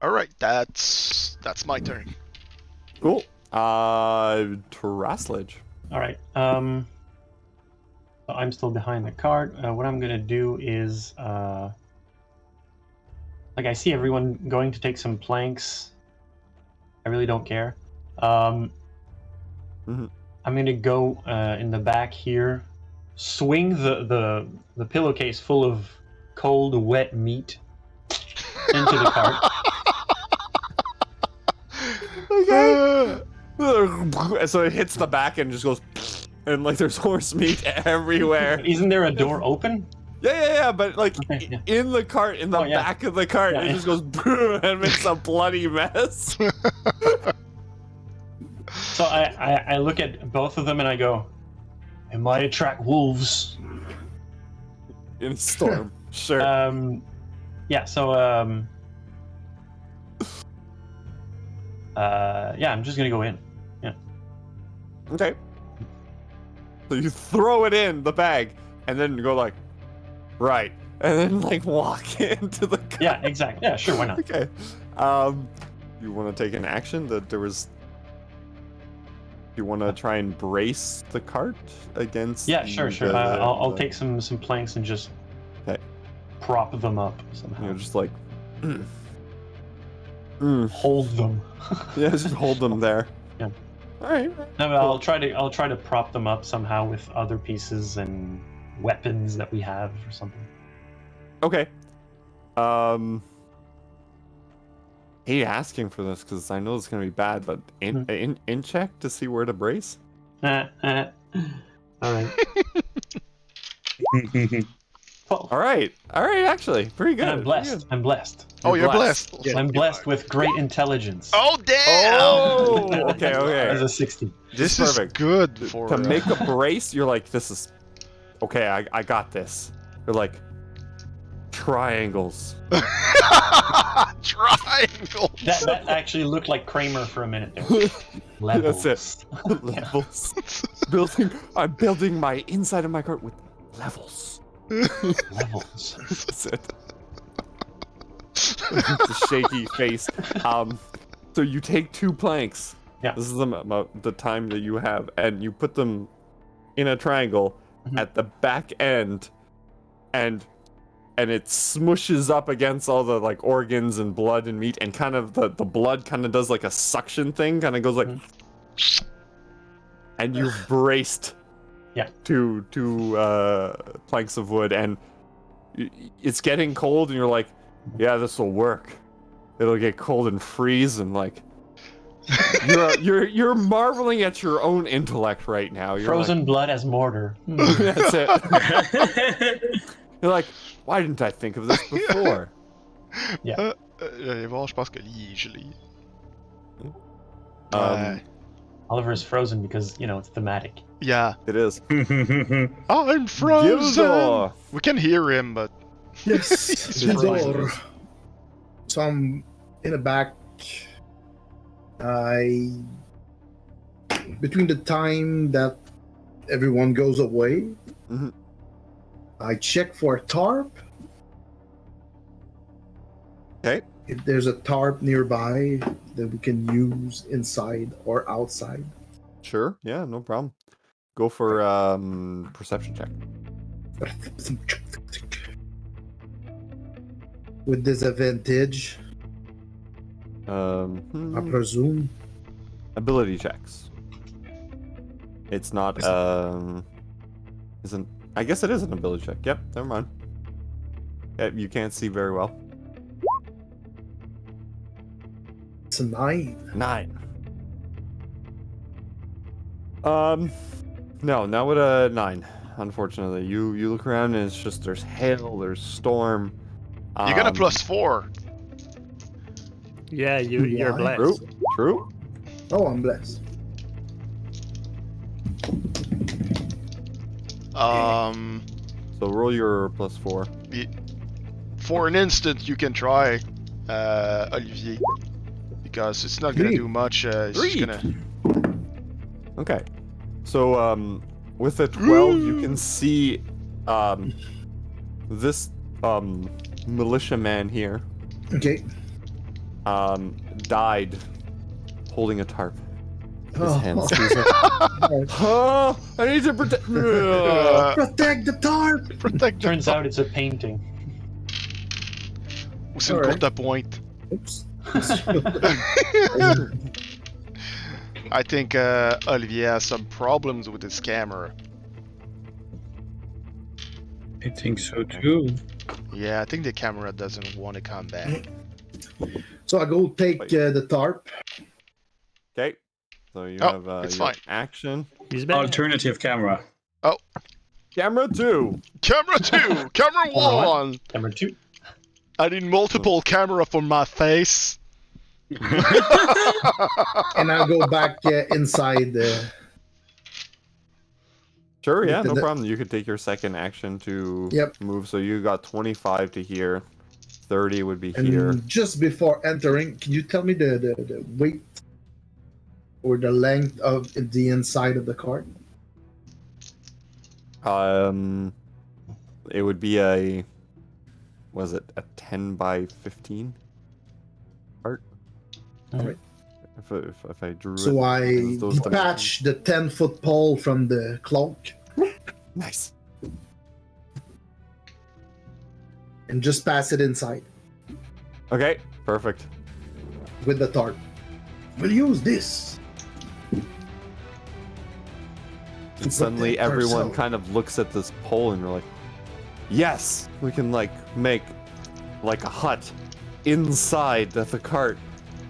All right, that's my turn. Cool. Terraslage. All right. So I'm still behind the cart. What I'm gonna do is, like, I see everyone going to take some planks. I really don't care. Mhm. I'm gonna go in the back here, swing the pillowcase full of cold, wet meat into the cart. Okay. So it hits the back and just goes, and like there's horse meat everywhere. Isn't there a door open? Yeah. But like Okay, yeah. in the cart, in the Oh, yeah. back of the cart, Yeah, it yeah. just goes and makes a bloody mess. So I look at both of them and I go, it might attract wolves. In a storm, sure. Yeah, so yeah, I'm just gonna go in. Okay. So you throw it in the bag, and then go like, right, and then like walk into the cart. Yeah, exactly. Yeah, sure, why not? Okay. You want to take an action that there was? You want to try and brace the cart against? Yeah, sure. I'll take some planks and just Okay. prop them up somehow. You know, just like. Hold them. Yeah, just hold them there. Yeah. All right. No, but I'll try to prop them up somehow with other pieces and weapons that we have or something. Okay. Hate asking for this because I know it's gonna be bad, but in check to see where to brace. All right. Well, All right. Actually, pretty good. I'm blessed. I'm blessed. Oh, you're blessed. blessed. I'm blessed with great intelligence. Oh, damn! Oh, okay. As a 60. This is is perfect. good for To make a brace, you're like, this is okay. I got this. You're like triangles. triangle. That actually looked like Kramer for a minute there. Levels. That's it. Levels. I'm building my inside of my cart with levels. Levels. That's it. The shaky face. So you take 2 planks. Yeah. This is the time that you have, and you put them in a triangle Mhm. at the back end, and and it smushes up against all the like organs and blood and meat, and kind of the blood kind of does like a suction thing, kind of goes like, and you've braced two planks of wood, and it's getting cold, and you're like, yeah, this will work. It'll get cold and freeze, and like you're marveling at your own intellect right now. You're Frozen blood as mortar. That's it. You're like, why didn't I think of this before? J'allais voir, je pense que lui, il est gelé. Oliver is frozen because, you know, it's thematic. Yeah. It is. I'm frozen! Gildor. We can hear him, but... Yes, frozen. Gildor. So I'm in the back. Between the time that everyone goes away, I check for a tarp. Okay. If there's a tarp nearby that we can use inside or outside. Sure. Yeah, no problem. Go for perception check. With disadvantage, I presume. Ability checks. It's not isn't. I guess it is an ability check. Yep. Never mind. Yep, you can't see very well. It's a 9. 9. No, not with a 9. Unfortunately, you look around and it's just there's hail, there's storm. You got a +4. Yeah, you're blessed. True. Oh, I'm blessed. So roll your +4. For an instant, you can try, Olivier, because it's not gonna do much. It's just gonna. Okay. So with a 12, you can see this militiaman here. Okay. Died holding a tarp. His Oh. hands. He's like, oh, I need to protect. Protect the tarp! Protect. Turns out it's a painting. Ou c'est une Alright. courte à pointe. Oops. I think Olivier has some problems with his camera. I think so too. Yeah, I think the camera doesn't want to come back. So I go take the tarp. Okay. So you Oh, have it's your fine. action. He's back. Alternative camera. Camera 2. Camera 2! Camera 1! Number 2. I need multiple camera for my face. And I'll go back inside. Sure, yeah, no The- problem. You could take your second action to Yep. move. So you got 25 to here. 30 would be And here. just before entering, can you tell me the weight or the length of the inside of the cart? It would be a, was it a 10 by 15 cart? Alright. If I drew So it. I as those detach the 10-foot pole from the cloak Nice. and just pass it inside Okay, perfect. with the tarp. We'll use this. And suddenly protect everyone ourselves. kind of looks at this pole and they're like, yes, we can like make like a hut inside the cart,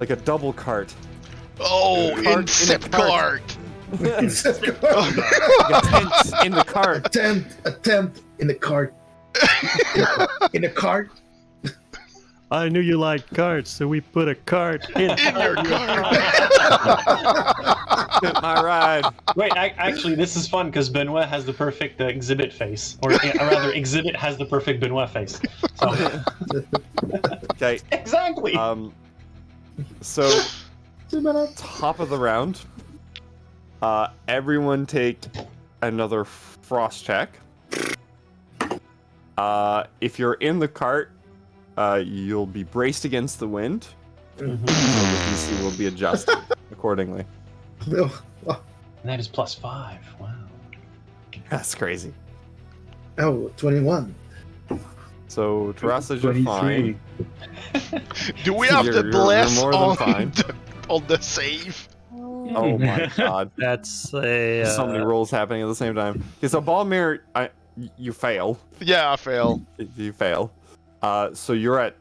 like a double cart. Oh, Cart in a Incept cart. cart! It's a Like a tent in the cart. a tent in the cart. In a cart. I knew you liked carts, so we put a cart in. In your cart! My ride. Wait, actually, this is fun because Benoit has the perfect exhibit face. Or rather, exhibit has the perfect Benoit face. So, Okay. exactly! So top of the round. Everyone take another frost check. If you're in the cart, you'll be braced against the wind. So the DC will be adjusted accordingly. And that is +5. Wow. That's crazy. Oh, 21. So Terrasses, you're fine. Do we have You're the bless more than on fine. on the save? Oh my god. That's a. There's so many rolls happening at the same time. Okay, so Balmir, you fail. Yeah, I fail. You fail. So you're at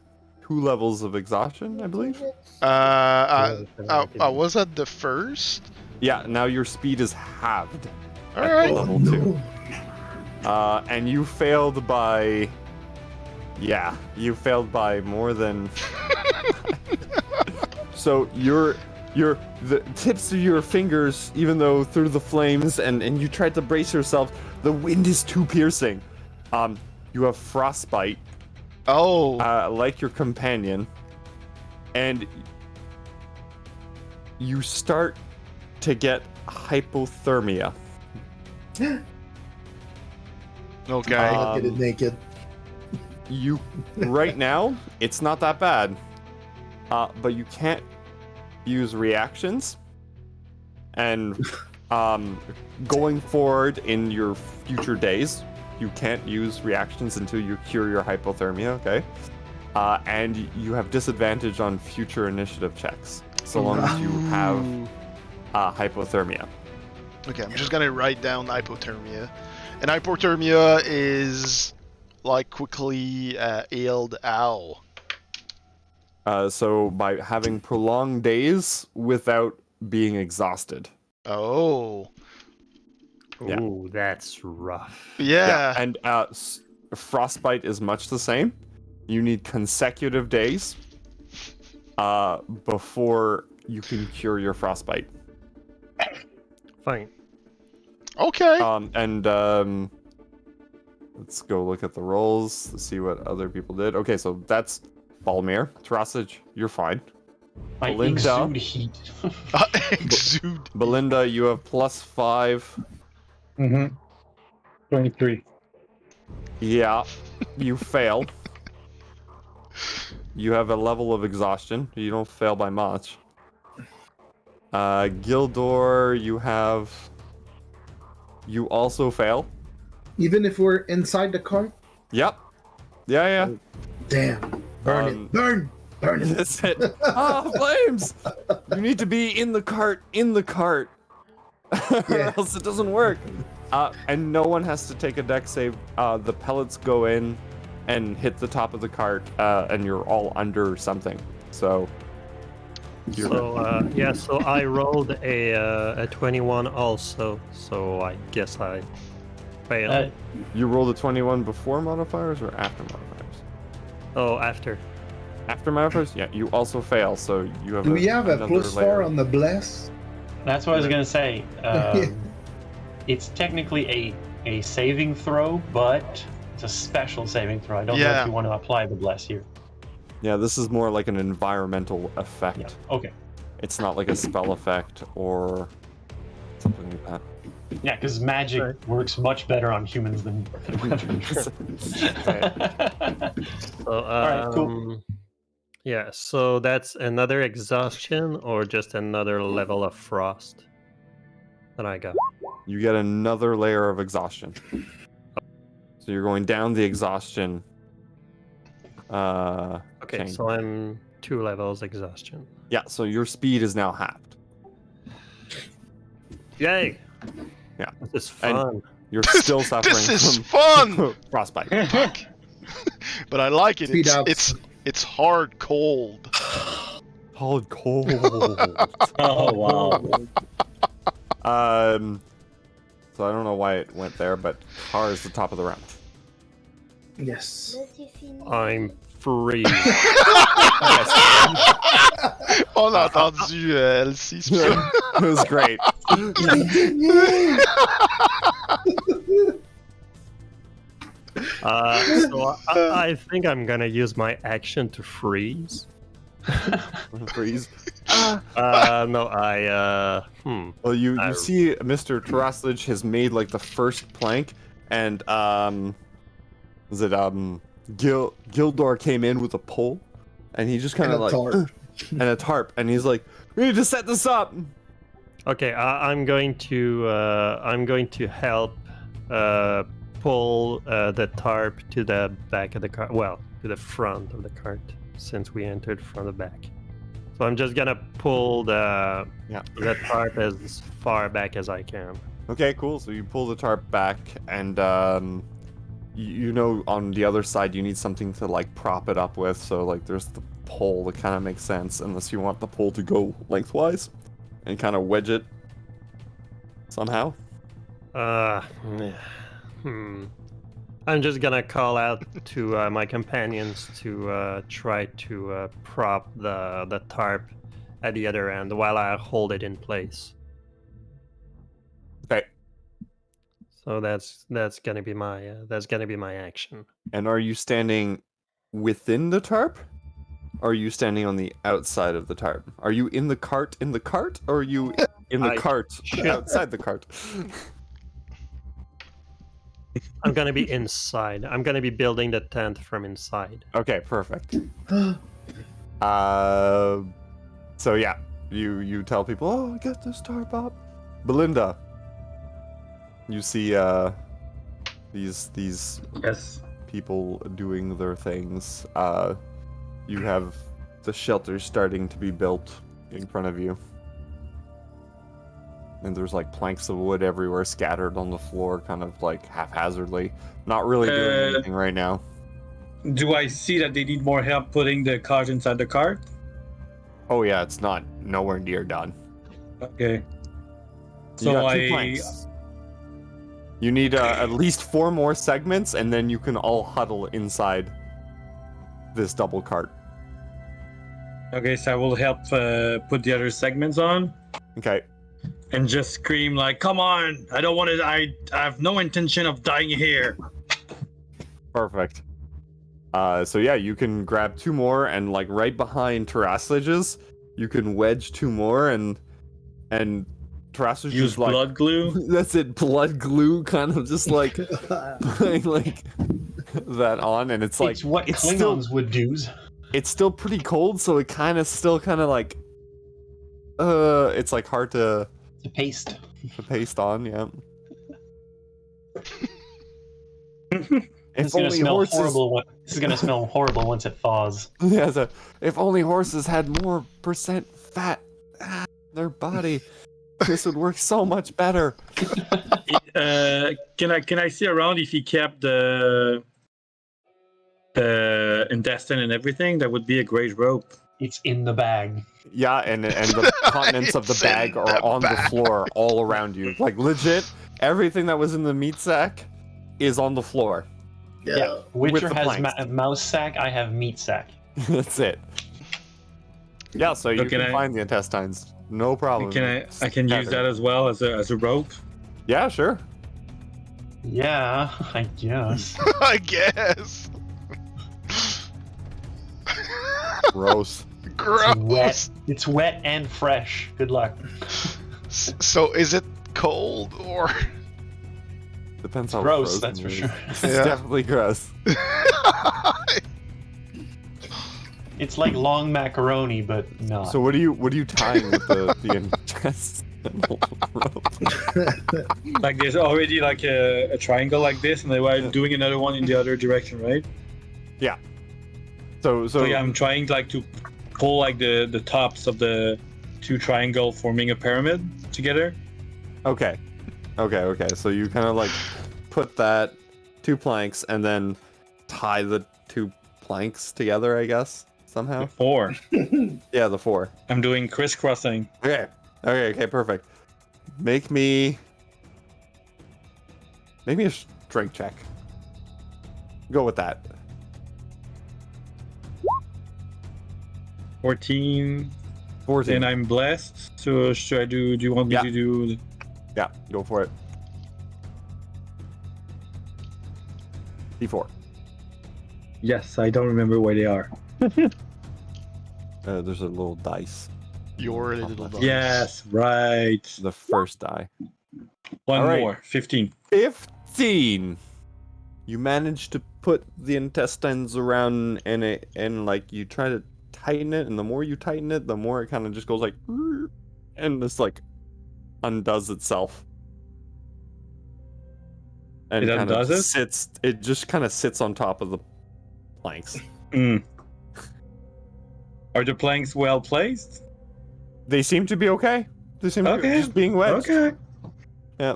2 levels of exhaustion, I believe. I was at the first. Yeah, now your speed is halved All at right. level 2. And you failed by... Yeah, you failed by more than... So the tips of your fingers, even though through the flames, and you tried to brace yourself, the wind is too piercing. You have frostbite, Oh. like your companion, and you start to get hypothermia. Okay. I'll get it naked. You right now, it's not that bad, but you can't use reactions, and going forward in your future days, you can't use reactions until you cure your hypothermia. Okay, and you have disadvantage on future initiative checks so long as you have hypothermia. Okay, I'm just gonna write down hypothermia. And hypothermia is like quickly ailed owl. So by having prolonged days without being exhausted. Oh. Yeah. Ooh, that's rough. Yeah. And frostbite is much the same. You need consecutive days before you can cure your frostbite. Fine. Okay. Let's go look at the rolls to see what other people did. Okay, so that's Balmir. Terrasage, you're fine. I Belinda. exude heat. Exude. Belinda, you have +5. 23. Yeah, you fail. You have a level of exhaustion. You don't fail by much. Gildor, you also fail. Even if we're inside the car? Yep. Yeah. Damn. Burn it. Burn it. That's it. Flames! You need to be in the cart, or Yeah. else it doesn't work. And no one has to take a deck save. The pellets go in and hit the top of the cart, and you're all under something. So... So I rolled a 21 also, so I guess I failed. You rolled a 21 before modifiers or after modifiers? Oh, after. After modifiers? Yeah, you also fail, so you have Do we have a another +4 layer. on the bless? That's what I was gonna say. It's technically a saving throw, but it's a special saving throw. I don't know Yeah. if you want to apply the bless here. Yeah, this is more like an environmental effect. Yeah. Okay. It's not like a spell effect or something like that. Yeah, because magic works much better on humans than. So, Alright, cool. Yeah, so that's another exhaustion or just another level of frost that I got. You get another layer of exhaustion. So you're going down the exhaustion. Okay, chain. so I'm 2 levels exhaustion. Yeah, so your speed is now halved. Yay! Yeah. This is And- fun. You're still suffering This is from fun. frostbite. But I like it. Speed up. It's hard cold. Cold. Oh wow. So I don't know why it went there, but car is the top of the round. Yes. I'm free. On a entendu Elsie. It was great. So I think I'm gonna use my action to freeze. Freeze. No, Well, you see Mr. Terrasage has made like the first plank, and Gildor came in with a pole, and he just kind of And a like tarp. and a tarp, and he's like, "We need to set this up." Okay, I'm going to help pull the tarp to the back of the cart. Well, to the front of the cart, since we entered from the back. So I'm just gonna pull the tarp as far back as I can. Okay, cool. So you pull the tarp back, and you know on the other side you need something to like prop it up with. So like there's the pole that kind of makes sense, unless you want the pole to go lengthwise and kind of wedge it somehow. I'm just gonna call out to my companions to try to prop the tarp at the other end while I hold it in place. Okay. So that's gonna be my action. And are you standing within the tarp? Or are you standing on the outside of the tarp? Are you in the cart, or are you in the cart outside the cart? I'm gonna be inside. I'm gonna be building the tent from inside. Okay, perfect. So yeah, you tell people, oh, get this tarp up. Belinda, you see these Yes. people doing their things. You have the shelter starting to be built in front of you. And there's like planks of wood everywhere scattered on the floor, kind of like haphazardly. Not really doing anything right now. Do I see that they need more help putting the cart inside the cart? Oh yeah, it's not nowhere near done. Okay. You So got 2 planks. You need at least 4 more segments, and then you can all huddle inside this double cart. Okay, so I will help put the other segments on. Okay. And just scream like, "Come on! I don't want to. I have no intention of dying here." Perfect. So yeah, you can grab 2 more, and like right behind Terraslage's, you can wedge 2 more, and Terraslage Use just like blood glue. That's it, blood glue, kind of just like putting like that on, and it's like It's what it's Klingons would do. It's still pretty cold, so it kind of like it's like hard to paste on, yeah. It's gonna smell horrible. This is gonna smell horrible once it thaws. Yeah, so if only horses had more % fat in their body, this would work so much better. Can I see around if he kept the intestine and everything? That would be a great rope. It's in the bag. Yeah, and the contents of the bag are on the floor all around you. Like legit, everything that was in the meat sack is on the floor. Yeah. Witcher has mouse sack. I have meat sack. That's it. Yeah, so you can find the intestines. No problem. I can use that as well as a rope? Yeah, sure. Yeah, I guess. I guess. Gross. Gross. It's wet and fresh. Good luck. So is it cold or? Depends how gross. That's for sure. It's definitely gross. It's like long macaroni, but not. So what are you tying with the intestinal rope? Like there's already like a triangle like this, and they were doing another one in the other direction, right? Yeah. So yeah, I'm trying like to pull like the tops of the 2 triangle forming a pyramid together. Okay. So you kind of like put that 2 planks and then tie the 2 planks together, I guess, somehow. 4. Yeah, the 4. I'm doing crisscrossing. Okay, perfect. Make me a strength check. Go with that. 14. And I'm blessed. So should I do you want me to do? Yeah, go for it. D4. Yes, I don't remember where they are. There's a little dice. Your little dice. Yes, right. The first die. One All right. more. 15. 15. You manage to put the intestines around and like you try to tighten it, and the more you tighten it, the more it kind of just goes like, and this like undoes itself. and It kind undoes of it? sits. It just kind of sits on top of the planks. Mm. Are the planks well placed? They seem to be okay. They seem to be Okay. just being wedged. Okay. Yeah.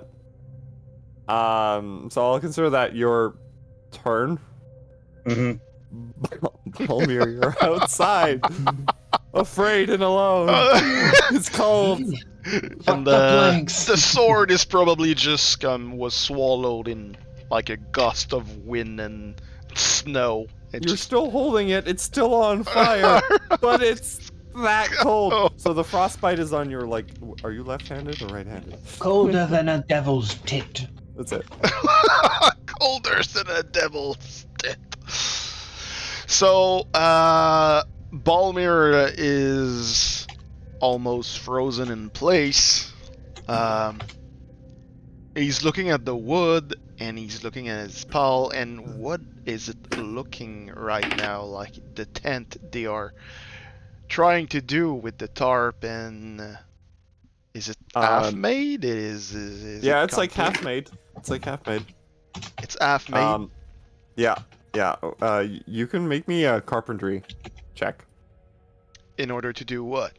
So I'll consider that your turn. hmm Balmir, you're outside, afraid and alone. It's cold. And the planks. the sword is probably just was swallowed in like a gust of wind and snow. It You're just- still holding it. It's still on fire, but it's that cold. Oh. So the frostbite is on your like. Are you left-handed or right-handed? Colder than a devil's tit. That's it. colder than a devil's tit. So, Balmir is almost frozen in place. He's looking at the wood and he's looking at his pal. And what is it looking right now like the tent they are trying to do with the tarp? And is it half made? Is Yeah, it it's like complete? half made. It's like half made. It's half made. Yeah. You can make me a carpentry check In order to do what?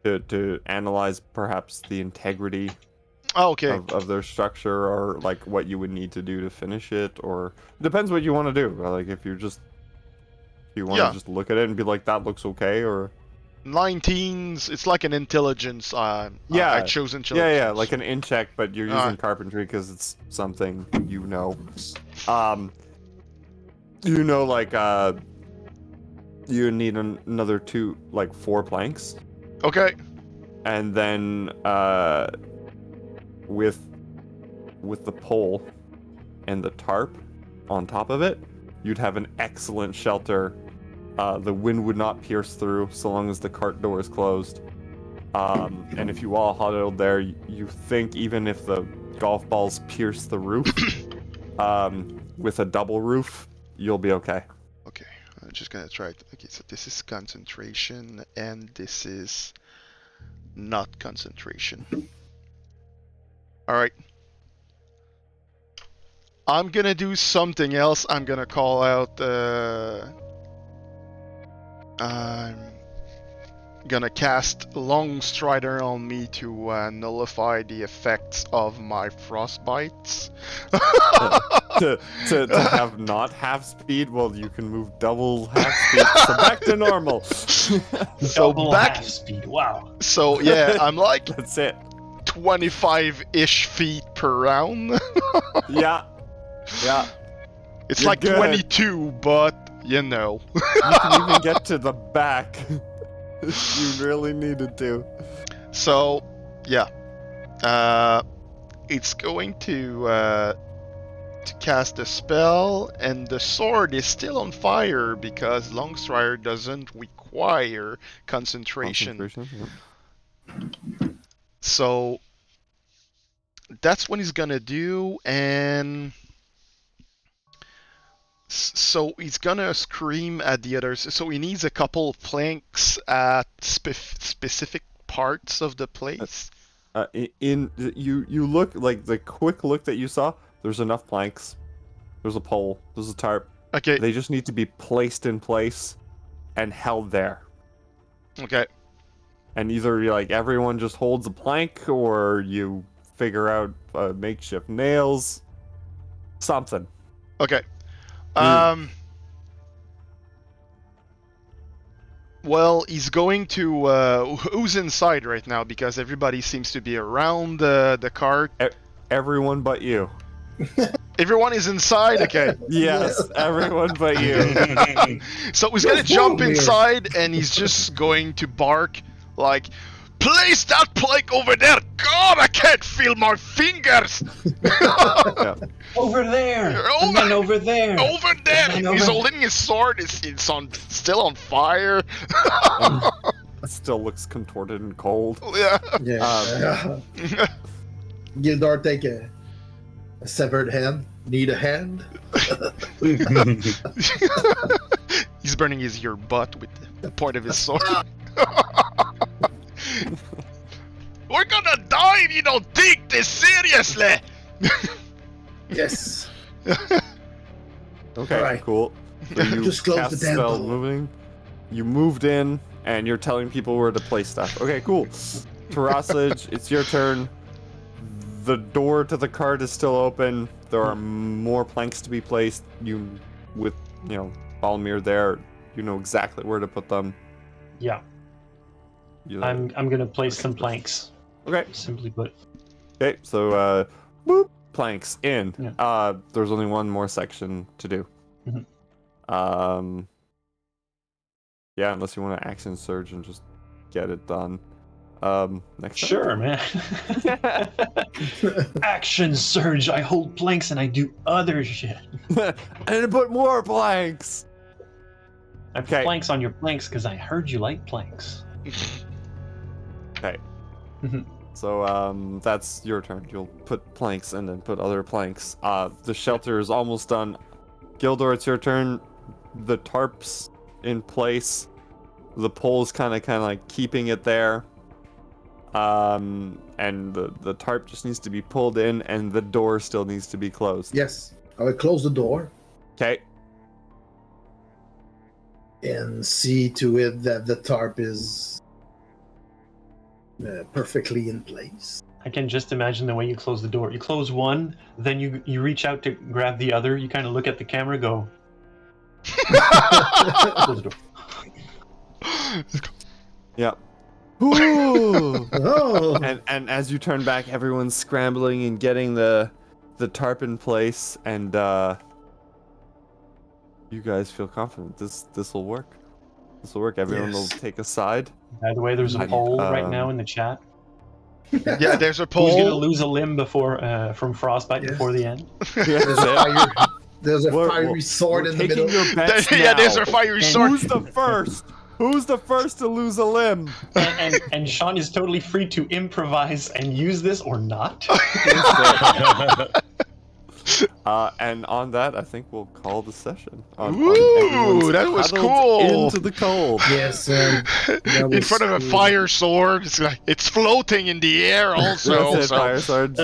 to analyze perhaps the integrity Oh, okay. of their structure, or like what you would need to do to finish it, or depends what you want to do. Like if you want Yeah. to just look at it and be like, that looks okay, or 19s. It's like an intelligence. Yeah. I chose intelligence. yeah, like an in check, but you're using Alright. carpentry because it's something you know. Like you need another 4 planks, Okay. and then with the pole and the tarp on top of it, you'd have an excellent shelter. The wind would not pierce through so long as the cart door is closed. And if you all huddled there, you think even if the golf balls pierce the roof, with a double roof, you'll be okay. Okay. I'm just gonna try it. Okay, so this is concentration, and this is not concentration. Alright. I'm gonna do something else. I'm gonna call out, I'm gonna cast Long Strider on me to nullify the effects of my frostbites. to have not half speed, well, you can move double half speed, so back to normal. So Double back. half speed. Wow. So yeah, I'm like That's it. 25-ish feet per round. Yeah. It's You're like good. 22, but you know. You can even get to the back if you really needed to. So yeah, it's going to cast a spell, and the sword is still on fire because Longstrider doesn't require concentration. Yeah. So that's what he's gonna do, and so he's gonna scream at the others. So he needs a couple of planks at specific parts of the place. You look, like the quick look that you saw, there's enough planks. There's a pole. There's a tarp. Okay. They just need to be placed in place and held there. Okay. And either everyone just holds a plank, or you figure out makeshift nails. Something. Okay. Well, he's going to. Who's inside right now? Because everybody seems to be around the cart. Everyone but you. Everyone is inside. Okay. Yes, everyone but you. So he's gonna jump inside, and he's just going to bark like, "Place that plank over there! God, I can't feel my fingers!" Yeah. Over there. And then over there. Over there! And He's over- holding his sword. It's still on fire. It still looks contorted and cold. Yeah. Yeah. Gildar, take a severed hand. Need a hand? He's burning his ear butt with the point of his sword. We're gonna die if you don't take this seriously! Yes. Okay, Alright. cool. So you Just close cast the damn spell door. moving. You moved in, and you're telling people where to place stuff. Okay, cool. Terrassage, it's your turn. The door to the cart is still open. There are more planks to be placed. With Balmir there, you know exactly where to put them. Yeah, You- I'm gonna place some planks. Okay. Simply put. Okay, so boop, planks in. Yeah. There's only one more section to do. Mhm. Yeah, unless you want to action surge and just get it done. Next time. Sure, man. Action surge. I hold planks and I do other shit. And put more planks. I put Okay. planks on your planks because I heard you like planks. Okay. Mhm. So that's your turn. You'll put planks and then put other planks. The shelter is almost done. Gildor, it's your turn. The tarp's in place. The pole's kind of like keeping it there. And the tarp just needs to be pulled in, and the door still needs to be closed. Yes. I will close the door Okay. and see to it that the tarp is perfectly in place. I can just imagine the way you close the door. You close one, then you reach out to grab the other. You kind of look at the camera, go. Close the door. Yep. Ooh. Oh. And as you turn back, everyone's scrambling and getting the tarp in place, and you guys feel confident this will work. This will work. Everyone will Yes. take a side. By the way, there's a poll right now in the chat. Yeah, there's a Who's gonna poll. lose a limb from frostbite Yes. before the end? Yeah, There's a We're- fiery sword we're in the taking middle. your bets Yeah, there's now. a fiery sword. Who's the first? Who's the first to lose a limb? And Sean is totally free to improvise and use this or not. And on that, I think we'll call the session. On Ooh, everyone's that was huddled cool. Into the cold. Yes, that In was front of a cool. fire sword. It's floating in the air also. That's it, so- Fire Sword.